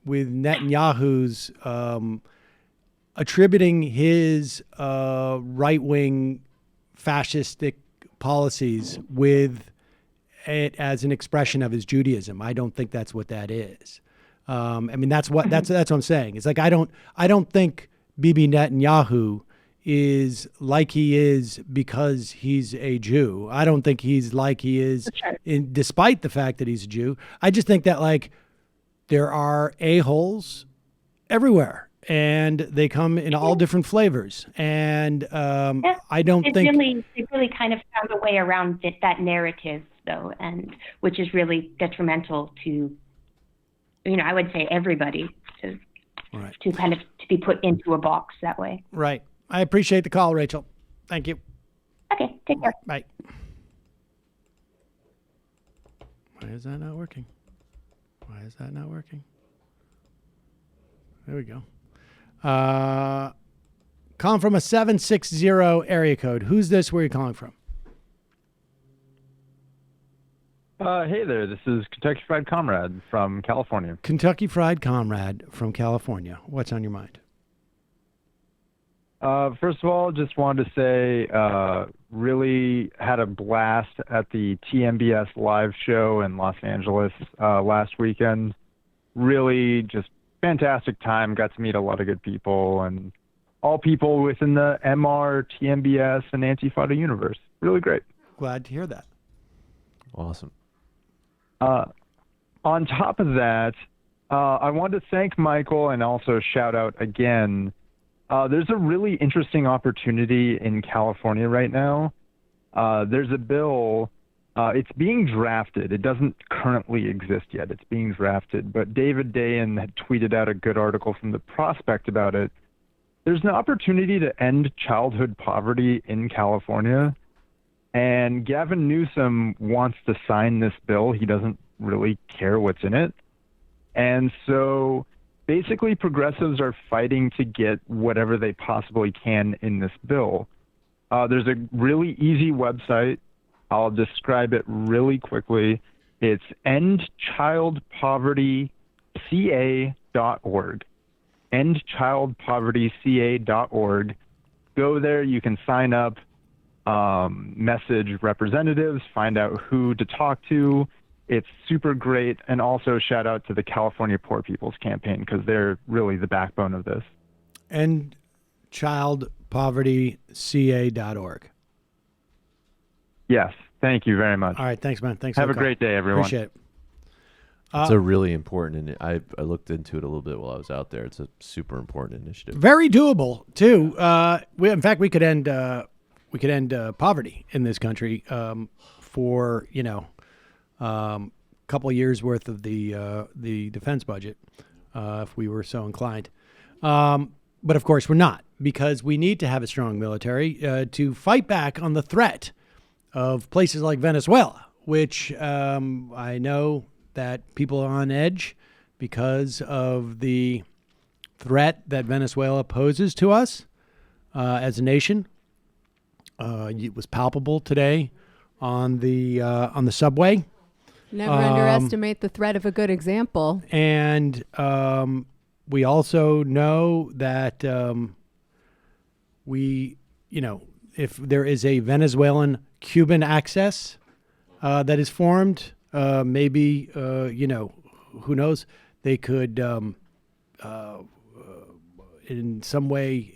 Netanyahu's attributing his right-wing fascistic policies with it as an expression of his Judaism. I don't think that's what that is. That's what I'm saying. It's like I don't think Bibi Netanyahu is like he is because he's a Jew. I don't think he's like he is despite the fact that he's a Jew. I just think that there are a-holes everywhere, and they come in all different flavors. And I don't think they really kind of found a way around that narrative, though, and which is really detrimental to, I would say everybody to kind of to be put into a box that way. Right. I appreciate the call, Rachel. Thank you. Okay, take care. Bye. Why is that not working? There we go. Calling from a 760 area code. Who's this? Where are you calling from? Hey there. This is Kentucky Fried Comrade from California. Kentucky Fried Comrade from California. What's on your mind? First of all, just wanted to say, really had a blast at the TMBS live show in Los Angeles last weekend. Really just fantastic time. Got to meet a lot of good people and all people within the MR, TMBS, and Antifada universe. Really great. Glad to hear that. Awesome. On top of that, I wanted to thank Michael and also shout out again. There's a really interesting opportunity in California right now. There's a bill. It's being drafted. It doesn't currently exist yet. It's being drafted. But David Dayen had tweeted out a good article from The Prospect about it. There's an opportunity to end childhood poverty in California. And Gavin Newsom wants to sign this bill. He doesn't really care what's in it. And so basically progressives are fighting to get whatever they possibly can in this bill. There's a really easy website. I'll describe it really quickly. It's endchildpovertyca.org. endchildpovertyca.org. Go there. You can sign up, message representatives, find out who to talk to. It's super great. And also shout out to the California Poor People's Campaign because they're really the backbone of this. Endchildpovertyca.org. Yes. Thank you very much. All right. Thanks, man. Thanks. Have for a the call. great day, everyone. Appreciate it. It's a really important, and I looked into it a little bit while I was out there. It's a super important initiative. Very doable too. In fact, we could end poverty in this country for a couple of years worth of the defense budget if we were so inclined. But of course, we're not, because we need to have a strong military to fight back on the threat of places like Venezuela, which I know that people are on edge because of the threat that Venezuela poses to us as a nation. It was palpable today on the subway. Never underestimate the threat of a good example. And we also know that if there is a Venezuelan-Cuban axis that is formed, maybe, who knows, they could in some way,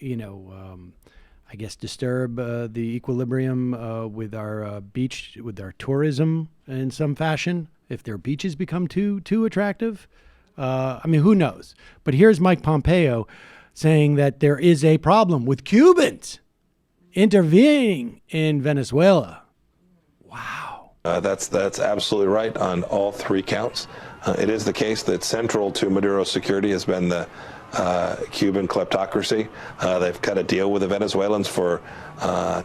I guess, disturb the equilibrium with our beach, with our tourism in some fashion, if their beaches become too attractive. Who knows? But here's Mike Pompeo saying that there is a problem with Cubans intervening in Venezuela. That's absolutely right on all three counts. It is the case that central to Maduro's security has been the Cuban kleptocracy. They've cut a deal with the Venezuelans for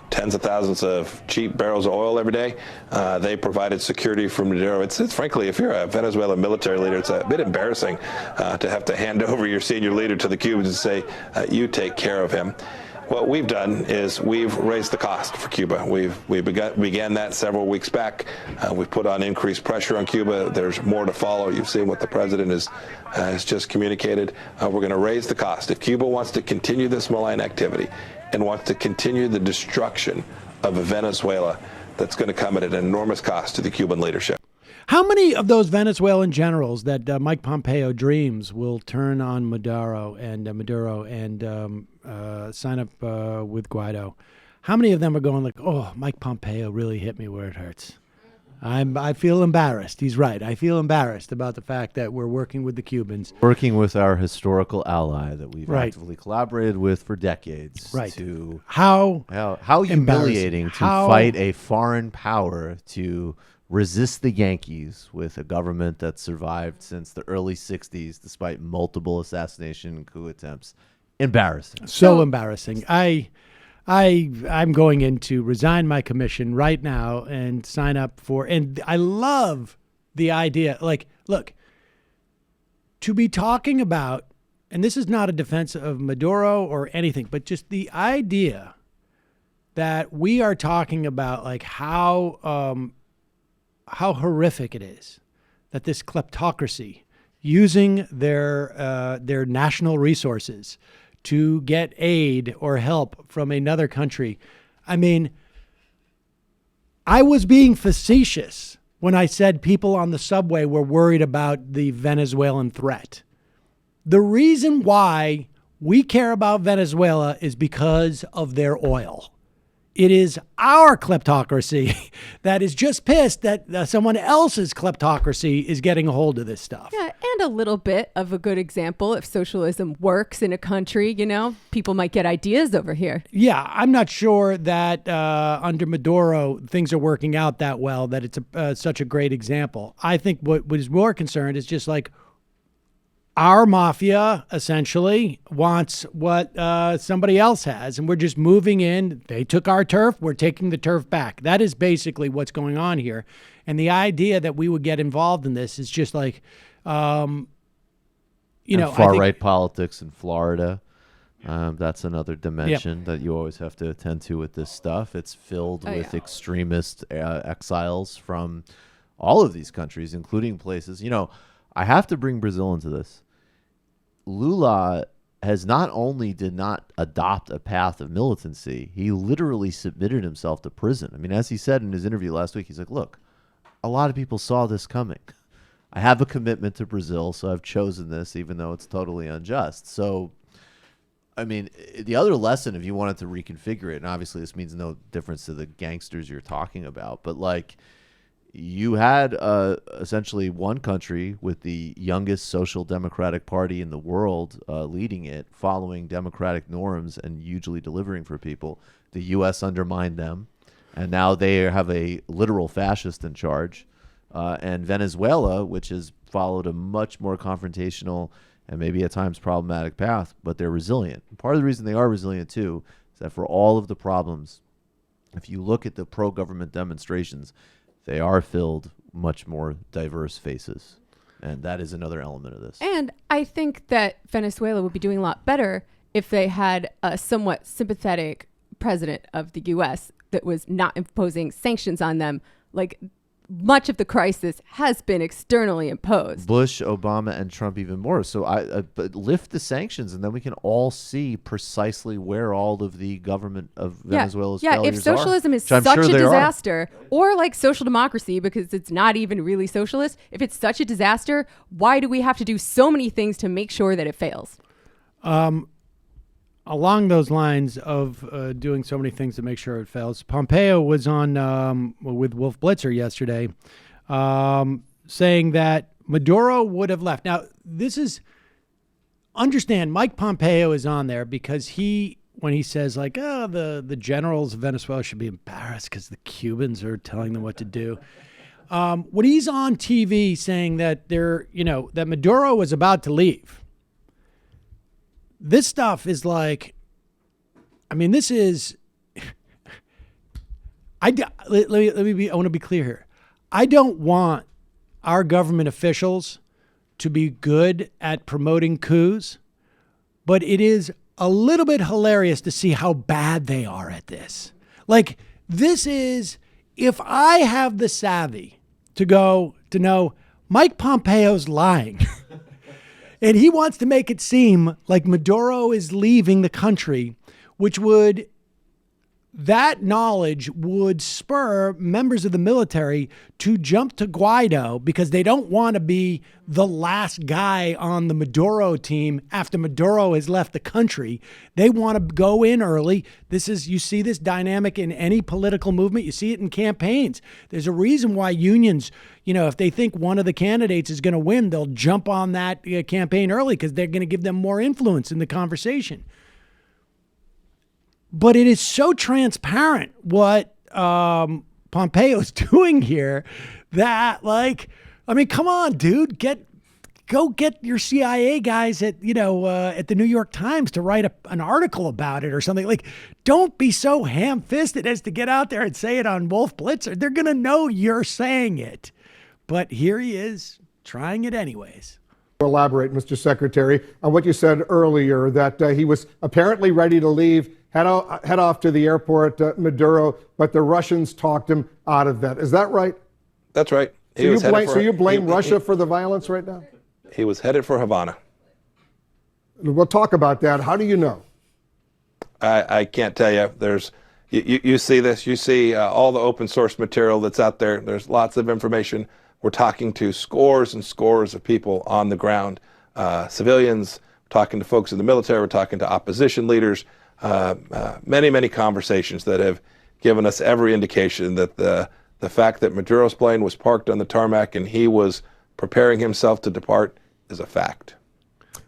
tens of thousands of cheap barrels of oil every day. They provided security for Maduro. It's frankly, if you're a Venezuelan military leader, it's a bit embarrassing to have to hand over your senior leader to the Cubans and say, you take care of him. What we've done is we've raised the cost for Cuba. We began that several weeks back. We've put on increased pressure on Cuba. There's more to follow. You've seen what the president has just communicated. We're going to raise the cost. If Cuba wants to continue this malign activity and wants to continue the destruction of Venezuela, that's going to come at an enormous cost to the Cuban leadership. How many of those Venezuelan generals that Mike Pompeo dreams will turn on Maduro and sign up with Guaido? How many of them are going like, oh, Mike Pompeo really hit me where it hurts? I feel embarrassed. He's right. I feel embarrassed about the fact that we're working with the Cubans. Working with our historical ally that we've Right. actively collaborated with for decades. Right. To How humiliating to How- fight a foreign power to resist the Yankees with a government that survived since the early 60s despite multiple assassination and coup attempts. Embarrassing. So embarrassing. I'm going in to resign my commission right now and sign up for, and I love the idea, like, look, to be talking about, and this is not a defense of Maduro or anything, but just the idea that we are talking about like how horrific it is that this kleptocracy using their national resources to get aid or help from another country. I mean, I was being facetious when I said people on the subway were worried about the Venezuelan threat. The reason why we care about Venezuela is because of their oil. It is our kleptocracy that is just pissed that someone else's kleptocracy is getting a hold of this stuff. Yeah, and a little bit of a good example. If socialism works in a country, people might get ideas over here. Yeah, I'm not sure that under Maduro things are working out that well, that it's such a great example. I think what is more concerned is just like our mafia essentially wants what somebody else has, and we're just moving in. They took our turf. We're taking the turf back. That is basically what's going on here. And the idea that we would get involved in this is just like, far-right politics in Florida. That's another dimension that you always have to attend to with this stuff. It's filled with extremist exiles from all of these countries, including places. I have to bring Brazil into this. Lula has not only did not adopt a path of militancy, he literally submitted himself to prison. I mean, as he said in his interview last week, he's like, look, a lot of people saw this coming. I have a commitment to Brazil, so I've chosen this, even though it's totally unjust. So, I mean, the other lesson, if you wanted to reconfigure it, and obviously this means no difference to the gangsters you're talking about, but like, you had essentially one country with the youngest social democratic party in the world leading it, following democratic norms and hugely delivering for people. The U.S. undermined them, and now they have a literal fascist in charge. And Venezuela, which has followed a much more confrontational and maybe at times problematic path, but they're resilient. And part of the reason they are resilient, too, is that for all of the problems, if you look at the pro-government demonstrations, they are filled much more diverse faces. And that is another element of this. And I think that Venezuela would be doing a lot better if they had a somewhat sympathetic president of the U.S. that was not imposing sanctions on them. Like, much of the crisis has been externally imposed. Bush, Obama, and Trump even more. So but lift the sanctions, and then we can all see precisely where all of the government of Venezuela's failures if socialism is such a disaster, or like social democracy, because it's not even really socialist, if it's such a disaster, why do we have to do so many things to make sure that it fails? Along those lines of doing so many things to make sure it fails, Pompeo was on with Wolf Blitzer yesterday saying that Maduro would have left. Now, understand, Mike Pompeo is on there because when he says like, the generals of Venezuela should be embarrassed because the Cubans are telling them what to do. When he's on TV saying that that Maduro was about to leave, this stuff is like, I mean, this is, I want to be clear here. I don't want our government officials to be good at promoting coups, but it is a little bit hilarious to see how bad they are at this. Like, this is, if I have the savvy to know Mike Pompeo's lying, and he wants to make it seem like Maduro is leaving the country, that knowledge would spur members of the military to jump to Guaido because they don't want to be the last guy on the Maduro team after Maduro has left the country. They want to go in early. You see this dynamic in any political movement. You see it in campaigns. There's a reason why unions, if they think one of the candidates is going to win, they'll jump on that campaign early because they're going to give them more influence in the conversation. But it is so transparent what Pompeo's doing here that, come on, dude, go get your CIA guys at the New York Times to write an article about it or something. Like, don't be so ham-fisted as to get out there and say it on Wolf Blitzer. They're going to know you're saying it. But here he is trying it anyways. Elaborate, Mr. Secretary, on what you said earlier, that he was apparently ready to leave, head off to the airport, Maduro, but the Russians talked him out of that. Is that right? That's right. So you blame Russia for the violence right now? He was headed for Havana. We'll talk about that. How do you know? I can't tell you. You see this. You see all the open source material that's out there. There's lots of information. We're talking to scores and scores of people on the ground, civilians, talking to folks in the military, we're talking to opposition leaders, many, many conversations that have given us every indication that the fact that Maduro's plane was parked on the tarmac and he was preparing himself to depart is a fact.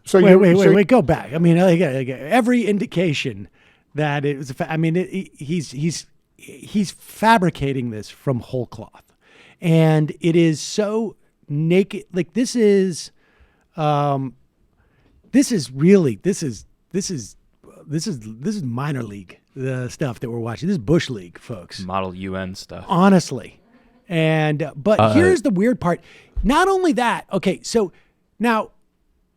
So wait, go back. I mean, every indication that it was a fact. I mean, he's fabricating this from whole cloth. And it is so naked. Like, this is minor league, the stuff that we're watching. This is Bush League, folks. Model UN stuff. Honestly. But here's the weird part. Not only that, okay, so now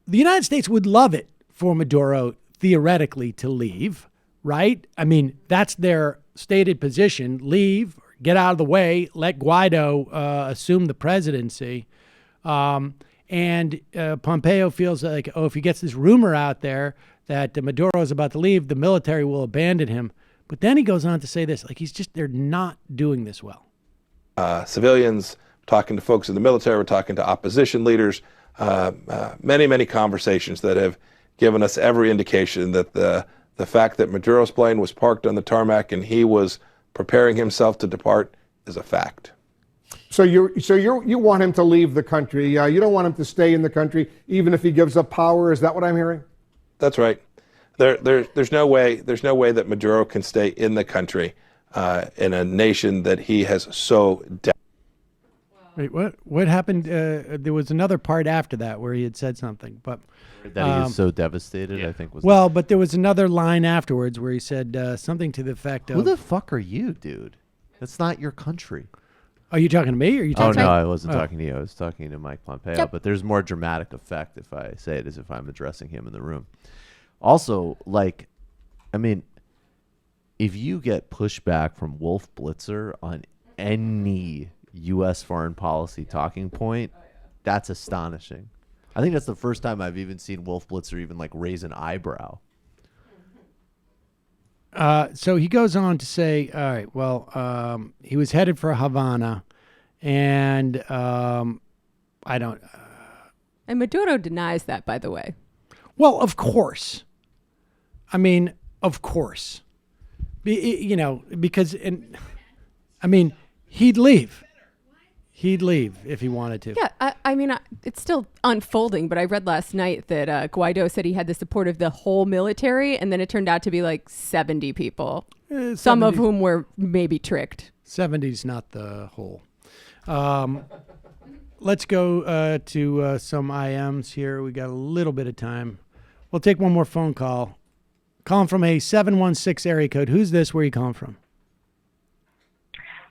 the United States would love it for Maduro theoretically to leave, right? I mean, that's their stated position: leave, get out of the way, let Guaido assume the presidency. And Pompeo feels like, if he gets this rumor out there that Maduro is about to leave, the military will abandon him. But then he goes on to say this, like they're not doing this well. Civilians, talking to folks in the military, we're talking to opposition leaders, many conversations that have given us every indication that the fact that Maduro's plane was parked on the tarmac and he was preparing himself to depart is a fact. So you want him to leave the country. You don't want him to stay in the country, even if he gives up power. Is that what I'm hearing? That's right. There's no way that Maduro can stay in the country in a nation that he has so. Wait, what happened? There was another part after that where he had said something, but that he is so devastated. I think was. Well, but there was another line afterwards where he said something to the effect of, "Who the fuck are you, dude? That's not your country." Are you talking to me? Or are you talking no, to I wasn't talking to you. I was talking to Mike Pompeo. Yep. But there's more dramatic effect if I say it as if I'm addressing him in the room. Also, if you get pushback from Wolf Blitzer on any U.S. foreign policy talking point, that's astonishing. I think that's the first time I've even seen Wolf Blitzer even raise an eyebrow. So he goes on to say, all right, well, he was headed for Havana, and I don't... and Maduro denies that, by the way. Well, of course. I mean, of course. Because he'd leave. He'd leave if he wanted to. Yeah, I mean, it's still unfolding, but I read last night that Guaido said he had the support of the whole military, and then it turned out to be 70 people, some of whom were maybe tricked. 70's not the whole. Let's go to some IMs here. We got a little bit of time. We'll take one more phone call. Calling from a 716 area code. Who's this? Where are you calling from?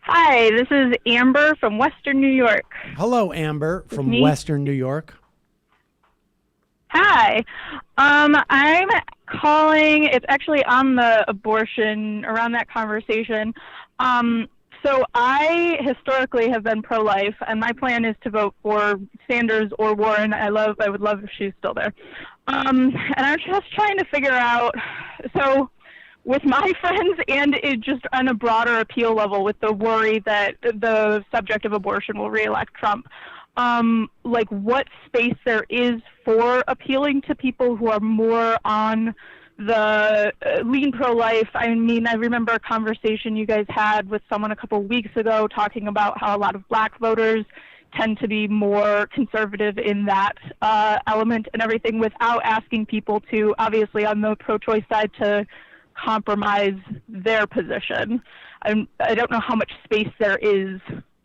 Hi, this is Amber from Western New York. Hello, Amber from Western New York. Hi. I'm calling, it's actually on the abortion, around that conversation. So I historically have been pro-life, and my plan is to vote for Sanders or Warren. I would love if she's still there. And I'm just trying to figure out, so with my friends and it just on a broader appeal level with the worry that the subject of abortion will reelect Trump, what space there is for appealing to people who are more on the lean pro-life. I mean, I remember a conversation you guys had with someone a couple of weeks ago talking about how a lot of black voters tend to be more conservative in that element and everything, without asking people to, obviously on the pro-choice side, to compromise their position. I don't know how much space there is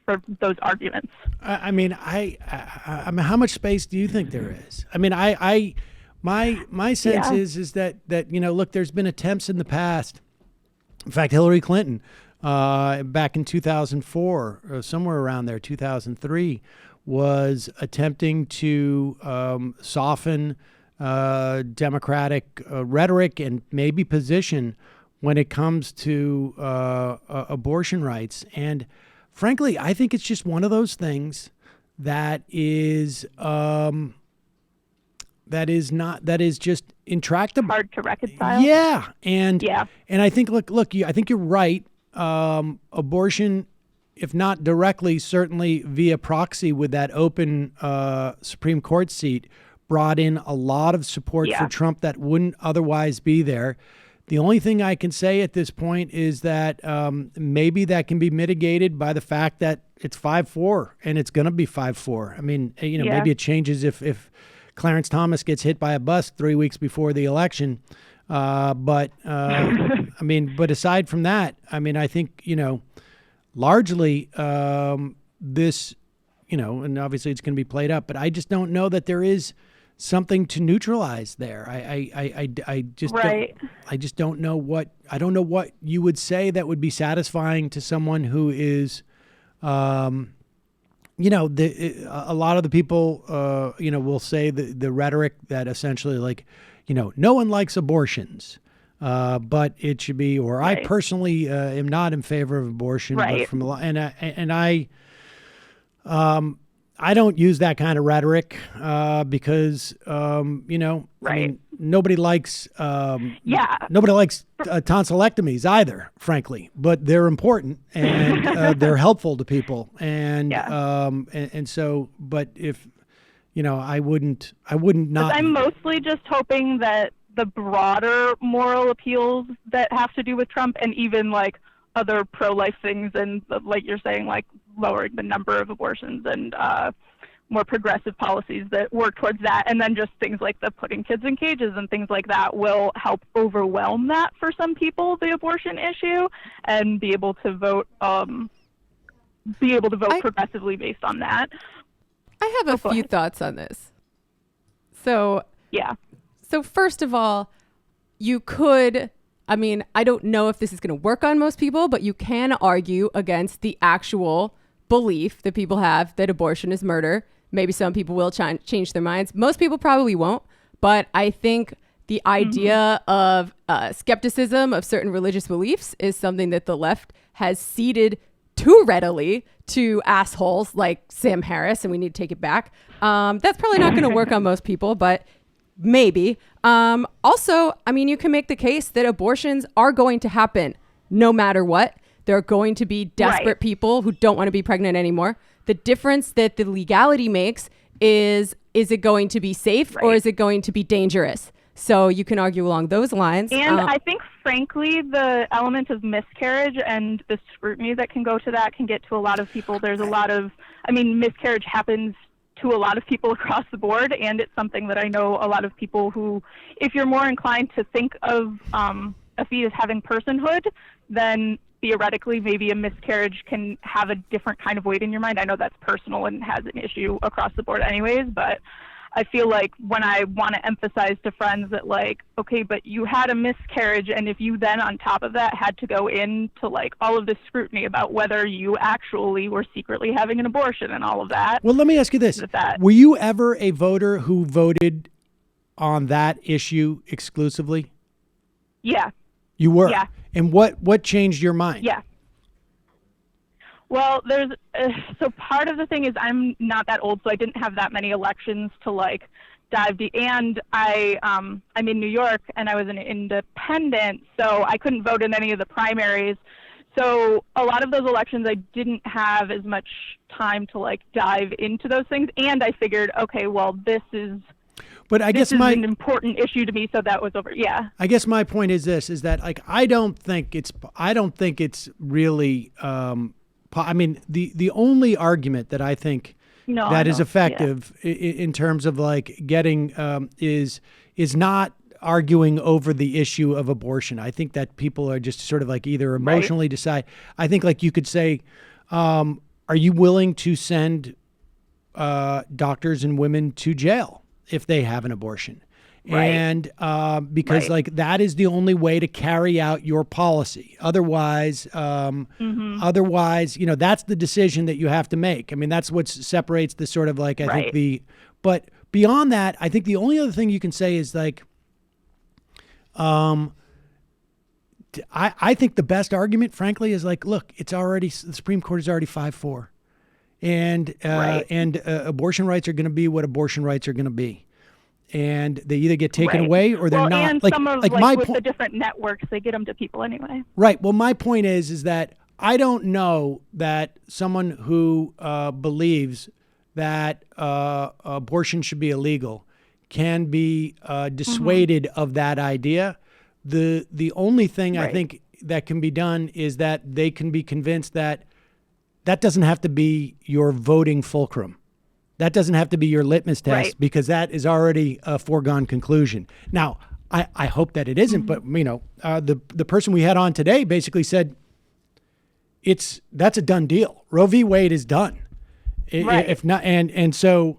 for those arguments. I mean, how much space do you think there is? I mean, my sense is that look, there's been attempts in the past. In fact, Hillary Clinton, back in 2004 or somewhere around there, 2003, was attempting to soften Democratic rhetoric and maybe position when it comes to abortion rights. And frankly, I think it's just one of those things that is just intractable, hard to reconcile. Yeah, and I think I think you're right. Abortion, if not directly, certainly via proxy with that open Supreme Court seat, brought in a lot of support for Trump that wouldn't otherwise be there. The only thing I can say at this point is that maybe that can be mitigated by the fact that it's 5-4 and it's going to be 5-4. I mean, maybe it changes if Clarence Thomas gets hit by a bus 3 weeks before the election. But aside from that, I mean, I think, largely this, and obviously it's going to be played up, but I just don't know that there is something to neutralize there. I just don't know what you would say that would be satisfying to someone who is, a lot of the people, will say the rhetoric that essentially like, no one likes abortions, but it should be, or right. I personally am not in favor of abortion, right. But from a lot, and I don't use that kind of rhetoric because, right. I mean, nobody likes tonsillectomies either, frankly, but they're important and they're helpful to people. And and so, but if I wouldn't not. I'm mostly just hoping that the broader moral appeals that have to do with Trump and even like other pro-life things and like you're saying, like lowering the number of abortions and more progressive policies that work towards that, and then just things like the putting kids in cages and things like that will help overwhelm that for some people, the abortion issue, and be able to vote progressively based on that. I have a few thoughts on this. So first of all, you could, I mean, I don't know if this is going to work on most people, but you can argue against the actual belief that people have that abortion is murder. Maybe some people will change their minds. Most people probably won't. But I think the idea of skepticism of certain religious beliefs is something that the left has ceded too readily to assholes like Sam Harris, and we need to take it back. That's probably not going to work on most people, but maybe. Also, I mean, you can make the case that abortions are going to happen no matter what. There are going to be desperate people who don't want to be pregnant anymore. The difference that the legality makes is it going to be safe or is it going to be dangerous? So you can argue along those lines. And I think, frankly, the element of miscarriage and the scrutiny that can go to that can get to a lot of people. There's a lot of, miscarriage happens to a lot of people across the board, and it's something that I know a lot of people who, if you're more inclined to think of a fetus having personhood, then theoretically maybe a miscarriage can have a different kind of weight in your mind. I know that's personal and has an issue across the board anyways, but I feel like when I want to emphasize to friends that like, okay, but you had a miscarriage, and if you then on top of that had to go into like all of this scrutiny about whether you actually were secretly having an abortion and all of that. Well, let me ask you this. Were you ever a voter who voted on that issue exclusively? Yeah. You were? Yeah. And what changed your mind? Yeah. Well, there's so part of the thing is I'm not that old, so I didn't have that many elections to like dive deep. And I'm in New York, and I was an independent, so I couldn't vote in any of the primaries. So a lot of those elections, I didn't have as much time to like dive into those things. And I figured, okay, well, this is. But I guess this is an important issue to me, so that was over. Yeah. I guess my point is this: is that like I don't think it's really. The only argument that I think is effective in terms of like getting is not arguing over the issue of abortion. I think that people are just sort of like either emotionally decide. I think like you could say, are you willing to send doctors and women to jail if they have an abortion? And because like that is the only way to carry out your policy. Otherwise, that's the decision that you have to make. I mean, that's what separates the sort of like, I think but beyond that, I think the only other thing you can say is like, I think the best argument, frankly, is like, look, it's already, the Supreme Court is already 5-4 and abortion rights are going to be what abortion rights are going to be. And they either get taken away or they're not. And like, some of like like my with the different networks, they get them to people anyway. Right. Well, my point is that I don't know that someone who believes that abortion should be illegal can be dissuaded of that idea. The only thing I think that can be done is that they can be convinced that that doesn't have to be your voting fulcrum. That doesn't have to be your litmus test because that is already a foregone conclusion. Now, I hope that it isn't, but the person we had on today basically said that's a done deal. Roe v. Wade is done. If not, and so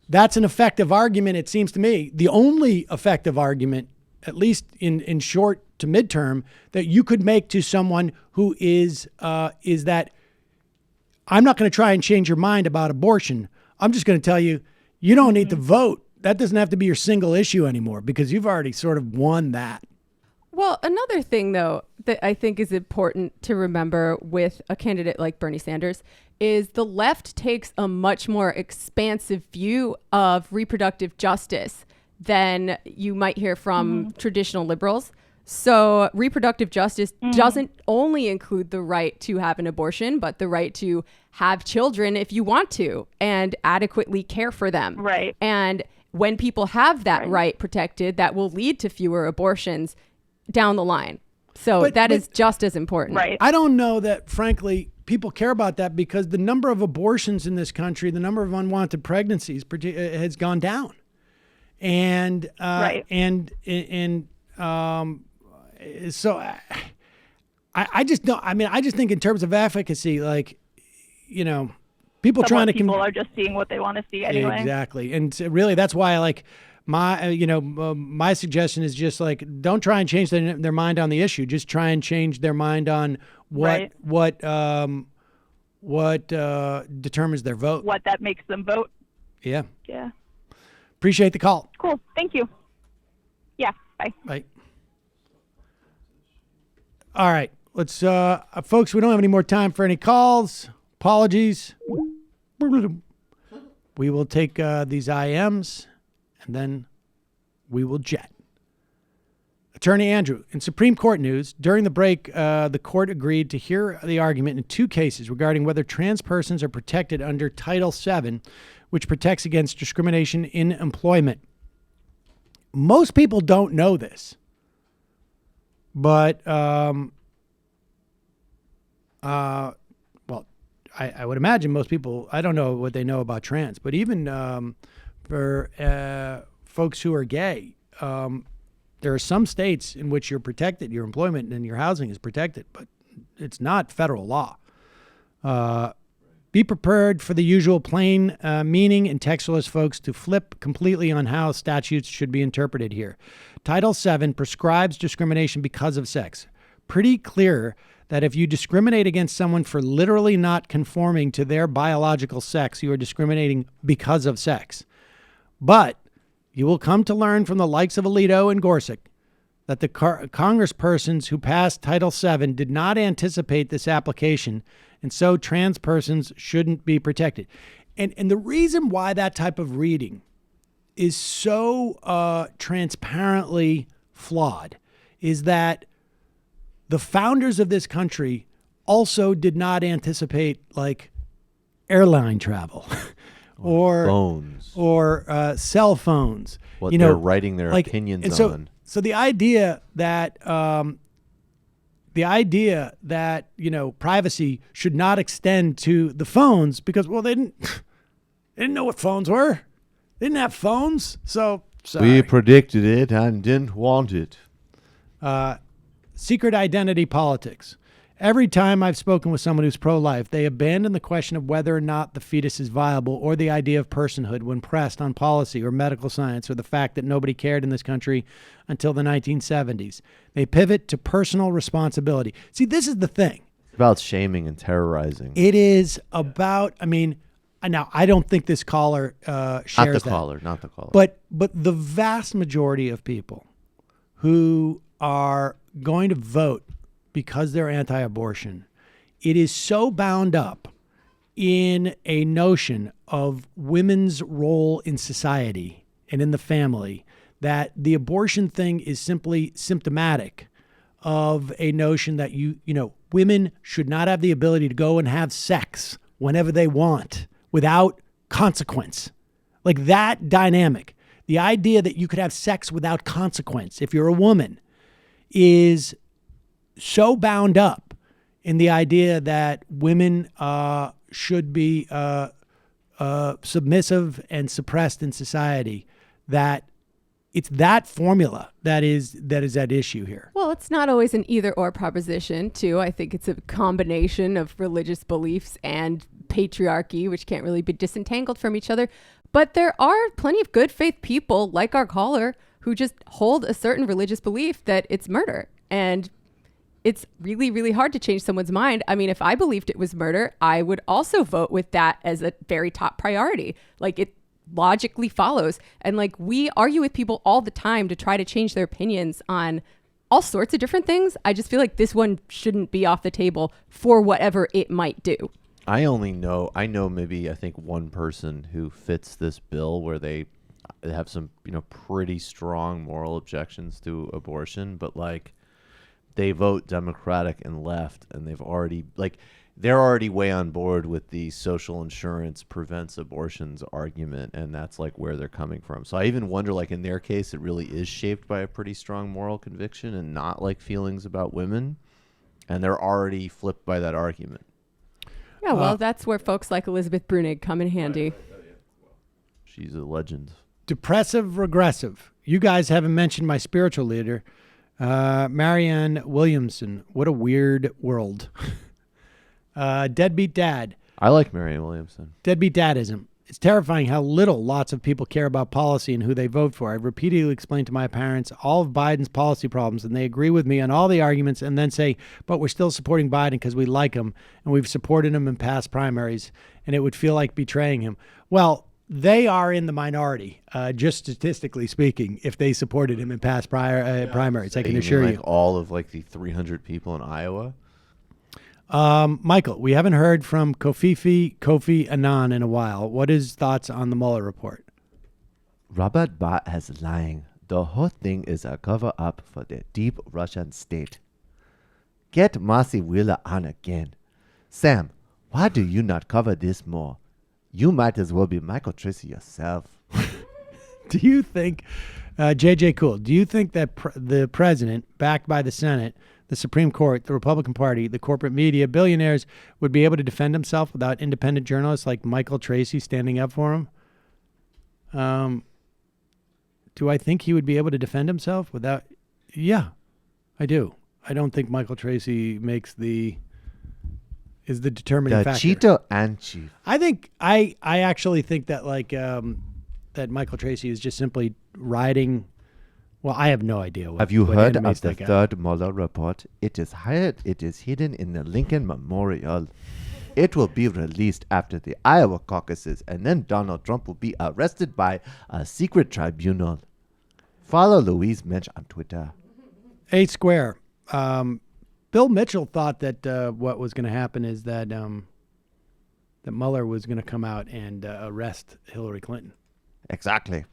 that's an effective argument. It seems to me the only effective argument, at least in short to midterm, that you could make to someone who is that I'm not going to try and change your mind about abortion. I'm just going to tell you, you don't need to vote. That doesn't have to be your single issue anymore because you've already sort of won that. Well, another thing, though, that I think is important to remember with a candidate like Bernie Sanders is the left takes a much more expansive view of reproductive justice than you might hear from traditional liberals. So reproductive justice doesn't only include the right to have an abortion, but the right to have children if you want to and adequately care for them. Right. And when people have that right protected, that will lead to fewer abortions down the line. So that is just as important. Right. I don't know that, frankly, people care about that because the number of abortions in this country, the number of unwanted pregnancies has gone down. And so I just don't. I mean, I just think in terms of efficacy, like, you know, people people are just seeing what they want to see anyway. Exactly, and so really, that's why like my suggestion is just like don't try and change their mind on the issue. Just try and change their mind on what determines their vote. What that makes them vote. Yeah. Yeah. Appreciate the call. Cool. Thank you. Yeah. Bye. Bye. All right. Let's, folks, we don't have any more time for any calls. Apologies. We will take these IMs and then we will jet. Attorney Andrew, in Supreme Court news, during the break, the court agreed to hear the argument in 2 cases regarding whether trans persons are protected under Title VII, which protects against discrimination in employment. Most people don't know this, but, well, I would imagine most people, I don't know what they know about trans, but even for folks who are gay, there are some states in which you're protected, your employment and your housing is protected, but it's not federal law. Be prepared for the usual plain meaning and textualist folks to flip completely on how statutes should be interpreted here. Title VII prescribes discrimination because of sex. Pretty clear that if you discriminate against someone for literally not conforming to their biological sex, you are discriminating because of sex. But you will come to learn from the likes of Alito and Gorsuch that the congresspersons who passed Title VII did not anticipate this application, and so trans persons shouldn't be protected. And the reason why that type of reading is so transparently flawed is that the founders of this country also did not anticipate like airline travel or phones or cell phones. What they're writing their opinions on. So the idea that privacy should not extend to the phones because, well, they didn't know what phones were. They didn't have phones. So sorry. We predicted it and didn't want it. Secret identity politics. Every time I've spoken with someone who's pro-life, they abandon the question of whether or not the fetus is viable or the idea of personhood when pressed on policy or medical science or the fact that nobody cared in this country until the 1970s. They pivot to personal responsibility. See, this is the thing. It's about shaming and terrorizing. It is about, I mean, now I don't think this caller shares that. Not the caller. But the vast majority of people who are going to vote because they're anti-abortion, it is so bound up in a notion of women's role in society and in the family that the abortion thing is simply symptomatic of a notion that women should not have the ability to go and have sex whenever they want without consequence. Like that dynamic, the idea that you could have sex without consequence if you're a woman is so bound up in the idea that women should be submissive and suppressed in society that it's that formula that is at issue here. Well, it's not always an either or proposition, too. I think it's a combination of religious beliefs and patriarchy, which can't really be disentangled from each other. But there are plenty of good faith people like our caller who just hold a certain religious belief that it's murder. And it's really, really hard to change someone's mind. I mean, if I believed it was murder, I would also vote with that as a very top priority. Like, it logically follows. And like, we argue with people all the time to try to change their opinions on all sorts of different things. I just feel like this one shouldn't be off the table for whatever it might do. I know maybe I think one person who fits this bill where they have some, pretty strong moral objections to abortion, but like they vote Democratic and left, and they're already way on board with the social insurance prevents abortions argument, and that's like where they're coming from. So I even wonder, like in their case, it really is shaped by a pretty strong moral conviction and not like feelings about women, and they're already flipped by that argument. Yeah, well, that's where folks like Elizabeth Brunig come in handy. She's a legend. Depressive regressive. You guys haven't mentioned my spiritual leader, Marianne Williamson. What a weird world. Deadbeat dad. I like Marianne Williamson. Deadbeat dadism. It's terrifying how little lots of people care about policy and who they vote for. I've repeatedly explained to my parents all of Biden's policy problems, and they agree with me on all the arguments and then say, but we're still supporting Biden because we like him and we've supported him in past primaries, and it would feel like betraying him. Well, they are in the minority, just statistically speaking, if they supported him in past primaries. I can assure you. All of like the 300 people in Iowa? Michael, we haven't heard from Kofi Annan in a while. What is his thoughts on the Mueller report? Robert Barr is lying. The whole thing is a cover-up for the deep Russian state. Get Marcy Wheeler on again. Sam, why do you not cover this more? You might as well be Michael Tracy yourself. Do you think, JJ Cool, do you think that the president, backed by the Senate, the Supreme Court, the Republican Party, the corporate media, billionaires, would be able to defend himself without independent journalists like Michael Tracy standing up for him? Do I think he would be able to defend himself without? Yeah, I do. I don't think Michael Tracy is the determining factor. Cheeto and chief. I actually think that that Michael Tracy is just simply riding. Well, I have no idea. Have you heard of the third Mueller report? It is hidden in the Lincoln Memorial. It will be released after the Iowa caucuses, and then Donald Trump will be arrested by a secret tribunal. Follow Louise Mensch on Twitter. A Square. Bill Mitchell thought that what was going to happen is that that Mueller was going to come out and arrest Hillary Clinton. Exactly.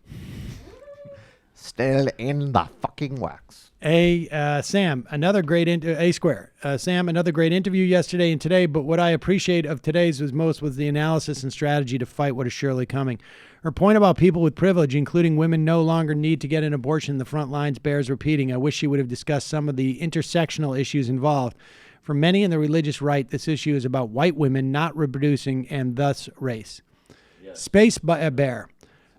Still in the fucking wax. Sam, another great A Square. Sam, another great interview yesterday and today, but what I appreciate of today's was the analysis and strategy to fight what is surely coming. Her point about people with privilege, including women, no longer need to get an abortion. The front lines bears repeating. I wish she would have discussed some of the intersectional issues involved. For many in the religious right, this issue is about white women not reproducing and thus race. Yes. Space Bear.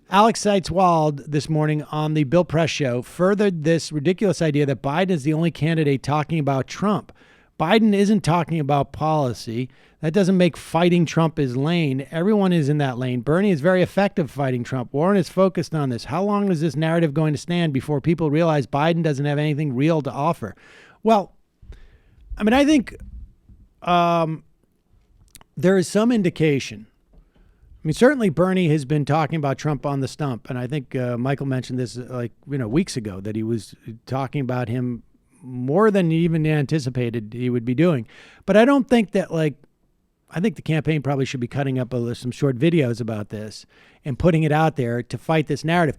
Alex Seitzwald this morning on the Bill Press Show furthered this ridiculous idea that Biden is the only candidate talking about Trump. Biden isn't talking about policy. That doesn't make fighting Trump his lane. Everyone is in that lane. Bernie is very effective fighting Trump. Warren is focused on this. How long is this narrative going to stand before people realize Biden doesn't have anything real to offer? Well, I mean, I think there is some indication. I mean, certainly Bernie has been talking about Trump on the stump, and I think Michael mentioned this weeks ago, that he was talking about him more than he even anticipated he would be doing. But I don't think that I think the campaign probably should be cutting up some short videos about this and putting it out there to fight this narrative.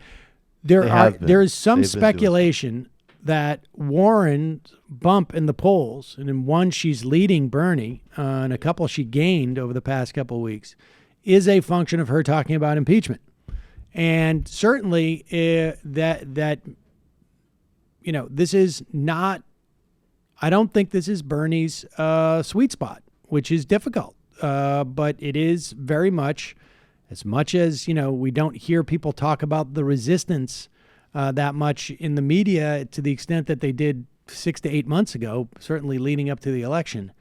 There is some speculation that Warren's bump in the polls, and in one she's leading Bernie, and a couple she gained over the past couple of weeks, is a function of her talking about impeachment. And certainly this is not, I don't think this is Bernie's sweet spot, which is difficult. But it is very much as, we don't hear people talk about the resistance that much in the media to the extent that they did 6 to 8 months ago, certainly leading up to the election.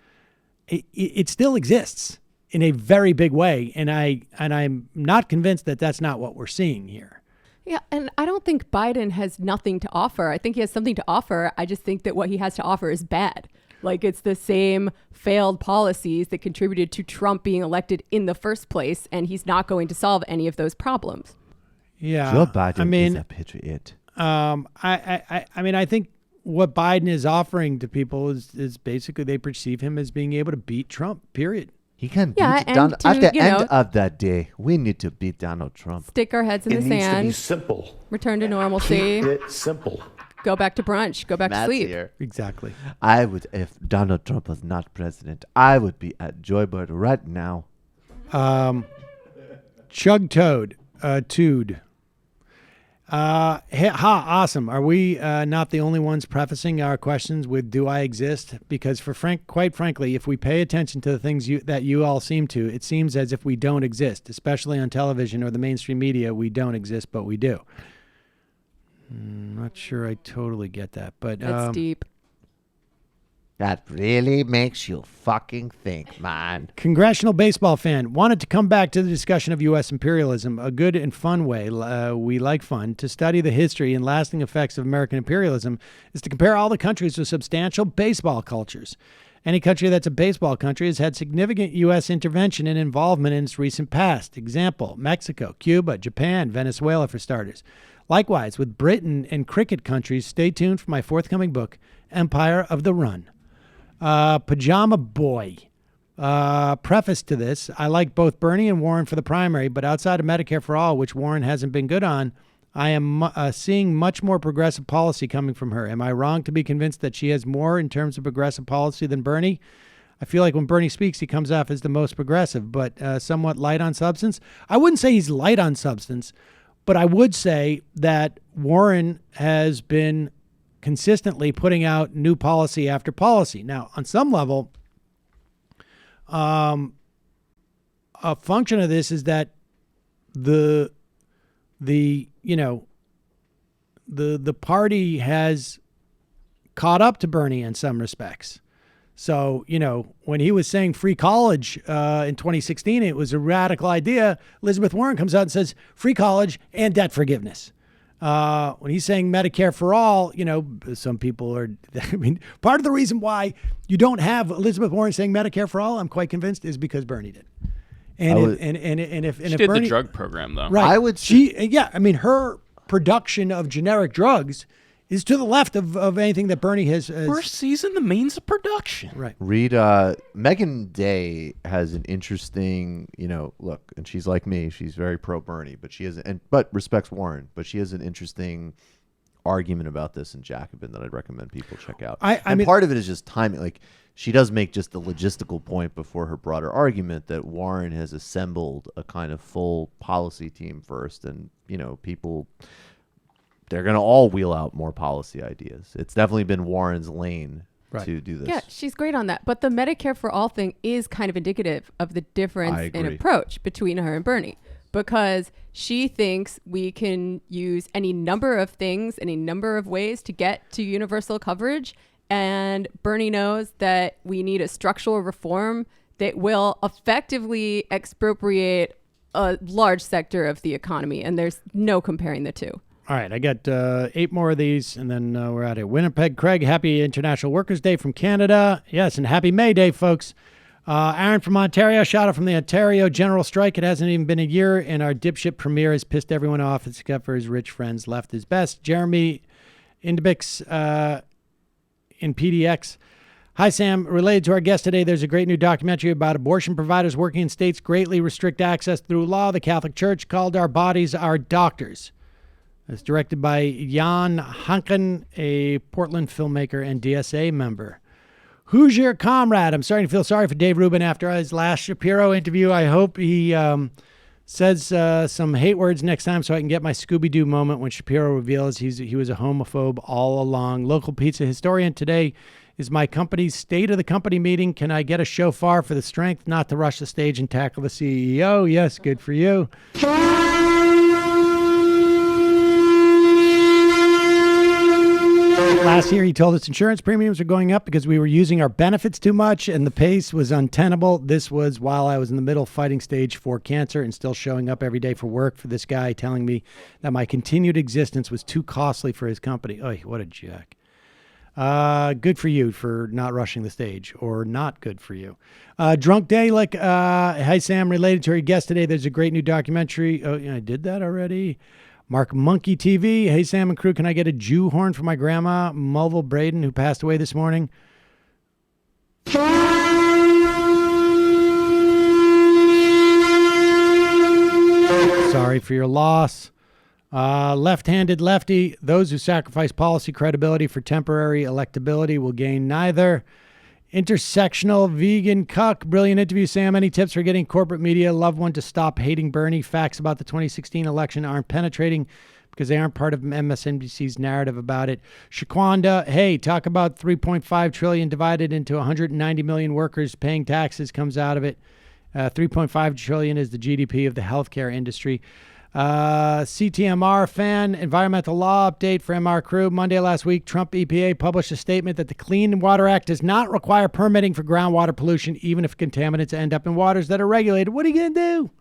It still exists in a very big way. And I'm not convinced that that's not what we're seeing here. Yeah, and I don't think Biden has nothing to offer. I think he has something to offer. I just think that what he has to offer is bad. Like it's the same failed policies that contributed to Trump being elected in the first place, and he's not going to solve any of those problems. Yeah, Joe Biden is a patriot. I mean, I think what Biden is offering to people is basically they perceive him as being able to beat Trump. Period. He can Yeah, beat and Donald. to, At the you end know, of that day, we need to beat Donald Trump. Stick our heads in the sand. Simple. Return to normalcy. Keep it simple. Go back to brunch. Go back to Matt's sleep. here. Exactly. I would, if Donald Trump was not president, I would be at Joybird right now. Chug Toad, Tude. Awesome. Are we not the only ones prefacing our questions with "Do I exist?" Because quite frankly, if we pay attention to the things that you all seem to, it seems as if we don't exist, especially on television or the mainstream media. We don't exist, but we do. Not sure I totally get that, but That's deep. That really makes you fucking think, man. Congressional baseball fan wanted to come back to the discussion of U.S. imperialism, a good and fun way. We like fun. To study the history and lasting effects of American imperialism is to compare all the countries with substantial baseball cultures. Any country that's a baseball country has had significant U.S. intervention and involvement in its recent past. Example, Mexico, Cuba, Japan, Venezuela for starters. Likewise, with Britain and cricket countries, stay tuned for my forthcoming book, Empire of the Run. Pajama Boy. Preface to this, I like both Bernie and Warren for the primary, but outside of Medicare for All, which Warren hasn't been good on, I am seeing much more progressive policy coming from her. Am I wrong to be convinced that she has more in terms of progressive policy than Bernie? I feel like when Bernie speaks, he comes off as the most progressive, but somewhat light on substance. I wouldn't say he's light on substance, but I would say that Warren has been consistently putting out new policy after policy. Now, on some level, a function of this is that the party has caught up to Bernie in some respects. So, when he was saying free college in 2016, it was a radical idea. Elizabeth Warren comes out and says free college and debt forgiveness. When he's saying Medicare for all, some people are, part of the reason why you don't have Elizabeth Warren saying Medicare for all, I'm quite convinced, is because Bernie did. And if She did Bernie, the drug program, though. Right. Her production of generic drugs is to the left of anything that Bernie has. First season, the means of production. Right. Read, Megan Day has an interesting, look, and she's like me. She's very pro Bernie, but respects Warren. But she has an interesting argument about this in Jacobin that I'd recommend people check out. I mean, part of it is just timing. Like, she does make just the logistical point before her broader argument that Warren has assembled a kind of full policy team first, and people. They're going to all wheel out more policy ideas. It's definitely been Warren's lane to do this. Yeah, she's great on that. But the Medicare for All thing is kind of indicative of the difference in approach between her and Bernie, because she thinks we can use any number of things, any number of ways to get to universal coverage. And Bernie knows that we need a structural reform that will effectively expropriate a large sector of the economy. And there's no comparing the two. All right, I got 8 more of these, and then we're out of here. Winnipeg Craig, happy International Workers' Day from Canada. Yes, and happy May Day, folks. Aaron from Ontario, shout out from the Ontario General Strike. It hasn't even been a year, and our dipshit premier has pissed everyone off except for his rich friends. Left is best. Jeremy Indebix in PDX. Hi, Sam. Related to our guest today, there's a great new documentary about abortion providers working in states greatly restrict access through law. The Catholic Church called Our Bodies Our Doctors. It's directed by Jan Hanken, a Portland filmmaker and DSA member. Who's your comrade? I'm starting to feel sorry for Dave Rubin after his last Shapiro interview. I hope he says some hate words next time so I can get my Scooby-Doo moment when Shapiro reveals he was a homophobe all along. Local pizza historian today is my company's state of the company meeting. Can I get a shofar for the strength not to rush the stage and tackle the CEO? Yes, good for you. Last year, he told us insurance premiums were going up because we were using our benefits too much and the pace was untenable. This was while I was in the middle fighting stage 4 cancer and still showing up every day for work for this guy telling me that my continued existence was too costly for his company. Oh, what a jack. Good for you for not rushing the stage, or not good for you. Drunk Day, like, hi Sam, related to our guest today, there's a great new documentary. Oh, yeah, I did that already. Mark Monkey TV. Hey Sam and crew, can I get a Jew horn for my grandma, Mulville Braden, who passed away this morning? Sorry for your loss. Left-handed lefty, those who sacrifice policy credibility for temporary electability will gain neither. Intersectional vegan cuck. Brilliant interview, Sam. Any tips for getting corporate media loved one to stop hating Bernie? Facts about the 2016 election aren't penetrating because they aren't part of MSNBC's narrative about it. Shaquanda, hey, talk about 3.5 trillion divided into 190 million workers paying taxes comes out of it. 3.5 trillion is the GDP of the healthcare industry. CTMR fan, environmental law update for MR crew. Monday last week, Trump EPA published a statement that the Clean Water Act does not require permitting for groundwater pollution, even if contaminants end up in waters that are regulated. What are you going to do?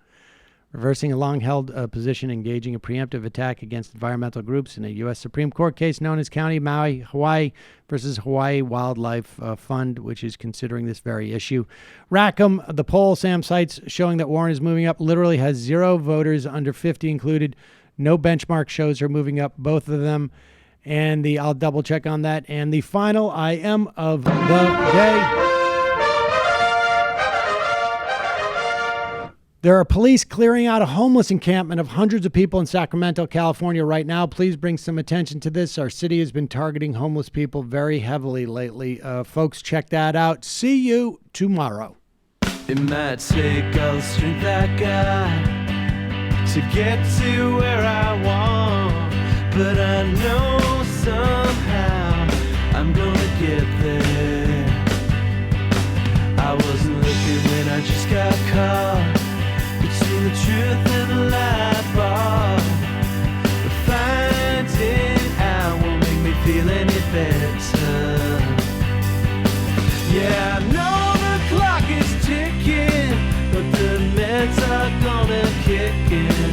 Reversing a long-held position, engaging a preemptive attack against environmental groups in a U.S. Supreme Court case known as County Maui, Hawaii versus Hawaii Wildlife Fund, which is considering this very issue. Rackham, the poll Sam cites showing that Warren is moving up, literally has 0 voters under 50 included. No benchmark shows her moving up, both of them. And I'll double check on that. And the final IM of the day. There are police clearing out a homeless encampment of hundreds of people in Sacramento, California right now. Please bring some attention to this. Our city has been targeting homeless people very heavily lately. Folks, check that out. See you tomorrow. It might take all the strength I got to get to where I want, but I know somehow I'm gonna get there. I wasn't looking when I just got caught between the truth and the lie bar, but finding out won't make me feel any better. Yeah, I know the clock is ticking, but the meds are gonna kick in,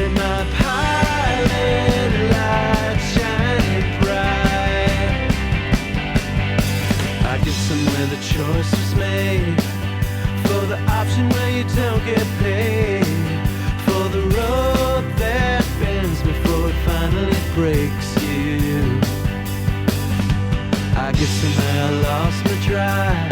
and my pilot light shining bright. I guess I'm where the choice was made, for the option where you don't get paid, for the road that bends before it finally breaks you. I guess somehow I lost my drive.